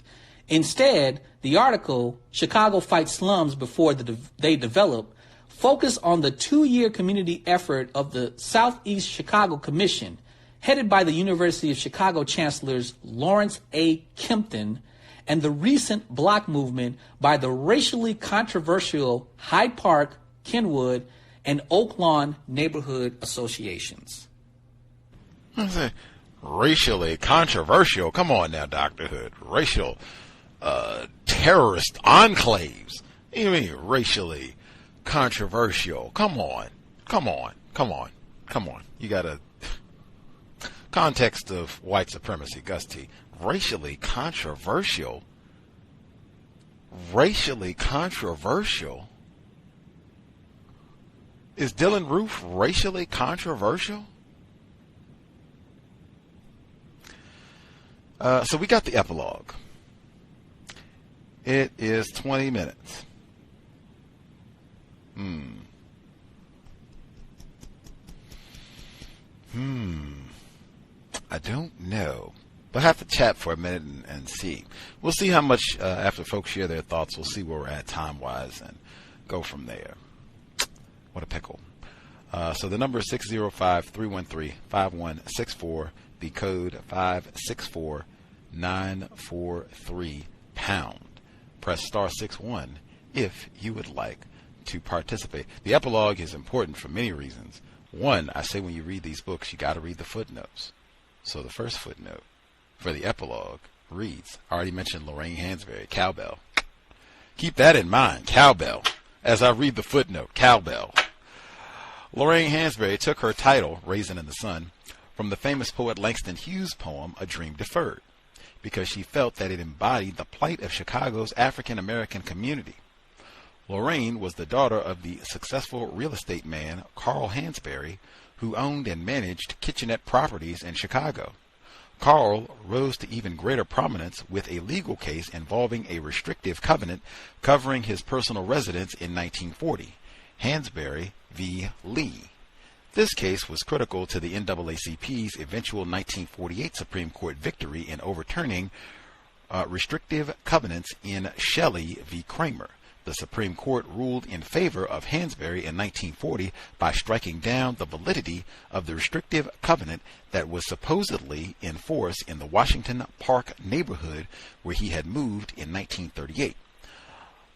Instead, the article, Chicago Fights Slums Before They Develop, focused on the 2-year community effort of the Southeast Chicago Commission, headed by the University of Chicago Chancellors Lawrence A. Kempton, and the recent block movement by the racially controversial Hyde Park, Kenwood, and Oak Lawn neighborhood associations. Racially controversial? Come on now, Dr. Hood. Racial terrorist enclaves? You mean racially controversial? Come on. You got a context of white supremacy, Gus T. Racially controversial? Racially controversial? Is Dylan Roof racially controversial? So we got the epilogue. It is 20 minutes. I don't know. We'll have to chat for a minute and see. We'll see how much, after folks share their thoughts, we'll see where we're at time-wise and go from there. What a pickle. So the number is 605-313-5164. The code 564943#. Press star 61 if you would like to participate. The epilogue is important for many reasons. One, I say when you read these books, you got to read the footnotes. So the first footnote for the epilogue reads, I already mentioned Lorraine Hansberry, cowbell. Keep that in mind, cowbell, as I read the footnote, cowbell. Lorraine Hansberry took her title, Raisin in the Sun, from the famous poet Langston Hughes' poem, A Dream Deferred, because she felt that it embodied the plight of Chicago's African-American community. Lorraine was the daughter of the successful real estate man Carl Hansberry, who owned and managed kitchenette properties in Chicago. Carl rose to even greater prominence with a legal case involving a restrictive covenant covering his personal residence in 1940, Hansberry v. Lee. This case was critical to the NAACP's eventual 1948 Supreme Court victory in overturning restrictive covenants in Shelley v. Kramer. The Supreme Court ruled in favor of Hansberry in 1940 by striking down the validity of the restrictive covenant that was supposedly in force in the Washington Park neighborhood where he had moved in 1938.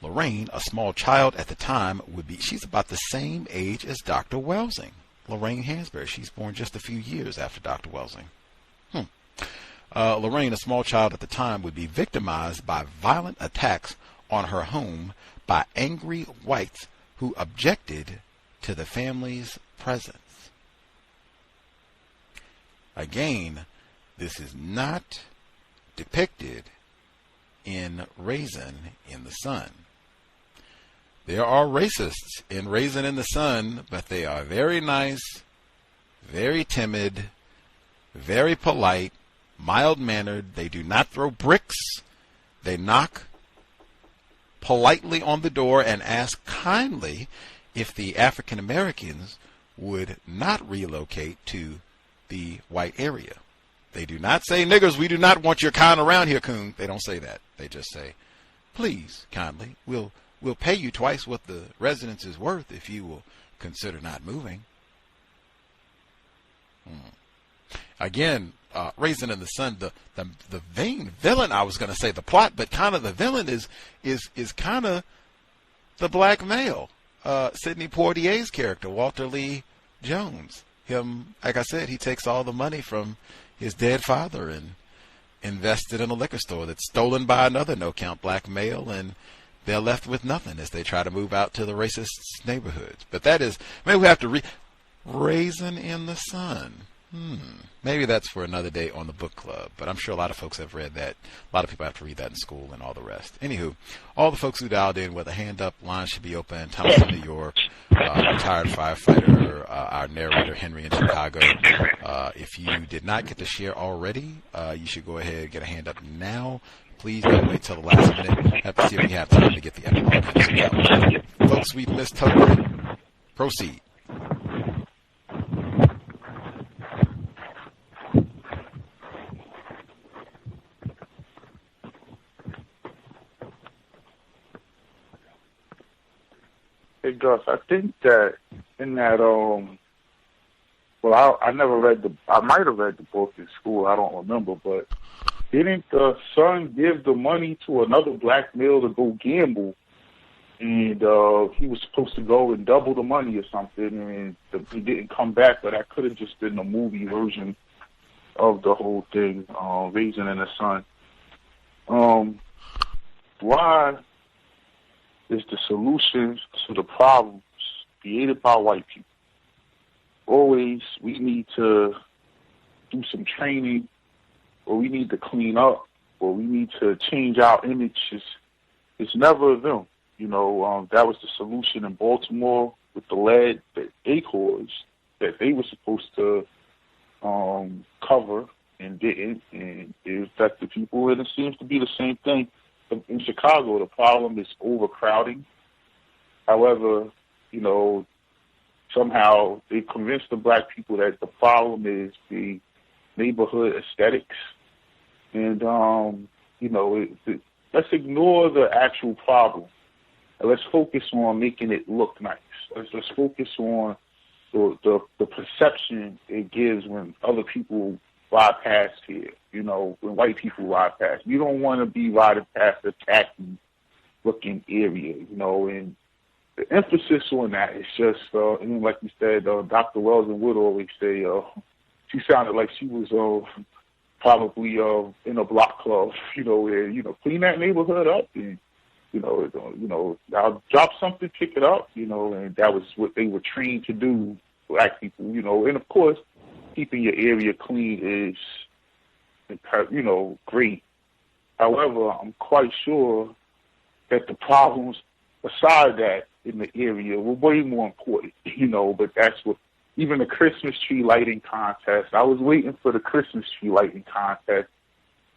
Lorraine, a small child at the time, she's about the same age as Dr. Welsing. Lorraine Hansberry, she's born just a few years after Dr. Welsing. Lorraine, a small child at the time, would be victimized by violent attacks on her home by angry whites who objected to the family's presence. Again, this is not depicted in Raisin in the Sun. There are racists in Raisin in the Sun, but they are very nice, very timid, very polite, mild-mannered. They do not throw bricks. They knock politely on the door and ask kindly if the African Americans would not relocate to the white area. They do not say, niggers, we do not want your kind around here, coon. They don't say that. They just say, please, kindly, we'll pay you twice what the residence is worth if you will consider not moving. Again, Raisin in the Sun, the vain villain, I was going to say the plot, but kind of the villain is kind of the black male, Sidney Poitier's character, Walter Lee Jones. Him, like I said, he takes all the money from his dead father and invested in a liquor store that's stolen by another no-count black male, and they're left with nothing as they try to move out to the racist neighborhoods. But that is, maybe we have to Raisin in the Sun. Maybe that's for another day on the book club, but I'm sure a lot of folks have read that. A lot of people have to read that in school and all the rest. Anywho, all the folks who dialed in with a hand up, line should be open. Thomas in New York, retired firefighter, our narrator Henry in Chicago. If you did not get to share already, you should go ahead and get a hand up now. Please don't wait till the last minute. Have to see if we have time to get the epilogue in. Folks, we missed token. Proceed. Hey Gus, I think that in that I never read I might have read the book in school, I don't remember, but didn't the son give the money to another black male to go gamble, and he was supposed to go and double the money or something, and he didn't come back, but that could have just been the movie version of the whole thing, Raisin and the Son. Why is the solution to the problems created by white people? Always, we need to do some training, or we need to clean up, or we need to change our images. It's never them. That was the solution in Baltimore with the lead that ACORS that they were supposed to cover and didn't, and it affected people, and it seems to be the same thing. In Chicago, the problem is overcrowding. However, somehow they convinced the black people that the problem is the neighborhood aesthetics. And, let's ignore the actual problem. And let's focus on making it look nice. Let's focus on the perception it gives when other people ride past here, when white people ride past. You don't want to be riding past a tacky-looking area, and the emphasis on that is just, like you said, Dr. Wells and Wood always say, she sounded like she was probably in a block club, where, clean that neighborhood up and, I'll drop something, pick it up, and that was what they were trained to do, black people, and of course, keeping your area clean is, great. However, I'm quite sure that the problems beside that in the area were way more important, but that's what, even the Christmas tree lighting contest, I was waiting for the Christmas tree lighting contest.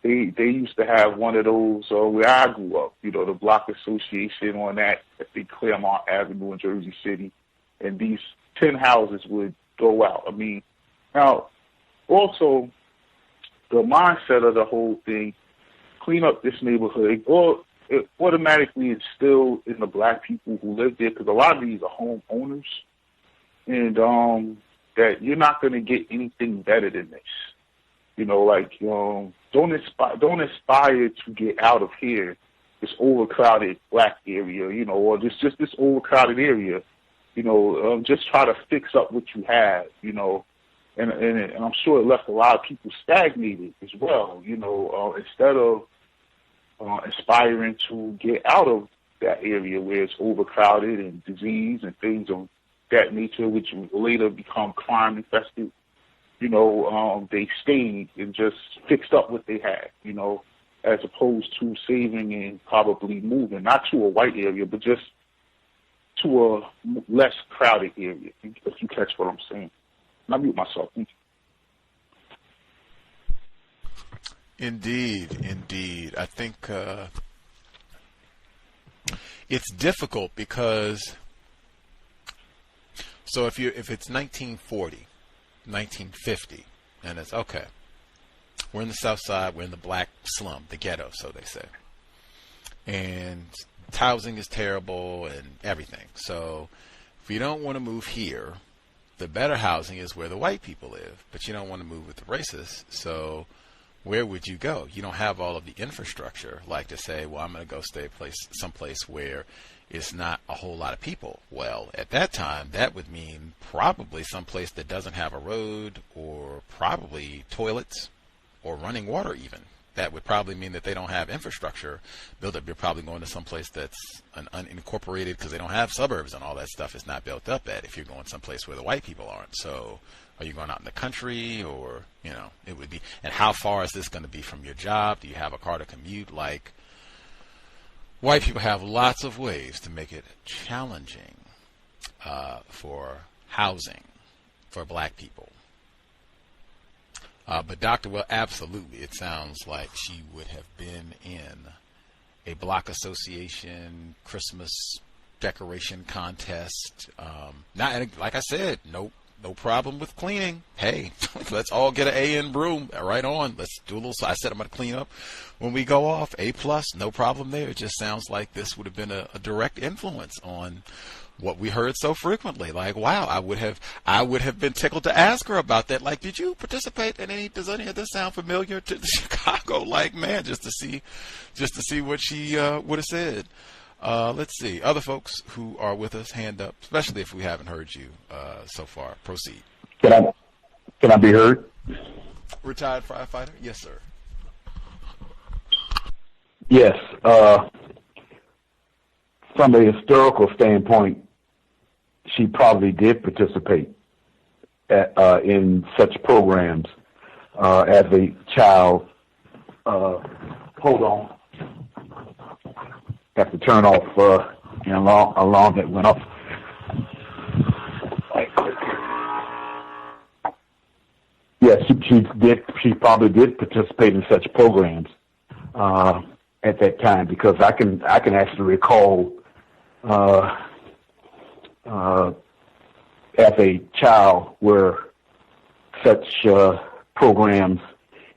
They used to have one of those where I grew up, the Block Association on that, I think Claremont Avenue in Jersey City, and these 10 houses would go out. Now, also, the mindset of the whole thing, clean up this neighborhood, or it automatically instilled in the black people who live there, because a lot of these are homeowners, and that you're not going to get anything better than this. Don't aspire to get out of here, this overcrowded black area, or just this overcrowded area. Just try to fix up what you have, and I'm sure it left a lot of people stagnated as well, instead of aspiring to get out of that area where it's overcrowded and disease and things of that nature, which later become crime infested. They stayed and just fixed up what they had, as opposed to saving and probably moving, not to a white area, but just to a less crowded area, if you catch what I'm saying. And I mute myself. Thank you. Indeed. I think it's difficult because, so if it's 1940, 1950, and it's okay, we're in the South Side, we're in the black slum, the ghetto, so they say, and housing is terrible and everything. So if you don't want to move here, the better housing is where the white people live, but you don't want to move with the racists. So where would you go? You don't have all of the infrastructure, like to say, well, I'm going to go stay someplace where it's not a whole lot of people. Well, at that time, that would mean probably someplace that doesn't have a road, or probably toilets or running water even. that would probably mean that they don't have infrastructure built up. You're probably going to some place that's an unincorporated, because they don't have suburbs and all that stuff is not built up at, if you're going someplace where the white people aren't. So are you going out in the country, or, you know, it would be, and how far is this going to be from your job? Do you have a car to commute? Like, white people have lots of ways to make it challenging for housing for black people. But Dr. Well, absolutely, it sounds like she would have been in a block association Christmas decoration contest. Not, like I said, no problem with cleaning. Hey, let's all get an A in broom. Right on. Let's do a little. I said I'm going to clean up when we go off. A+, no problem there. It just sounds like this would have been a direct influence on what we heard so frequently. Like, wow, I would have been tickled to ask her about that. Like, did you participate in does any of this sound familiar to Chicago? Like, man, just to see what she would have said. Let's see. Other folks who are with us, hand up, especially if we haven't heard you so far. Proceed. Can I be heard? Retired firefighter? Yes, sir. Yes. From a historical standpoint, she probably did participate in such programs as a child. Hold on. Have to turn off an alarm that went off. Yes, she probably did participate in such programs at that time, because I can actually recall as a child where such programs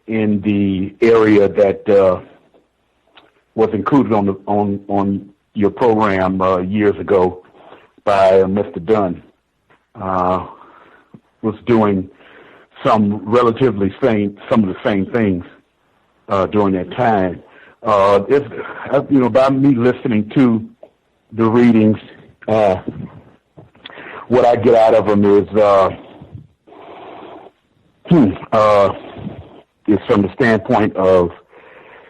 in the area that was included on your program years ago by Mr. Dunn was doing some of the same things during that time. By me listening to the readings, what I get out of them is from the standpoint of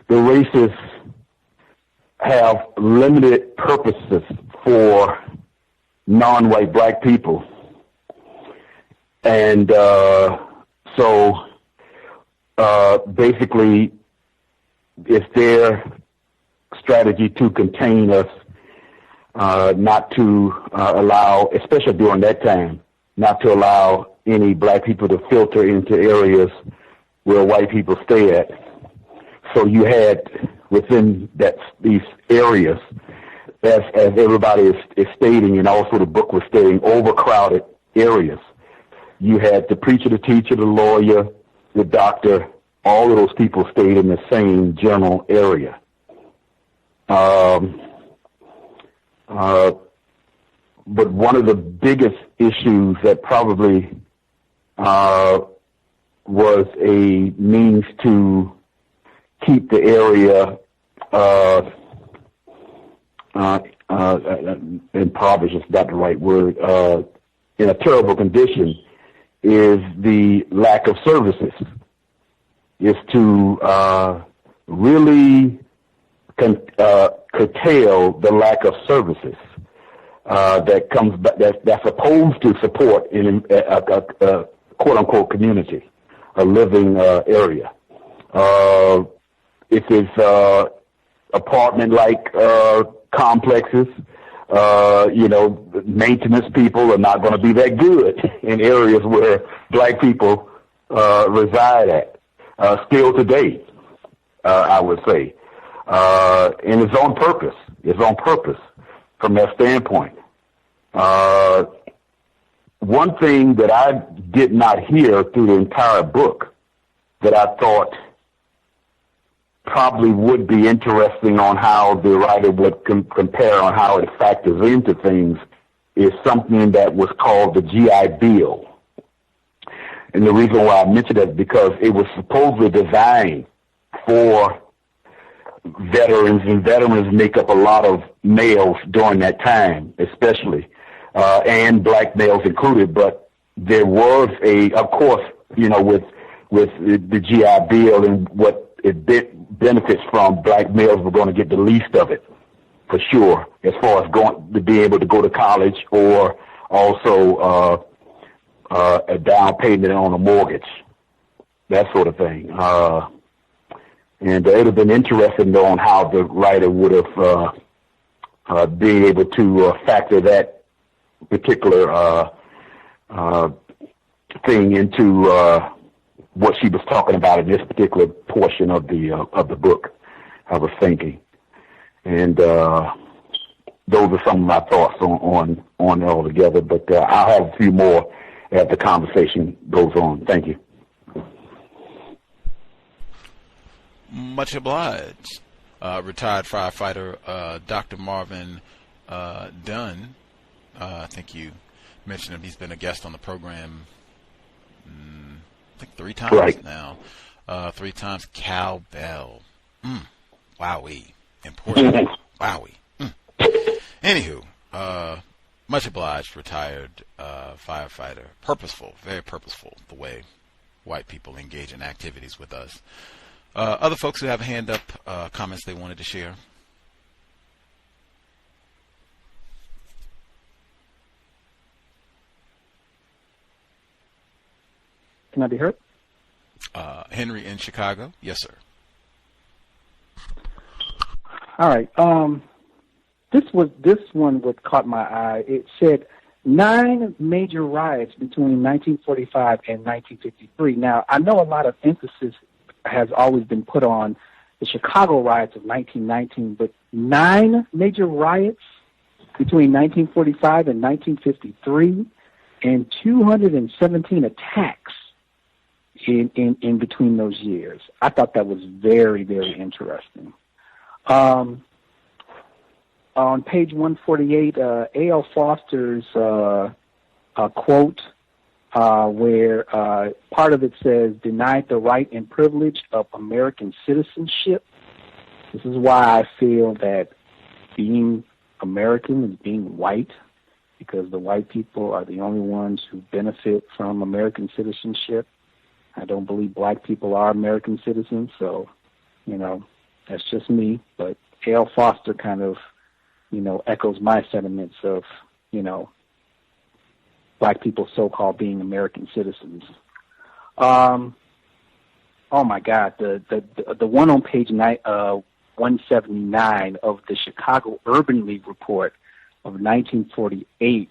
the races have limited purposes for non-white black people. And so basically it's their strategy to contain us, not to allow, especially during that time, not to allow any black people to filter into areas where white people stay at. So you had within these areas, as everybody is stating, and also the book was stating, overcrowded areas. You had the preacher, the teacher, the lawyer, the doctor. All of those people stayed in the same general area. But one of the biggest issues that probably was a means to keep the area impoverished is not the right word, in a terrible condition, is the lack of services. Is to really curtail the lack of services that's supposed to support in a quote unquote community, a living area. If it's apartment-like complexes, maintenance people are not going to be that good in areas where black people reside at. Still today, I would say, and it's on purpose. It's on purpose from that standpoint. One thing that I did not hear through the entire book that I thought probably would be interesting on how the writer would compare on how it factors into things is something that was called the GI Bill. And the reason why I mentioned that is because it was supposedly designed for veterans, and veterans make up a lot of males during that time, especially, and black males included. But there was of course, with the GI Bill and what it benefits from black males were going to get the least of it, for sure, as far as going to be able to go to college or also a down payment on a mortgage, that sort of thing. And it would have been interesting on how the writer would have been able to factor that particular thing into what she was talking about in this particular portion of the book. I was thinking, and those are some of my thoughts on it altogether. But I'll have a few more as the conversation goes on. Thank you. Much obliged. Retired firefighter Dr. Marvin Dunn. I think you mentioned him. He's been a guest on the program, I think 3 times now. 3 times. Cowbell. Wowee. Important. Wowee. Anywho, much obliged, retired firefighter. Purposeful, very purposeful, the way white people engage in activities with us. Other folks who have a hand up, comments they wanted to share. Can I be heard? Henry in Chicago. Yes, sir. All right. This one what caught my eye. It said 9 major riots between 1945 and 1953. Now, I know a lot of emphasis has always been put on the Chicago riots of 1919, but 9 major riots between 1945 and 1953, and 217 attacks in between those years. I thought that was very, very interesting. On page 148, A.L. Foster's quote, where part of it says, denied the right and privilege of American citizenship. This is why I feel that being American is being white, because the white people are the only ones who benefit from American citizenship. I don't believe black people are American citizens, so, that's just me. But A.L. Foster kind of, echoes my sentiments of, black people so-called being American citizens. Oh my God, the one on page 179 of the Chicago Urban League report of 1948,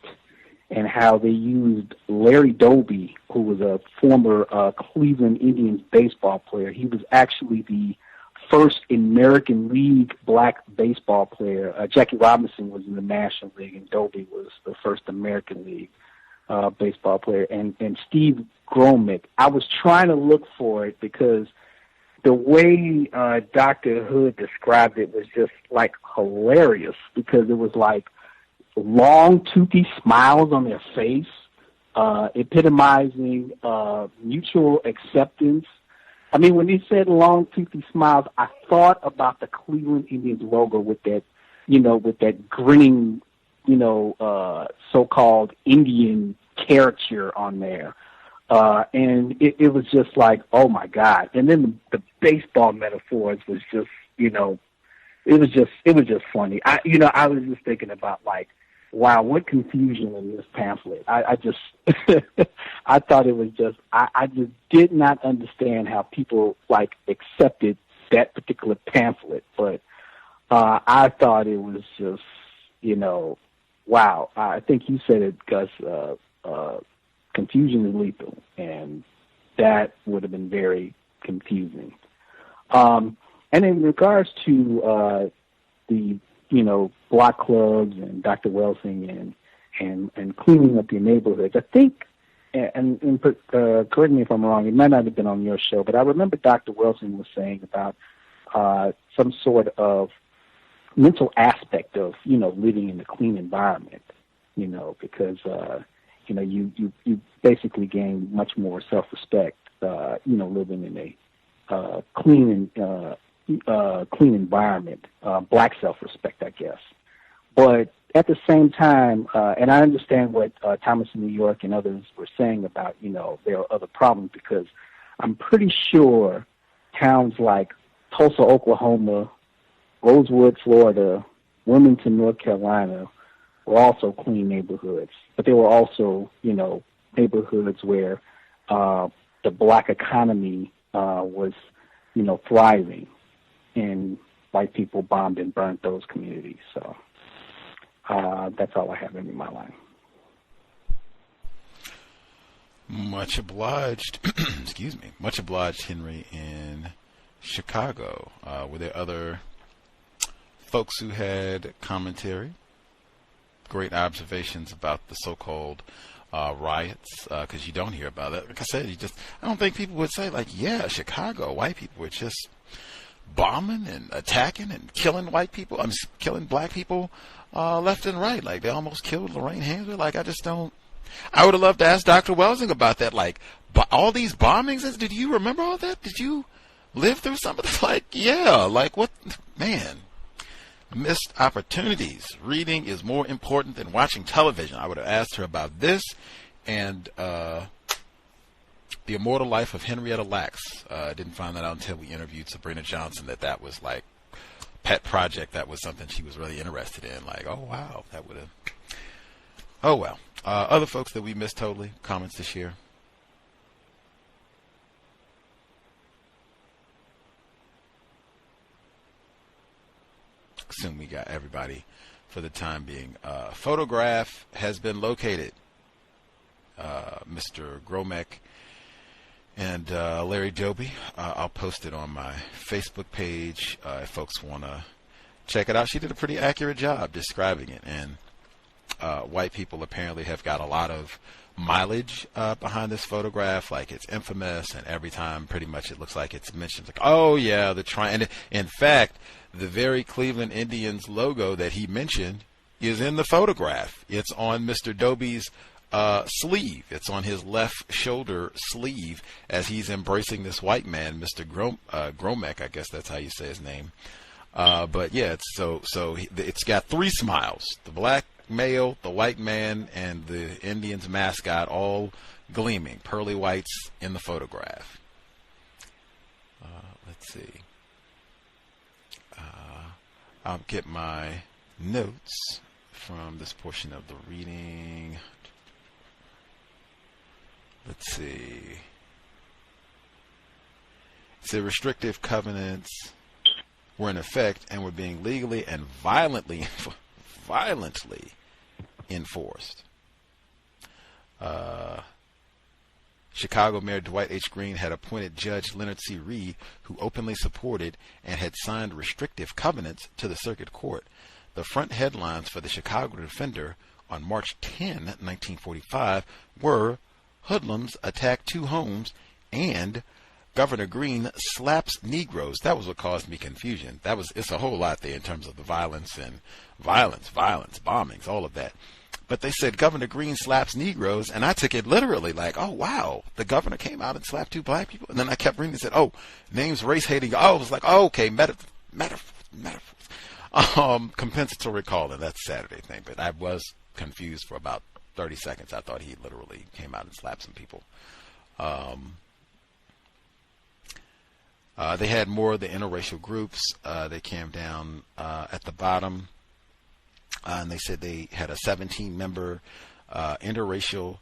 and how they used Larry Doby, who was a former Cleveland Indians baseball player. He was actually the first American League black baseball player. Jackie Robinson was in the National League, and Doby was the first American League baseball player. And Steve Gromick, I was trying to look for it because the way Dr. Hood described it was just like hilarious, because it was like long, toothy smiles on their face, epitomizing mutual acceptance. I mean, when he said long, toothy smiles, I thought about the Cleveland Indians logo with that, with that grinning, so-called Indian caricature on there. And it was just like, oh my God. And then the baseball metaphors was just, it was just funny. I was just thinking about like, wow, what confusion in this pamphlet. I just, I thought it was just, I just did not understand how people like accepted that particular pamphlet. But I thought it was just, wow. I think you said it, Gus, confusion is lethal, and that would have been very confusing. And in regards to the block clubs and Dr. Welsing and cleaning up your neighborhoods, I think, and correct me if I'm wrong, it might not have been on your show, but I remember Dr. Welsing was saying about some sort of mental aspect of, living in a clean environment, because, you basically gain much more self-respect, living in a clean environment, black self-respect, I guess. But at the same time, and I understand what Thomas in New York and others were saying about, there are other problems, because I'm pretty sure towns like Tulsa, Oklahoma, Rosewood, Florida, Wilmington, North Carolina were also clean neighborhoods, but they were also, neighborhoods where the black economy was, thriving, and white people bombed and burnt those communities. So that's all I have in my line. Much obliged. Excuse me. Much obliged, Henry, in Chicago. Were there other folks who had commentary? Great observations about the so-called riots, because you don't hear about it. Like I said, I don't think people would say, like, yeah, Chicago, white people were just bombing and attacking and killing white people. Killing black people left and right. Like, they almost killed Lorraine Hansford. Like, I would have loved to ask Dr. Welsing about that. Like, all these bombings, did you remember all that? Did you live through some of this? Like, yeah, like what, man, missed opportunities. Reading is more important than watching television. I would have asked her about this and The Immortal Life of Henrietta Lacks. Didn't find that out until we interviewed Sabrina Johnson, that was like pet project. That was something she was really interested in. Like, oh, wow, that would have, oh, well. Other folks that we missed totally, comments to share? Assume we got everybody for the time being. Photograph has been located. Mr. Gromek and Larry Doby. I'll post it on my Facebook page if folks want to check it out. She did a pretty accurate job describing it, and white people apparently have got a lot of mileage behind this photograph. Like, it's infamous, and every time pretty much it looks like it's mentioned, like, oh yeah, the triangle. In fact, the very Cleveland Indians logo that he mentioned is in the photograph. It's on Mr. Doby's sleeve. It's on his left shoulder sleeve as he's embracing this white man, Mr. Gromek, I guess that's how you say his name. But yeah, it's got three smiles: the black male, the white man, and the Indians mascot, all gleaming, pearly whites in the photograph. Let's see. I'll get my notes from this portion of the reading. Let's see. The restrictive covenants were in effect and were being legally and violently enforced. Chicago Mayor Dwight H. Green had appointed Judge Leonard C. Reed, who openly supported and had signed restrictive covenants to the circuit court. The front headlines for the Chicago Defender on March 10, 1945 were "Hoodlums Attack Two Homes" and "Governor Green Slaps Negroes." That was what caused me confusion. It's a whole lot there in terms of the violence, bombings, all of that. But they said Governor Green slaps Negroes, and I took it literally, like, oh, wow, the governor came out and slapped two black people. And then I kept reading and said, oh, names race-hating. Oh, I was like, oh, okay, metaphors. Compensatory calling, that's Saturday thing. But I was confused for about 30 seconds. I thought he literally came out and slapped some people. They had more of the interracial groups. They came down at the bottom. And they said they had a 17-member interracial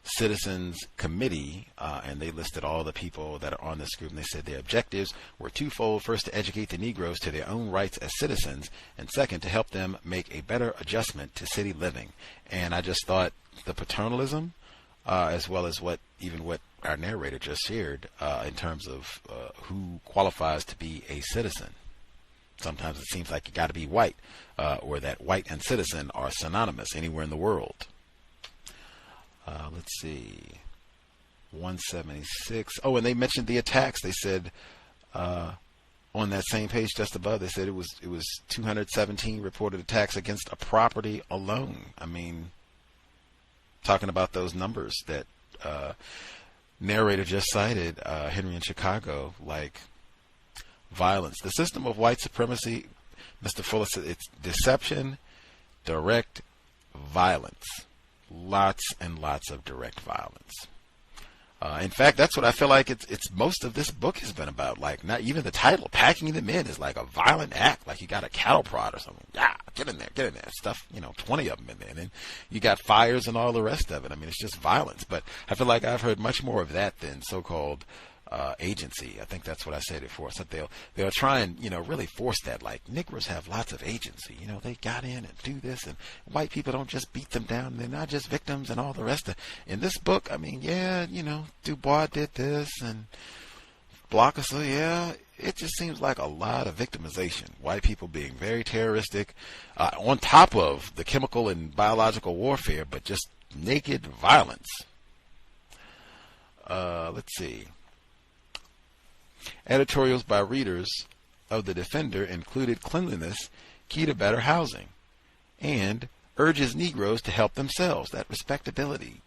citizens committee, and they listed all the people that are on this group. And they said their objectives were twofold: first, to educate the Negroes to their own rights as citizens, and second, to help them make a better adjustment to city living. And I just thought the paternalism, as well as what our narrator just shared in terms of who qualifies to be a citizen. Sometimes it seems like you got to be white, or that white and citizen are synonymous anywhere in the world. Let's see, 176. Oh, and they mentioned the attacks. They said on that same page just above, they said it was 217 reported attacks against a property alone. I mean, talking about those numbers that narrator just cited, Henry in Chicago, like. Violence. The system of white supremacy, Mr. Fuller said, it's deception, direct violence. Lots and lots of direct violence. In fact, that's what I feel like it's most of this book has been about. Like, not even the title, packing them in is like a violent act, like you got a cattle prod or something. Yeah, get in there, stuff, 20 of them in there. And then you got fires and all the rest of it. I mean, it's just violence. But I feel like I've heard much more of that than so-called agency. I think that's what I said before. So they'll try and, really force that. Like, Negroes have lots of agency. They got in and do this, and white people don't just beat them down. And they're not just victims and all the rest of it. In this book, I mean, yeah, Dubois did this and Blocker, so yeah, it just seems like a lot of victimization. White people being very terroristic, on top of the chemical and biological warfare, but just naked violence. Let's see. Editorials by readers of The Defender included cleanliness, key to better housing, and urges Negroes to help themselves, that respectability,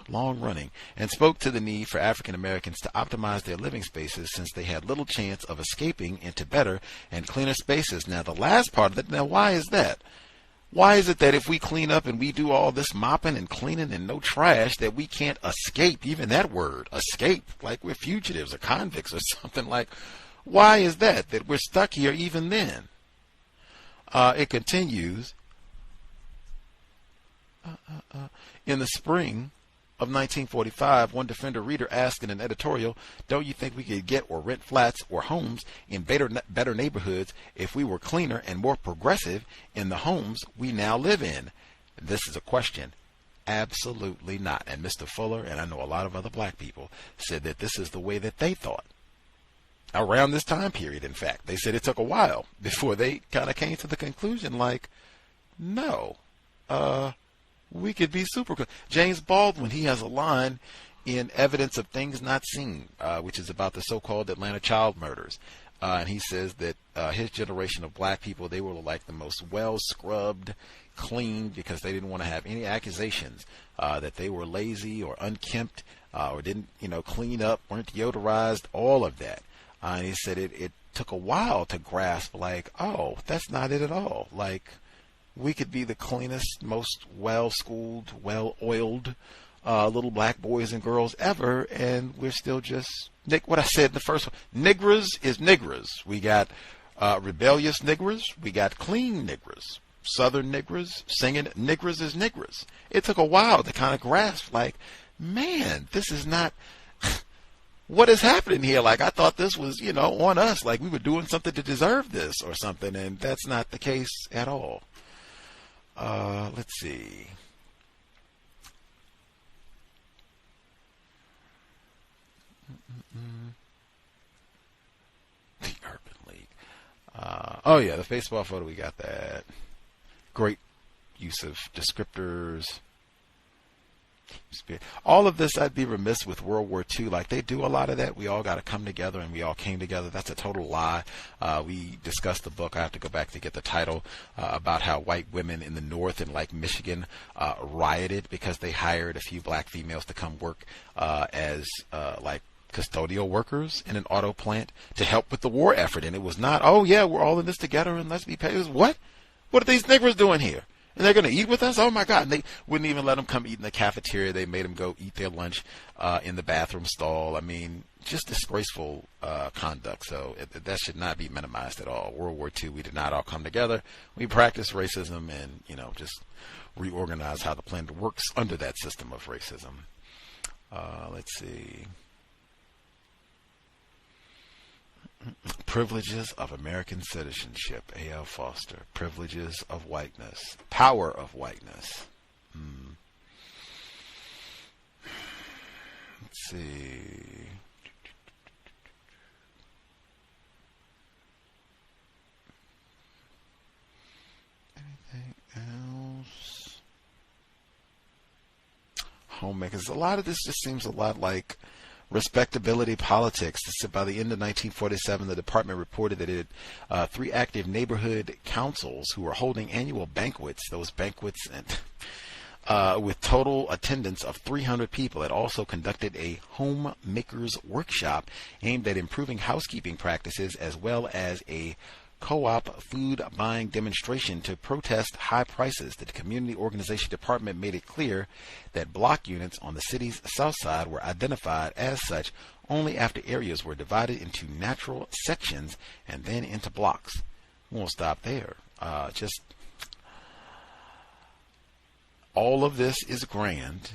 long running, and spoke to the need for African Americans to optimize their living spaces since they had little chance of escaping into better and cleaner spaces. Now, the last part of it, now why is that? Why is it that if we clean up and we do all this mopping and cleaning and no trash, that we can't escape? Even that word, escape, like we're fugitives or convicts or something. Like, why is that we're stuck here even then? It continues. In the spring of 1945, one Defender reader asked in an editorial, "Don't you think we could get or rent flats or homes in better neighborhoods if we were cleaner and more progressive in the homes we now live in?" This is a question. Absolutely not. And Mr. Fuller, and I know a lot of other black people, said that this is the way that they thought. Around this time period, in fact, they said it took a while before they kind of came to the conclusion, like, no, we could be super good. James Baldwin, he has a line in Evidence of Things Not Seen, which is about the so-called Atlanta child murders. And he says that his generation of black people, they were like the most well-scrubbed, clean, because they didn't want to have any accusations that they were lazy or unkempt or didn't, clean up, weren't deodorized, all of that. And he said it took a while to grasp, like, oh, that's not it at all. Like, we could be the cleanest, most well-schooled, well-oiled little black boys and girls ever, and we're still just, what I said in the first one, niggers is niggers. We got rebellious niggers. We got clean niggers. Southern niggers, singing niggers is niggers. It took a while to kind of grasp, like, man, this is not... what is happening here? Like, I thought this was, on us, like we were doing something to deserve this or something, and that's not the case at all. Let's see. The Urban League. Oh yeah, the baseball photo, we got that. Great use of descriptors. All of this, I'd be remiss with World War II. Like, they do a lot of that. We all got to come together, and we all came together. That's a total lie. We discussed the book. I have to go back to get the title, about how white women in the North in, like, Michigan rioted because they hired a few black females to come work as like custodial workers in an auto plant to help with the war effort. And it was not, oh yeah, we're all in this together and let's be paid. It was, what are these niggers doing here? And they're going to eat with us? Oh, my God. And they wouldn't even let them come eat in the cafeteria. They made them go eat their lunch in the bathroom stall. I mean, just disgraceful conduct. So that should not be minimized at all. World War II, we did not all come together. We practiced racism and, just reorganize how the planet works under that system of racism. Let's see. Privileges of American Citizenship, A.L. Foster. Privileges of Whiteness. Power of Whiteness. Let's see. Anything else? Homemakers. A lot of this just seems a lot like respectability politics. By the end of 1947, the department reported that it had 3 active neighborhood councils who were holding annual banquets. Those banquets and with total attendance of 300 people. It also conducted a homemakers workshop aimed at improving housekeeping practices, as well as a co-op food buying demonstration to protest high prices. The community organization department made it clear that block units on the city's south side were identified as such only after areas were divided into natural sections and then into blocks. We won't stop there. Just all of this is grand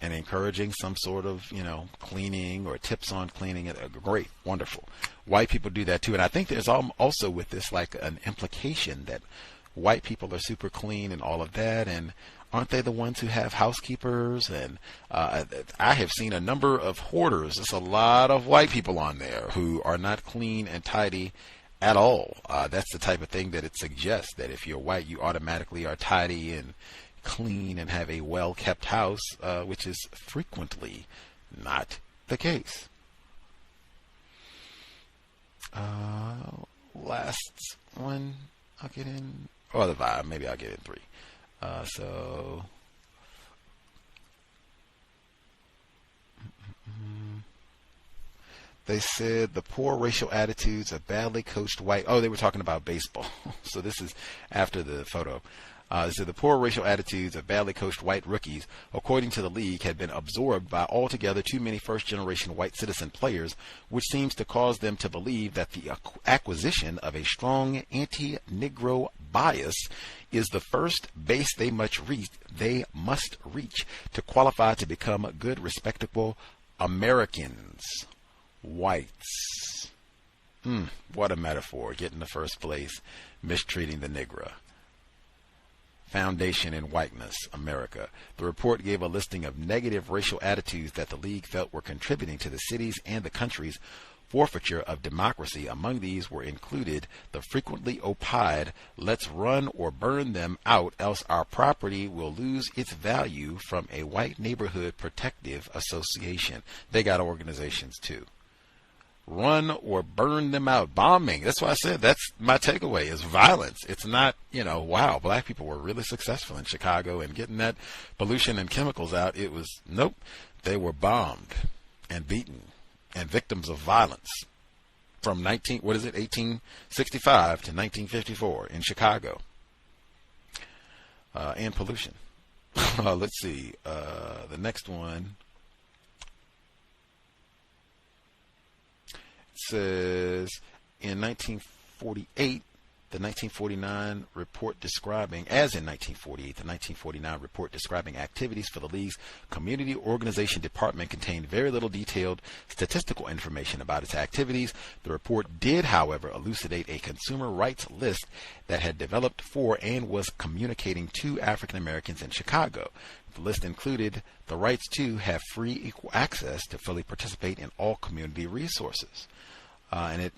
and encouraging some sort of, cleaning or tips on cleaning. Great, wonderful. White people do that too. And I think there's also with this like an implication that white people are super clean and all of that. And aren't they the ones who have housekeepers? And I have seen a number of hoarders. There's a lot of white people on there who are not clean and tidy at all. That's the type of thing that it suggests, that if you're white, you automatically are tidy and clean and have a well-kept house, which is frequently not the case. Last one I'll get in, or the vibe, maybe I'll get in 3. So they said the poor racial attitudes of badly coached white. Oh, they were talking about baseball. So this is after the photo. They said the poor racial attitudes of badly coached white rookies, according to the league, had been absorbed by altogether too many first-generation white citizen players, which seems to cause them to believe that the acquisition of a strong anti-Negro bias is the first base they must reach to qualify to become good, respectable Americans. Whites. What a metaphor. Get in the first place, mistreating the Negro. Foundation in Whiteness, America. The report gave a listing of negative racial attitudes that the league felt were contributing to the city's and the country's forfeiture of democracy. Among these were included the frequently opined, "Let's run or burn them out, else our property will lose its value," from a white neighborhood protective association. They got organizations too. Run or burn them out. Bombing. That's why I said that's my takeaway, is violence. It's not, wow, black people were really successful in Chicago in getting that pollution and chemicals out. It was, nope, they were bombed and beaten and victims of violence from 1865 to 1954 in Chicago. And pollution. Let's see. The next one. Says in 1948, the 1949 report describing, as in 1948, the 1949 report describing activities for the League's community organization department contained very little detailed statistical information about its activities. The report did, however, elucidate a consumer rights list that had developed for and was communicating to African Americans in Chicago. The list included the rights to have free equal access to fully participate in all community resources. And it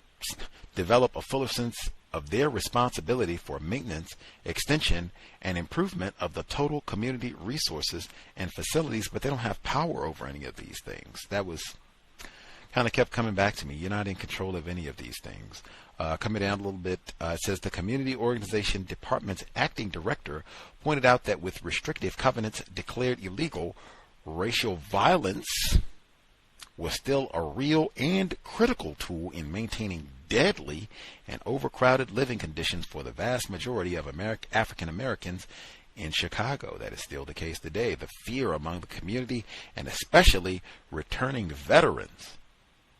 developed a fuller sense of their responsibility for maintenance, extension, and improvement of the total community resources and facilities, but they don't have power over any of these things. That was kind of kept coming back to me. You're not in control of any of these things. Coming down a little bit, it says the Community Organization Department's acting director pointed out that with restrictive covenants declared illegal, racial violence was still a real and critical tool in maintaining deadly and overcrowded living conditions for the vast majority of African Americans in Chicago. That is still the case today. The fear among the community, and especially returning veterans,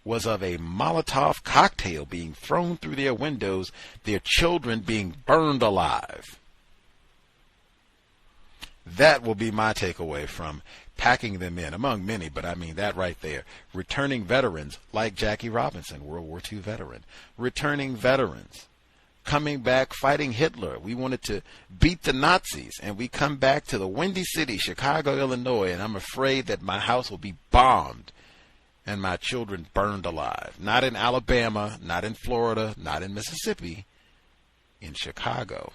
was of a Molotov cocktail being thrown through their windows, their children being burned alive. That will be my takeaway from packing them in, among many, but I mean that right there. Returning veterans, like Jackie Robinson, World War II veteran. Returning veterans, coming back fighting Hitler. We wanted to beat the Nazis, and we come back to the Windy City, Chicago, Illinois, and I'm afraid that my house will be bombed and my children burned alive. Not in Alabama, not in Florida, not in Mississippi, in Chicago.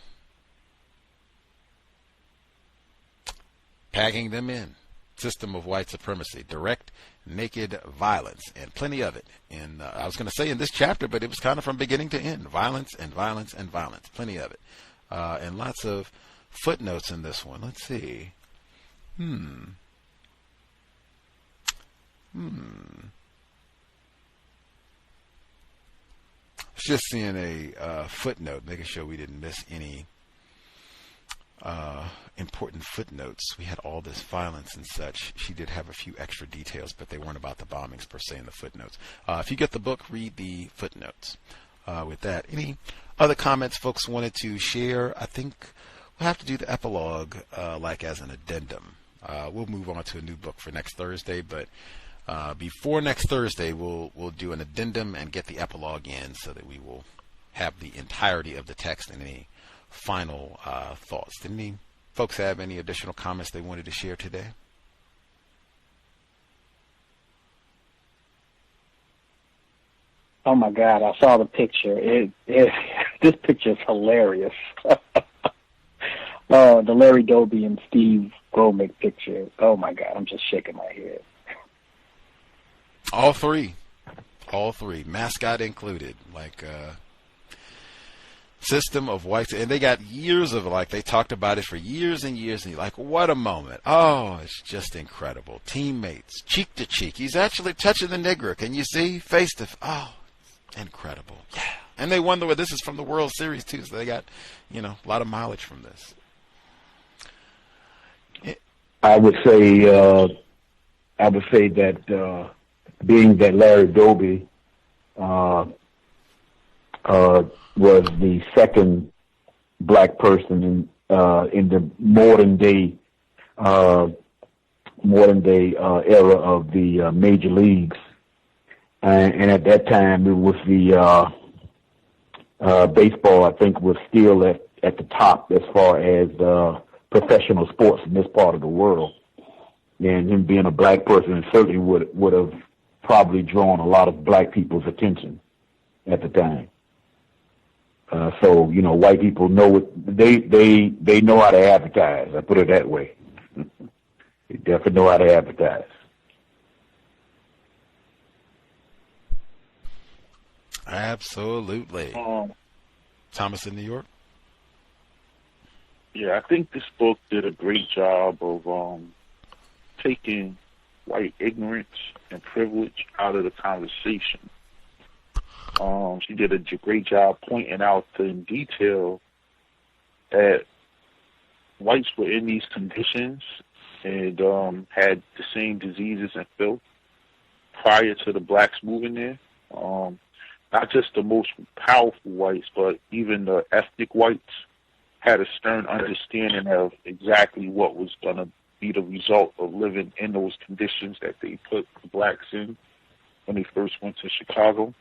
Packing them in. System of white supremacy, direct, naked violence, and plenty of it. And I was going to say in this chapter, but it was kind of from beginning to end. Violence and violence and violence. Plenty of it. And lots of footnotes in this one. Let's see. just seeing a footnote, making sure we didn't miss any important footnotes. We had all this violence and such. She did have a few extra details, but they weren't about the bombings per se in the footnotes. If you get the book, read the footnotes. With that, any other comments folks wanted to share? I think we'll have to do the epilogue like as an addendum. We'll move on to a new book for next Thursday, but before next Thursday, we'll do an addendum and get the epilogue in so that we will have the entirety of the text and any final thoughts. Did any folks have any additional comments they wanted to share today? Oh my God, I saw the picture. This picture is hilarious. The Larry Doby and Steve Gromick picture. Oh my God, I'm just shaking my head. All three, mascot included, like system of whites, and they got years of they talked about it for years and years, and you're like, what a moment. Oh, it's just incredible. Teammates, cheek to cheek. He's actually touching the nigger. Can you see? Face to face. Oh, incredible. Yeah. And they wonder this is from the World Series too, so they got, a lot of mileage from this. I would say that being that Larry Doby was the second black person in the modern day era of the major leagues, and at that time it was the baseball, I think, was still at the top as far as professional sports in this part of the world, and him being a black person certainly would have probably drawn a lot of black people's attention at the time. So white people know they know how to advertise. I put it that way. They definitely know how to advertise. Absolutely. Thomas in New York. Yeah, I think this book did a great job of taking white ignorance and privilege out of the conversation. She did a great job pointing out in detail that whites were in these conditions and had the same diseases and filth prior to the blacks moving there. Not just the most powerful whites, but even the ethnic whites had a stern understanding of exactly what was going to be the result of living in those conditions that they put the blacks in when they first went to Chicago.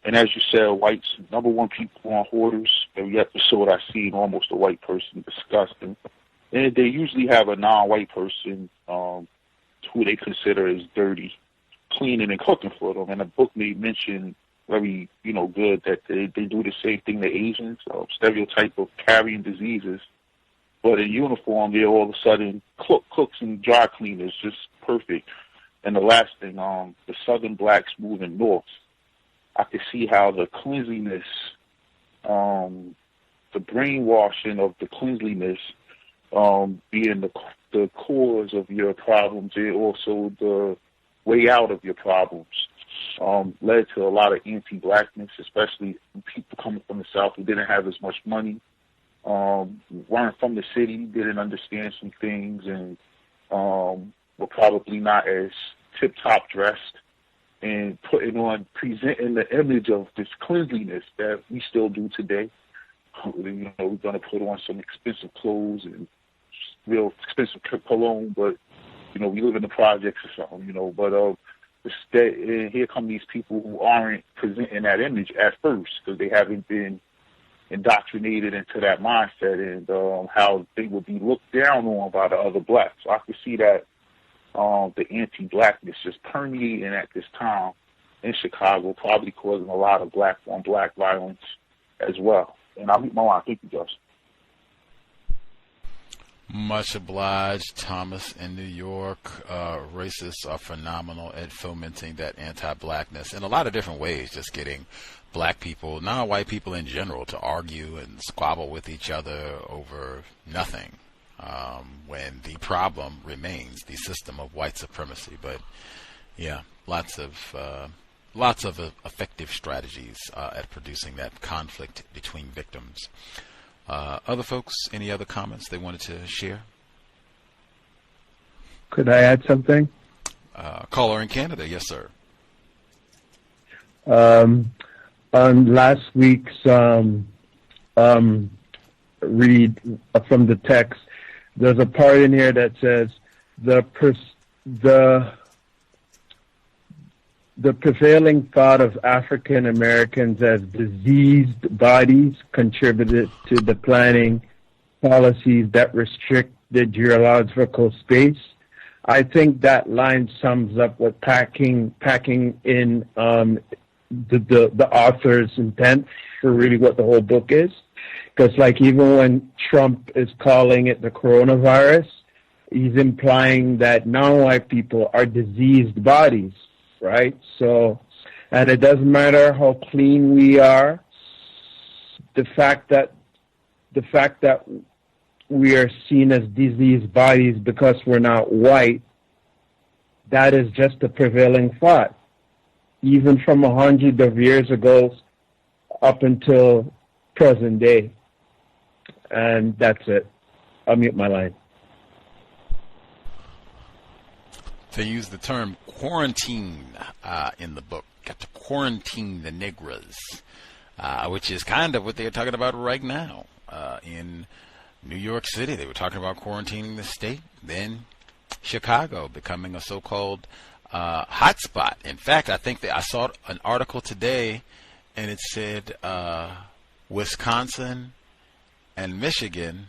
And as you said, whites, number one people on hoarders. Every episode I seen almost a white person disgusting. And they usually have a non-white person who they consider as dirty, cleaning and cooking for them. And the book made mention very, good that they do the same thing to Asians, stereotype of carrying diseases. But in uniform, they're all of a sudden cooks and dry cleaners, just perfect. And the last thing, the southern blacks moving north, I could see how the cleanliness, the brainwashing of the cleanliness being the cause of your problems and also the way out of your problems, led to a lot of anti-blackness, especially people coming from the South who didn't have as much money, weren't from the city, didn't understand some things, and were probably not as tip-top dressed, and presenting the image of this cleanliness that we still do today. We're going to put on some expensive clothes and real expensive cologne, but, we live in the projects or something, but here come these people who aren't presenting that image at first because they haven't been indoctrinated into that mindset and how they would be looked down on by the other blacks. So I could see that the anti-blackness just permeating at this time in Chicago, probably causing a lot of black-on-black violence as well. And I'll meet my line. Thank you, Justin. Much obliged, Thomas in New York. Racists are phenomenal at fomenting that anti-blackness in a lot of different ways, just getting black people, non-white people in general, to argue and squabble with each other over nothing, when the problem remains the system of white supremacy. But yeah, lots of lots of effective strategies at producing that conflict between victims. Other folks, any other comments they wanted to share? Could I add something? Caller in Canada, yes, sir. On last week's read from the text, there's a part in here that says the prevailing thought of African Americans as diseased bodies contributed to the planning policies that restrict the geological space. I think that line sums up what packing in the author's intent for really what the whole book is. Because like even when Trump is calling it the coronavirus, he's implying that non-white people are diseased bodies, right? So, and it doesn't matter how clean we are, the fact that we are seen as diseased bodies because we're not white, that is just a prevailing thought. Even from 100 of years ago up until present day. And that's it. I'll mute my line. To use the term quarantine in the book, got to quarantine the Negras, which is kind of what they're talking about right now. In New York City, they were talking about quarantining the state. Then Chicago becoming a so-called hotspot. In fact, I think that I saw an article today, and it said Wisconsin and Michigan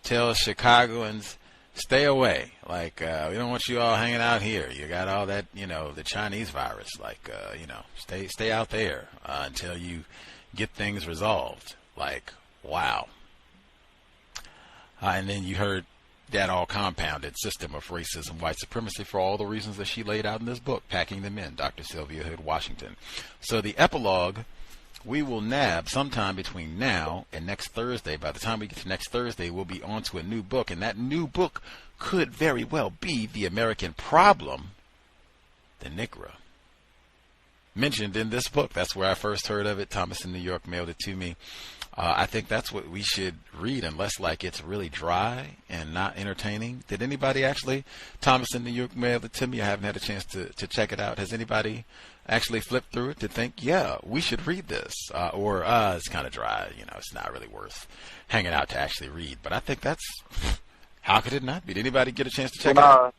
tell Chicagoans, stay away. Like, we don't want you all hanging out here. You got all that, the Chinese virus. Like, stay out there until you get things resolved. Like, wow. And then you heard that all compounded system of racism, white supremacy, for all the reasons that she laid out in this book, Packing Them In, Dr. Sylvia Hood Washington. So the epilogue, we will nab sometime between now and next Thursday. By the time we get to next Thursday, we'll be on to a new book, and that new book could very well be The American Problem, the Negro. Mentioned in this book. That's where I first heard of it. Thomas in New York mailed it to me. I think that's what we should read, unless like it's really dry and not entertaining. Did anybody actually, Thomas in New York mailed it to me. I haven't had a chance to check it out. Has anybody actually flipped through it to think, yeah, we should read this? Or it's kind of dry, it's not really worth hanging out to actually read. But I think that's, how could it not be? Did anybody get a chance to check it out?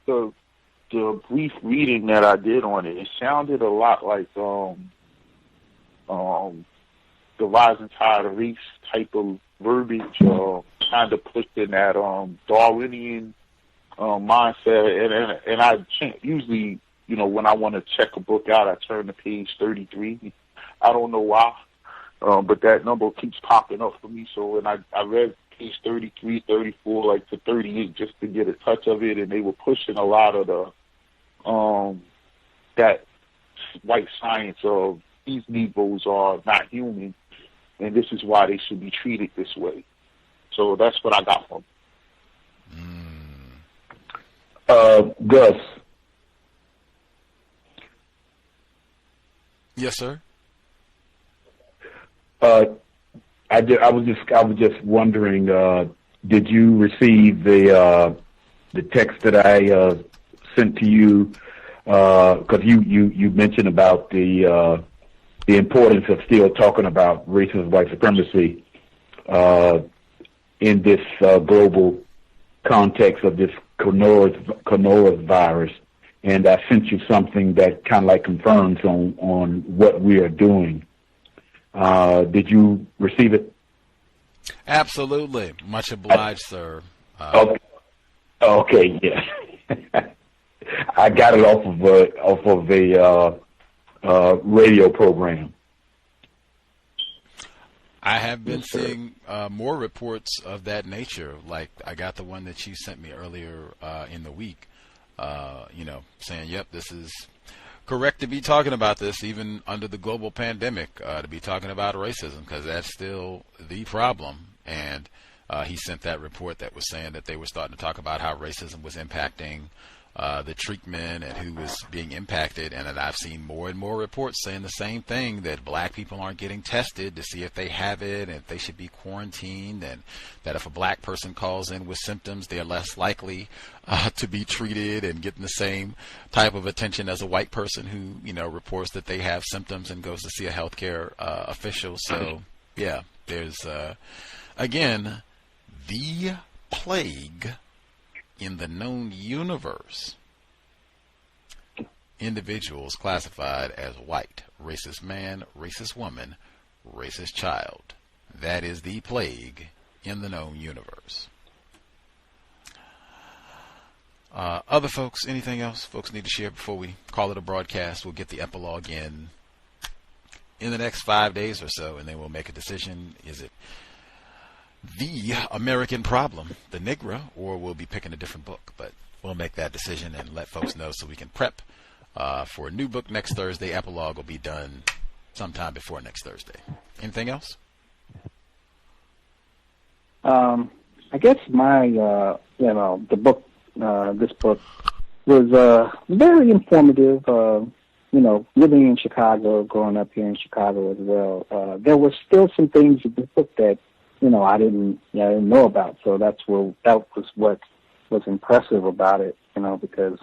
The brief reading that I did on it, it sounded a lot like the rising tide of race type of verbiage, kind of pushing that Darwinian mindset. And I usually, when I want to check a book out, I turn to page 33. I don't know why, but that number keeps popping up for me. So when I read page 33, 34, like to 38, just to get a touch of it, and they were pushing a lot of the that white science of these Negroes are not human, and this is why they should be treated this way. So that's what I got from it. Gus. Yes, sir. I was just wondering, did you receive the text that I sent to you? Because you mentioned about the importance of still talking about racism, white supremacy in this global context of this coronavirus, and I sent you something that kind of like confirms on what we are doing. Did you receive it? Absolutely. Much obliged, sir. Okay, yeah. I got it off of a radio program. I have been seeing more reports of that nature. Like I got the one that you sent me earlier in the week, saying, yep, this is correct to be talking about this even under the global pandemic, to be talking about racism, because that's still the problem. And he sent that report that was saying that they were starting to talk about how racism was impacting the treatment and who was being impacted. And that I've seen more and more reports saying the same thing, that black people aren't getting tested to see if they have it and if they should be quarantined, and that if a black person calls in with symptoms, they're less likely to be treated and getting the same type of attention as a white person who, reports that they have symptoms and goes to see a healthcare official. So, yeah, there's, again, the plague in the known universe. Individuals classified as white, racist man, racist woman, racist child. That is the plague in the known universe. Other folks, anything else folks need to share before we call it a broadcast? We'll get the epilogue in the next 5 days or so, and then we'll make a decision. Is it the American problem, the Negro, or we'll be picking a different book? But we'll make that decision and let folks know so we can prep for a new book next Thursday. Epilogue will be done sometime before next Thursday. Anything else? I guess my, the book, this book was very informative. Living in Chicago, growing up here in Chicago as well, there were still some things in this book that I didn't know about. So that was what was impressive about it, because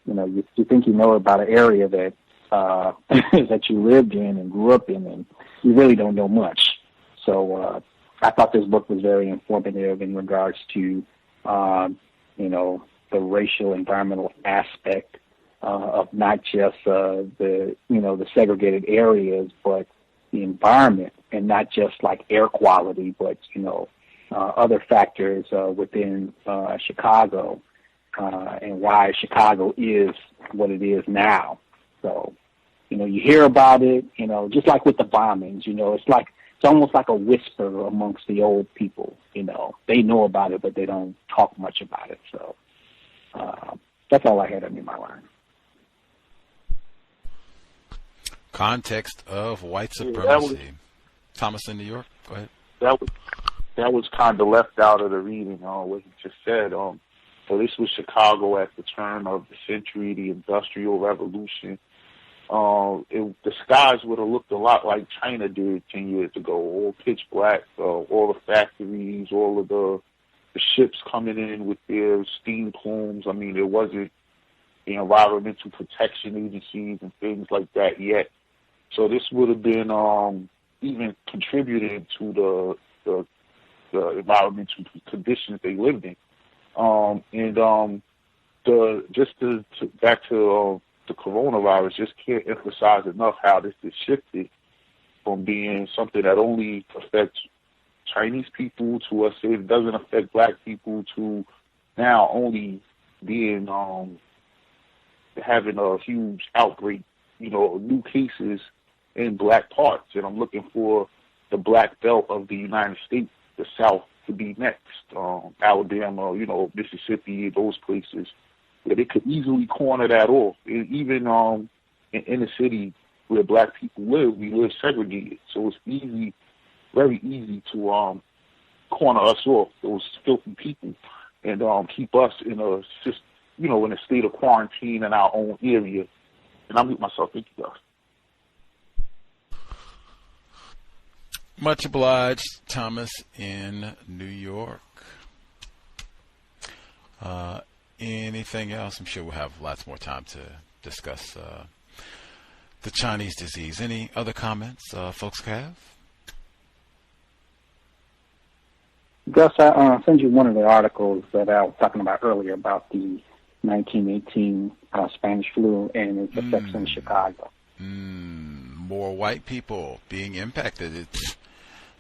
you think you know about an area that that you lived in and grew up in, and you really don't know much. So I thought this book was very informative in regards to the racial environmental aspect of not just the segregated areas, but the environment, and not just like air quality, but other factors within Chicago, and why Chicago is what it is now. So you hear about it, just like with the bombings, it's almost like a whisper amongst the old people. They know about it, but they don't talk much about it. So that's all I had on my line. Context of White Supremacy. Thomas in New York, go ahead. That was kind of left out of the reading, what he just said. So this was Chicago at the turn of the century, the Industrial Revolution. The skies would have looked a lot like China did 10 years ago, all pitch black, all the factories, all of the ships coming in with their steam plumes. I mean, there wasn't the environmental protection agencies and things like that yet. So this would have been even contributing to the environmental conditions they lived in. Back to the coronavirus, just can't emphasize enough how this is shifted from being something that only affects Chinese people to us, it doesn't affect black people, to now only being having a huge outbreak, new cases in black parts. And I'm looking for the black belt of the United States, the South, to be next. Alabama, Mississippi, those places where they could easily corner that off. And even in the city where black people live, we live segregated. So it's easy, very easy to corner us off, those filthy people, and keep us in a state of quarantine in our own area. And I mute myself. Thank you, guys. Much obliged, Thomas in New York. Anything else? I'm sure we'll have lots more time to discuss the Chinese disease. Any other comments folks have? Gus, I sent you one of the articles that I was talking about earlier about the 1918 Spanish flu and its effects in Chicago. More white people being impacted.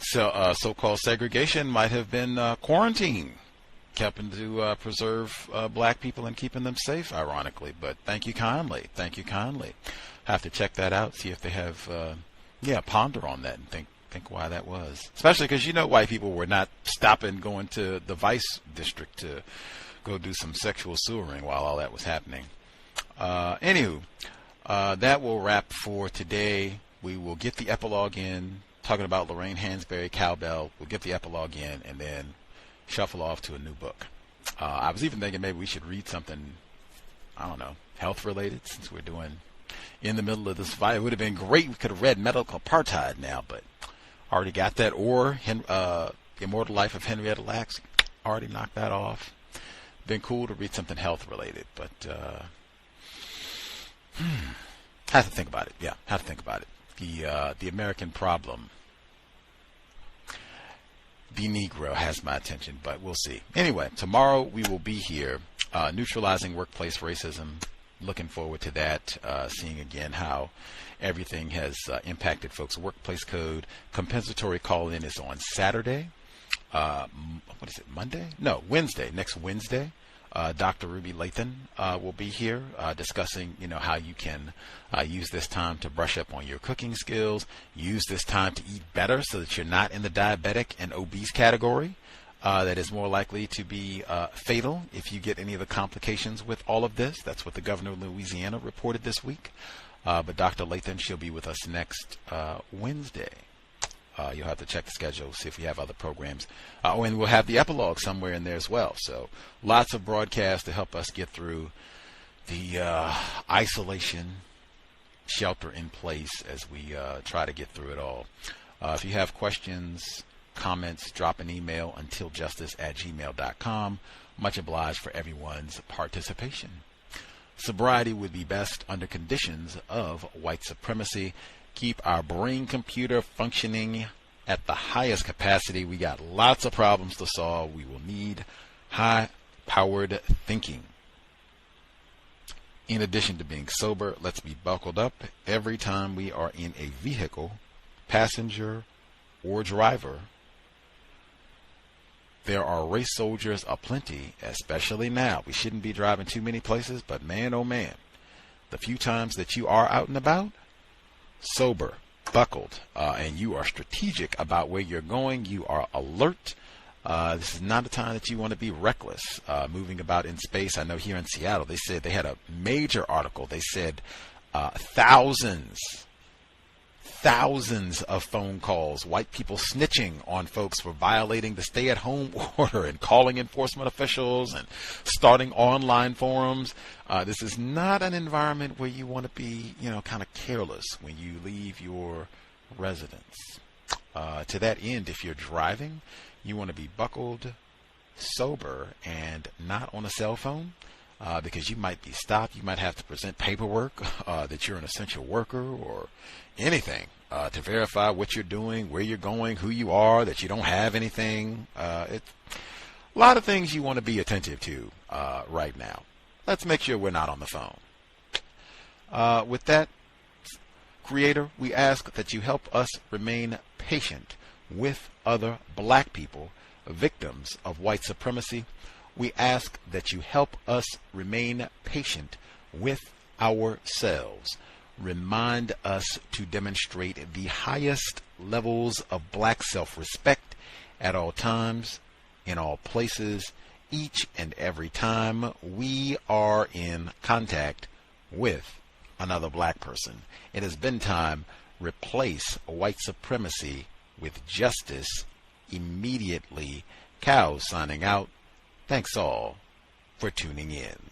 So-called segregation might have been quarantine, helping to preserve black people and keeping them safe, ironically. But thank you kindly. Thank you kindly. Have to check that out, see if they have, ponder on that and think why that was. Especially because, white people were not stopping going to the Vice District to go do some sexual sewering while all that was happening. Anywho, that will wrap for today. We will get the epilogue in, talking about Lorraine Hansberry, Cowbell. We'll get the epilogue in and then shuffle off to a new book. I was even thinking maybe we should read something I don't know, health related, since we're doing in the middle of this fight. It would have been great. We could have read Medical Apartheid now, but already got that. Or Immortal Life of Henrietta Lacks, already knocked that off. Been cool to read something health related, but have to think about it. Yeah, have to think about it. The American problem, the Negro, has my attention, but we'll see. Anyway, tomorrow we will be here, neutralizing workplace racism. Looking forward to that, seeing again how everything has impacted folks' workplace code. Compensatory call-in is on Saturday. What is it, Monday? No, Wednesday, next Wednesday. Dr. Ruby Lathan will be here discussing, how you can use this time to brush up on your cooking skills, use this time to eat better so that you're not in the diabetic and obese category. That is more likely to be fatal if you get any of the complications with all of this. That's what the governor of Louisiana reported this week. But Dr. Lathan, she'll be with us next Wednesday. You'll have to check the schedule, see if we have other programs. And we'll have the epilogue somewhere in there as well. So lots of broadcasts to help us get through the isolation, shelter in place as we try to get through it all. If you have questions, comments, drop an email untiljustice@gmail.com. Much obliged for everyone's participation. Sobriety would be best under conditions of white supremacy. Keep our brain computer functioning at the highest capacity. We got lots of problems to solve. We will need high-powered thinking. In addition to being sober, let's be buckled up every time we are in a vehicle, passenger or driver. There are race soldiers aplenty, especially now. We shouldn't be driving too many places, but man, oh man, the few times that you are out and about, sober, buckled, and you are strategic about where you're going, you are alert. This is not a time that you want to be reckless, moving about in space. I know here in Seattle, they said they had a major article. They said thousands of phone calls, white people snitching on folks for violating the stay-at-home order and calling enforcement officials and starting online forums. This is not an environment where you want to be, kind of careless when you leave your residence. To that end, if you're driving, you want to be buckled, sober, and not on a cell phone. Because you might be stopped. You might have to present paperwork that you're an essential worker or anything to verify what you're doing, where you're going, who you are, that you don't have anything. It's a lot of things you want to be attentive to right now. Let's make sure we're not on the phone. With that, Creator, we ask that you help us remain patient with other black people, victims of white supremacy. We ask that you help us remain patient with ourselves. Remind us to demonstrate the highest levels of black self-respect at all times, in all places, each and every time we are in contact with another black person. It has been time. Replace white supremacy with justice immediately. C.O.W.S signing out. Thanks all for tuning in.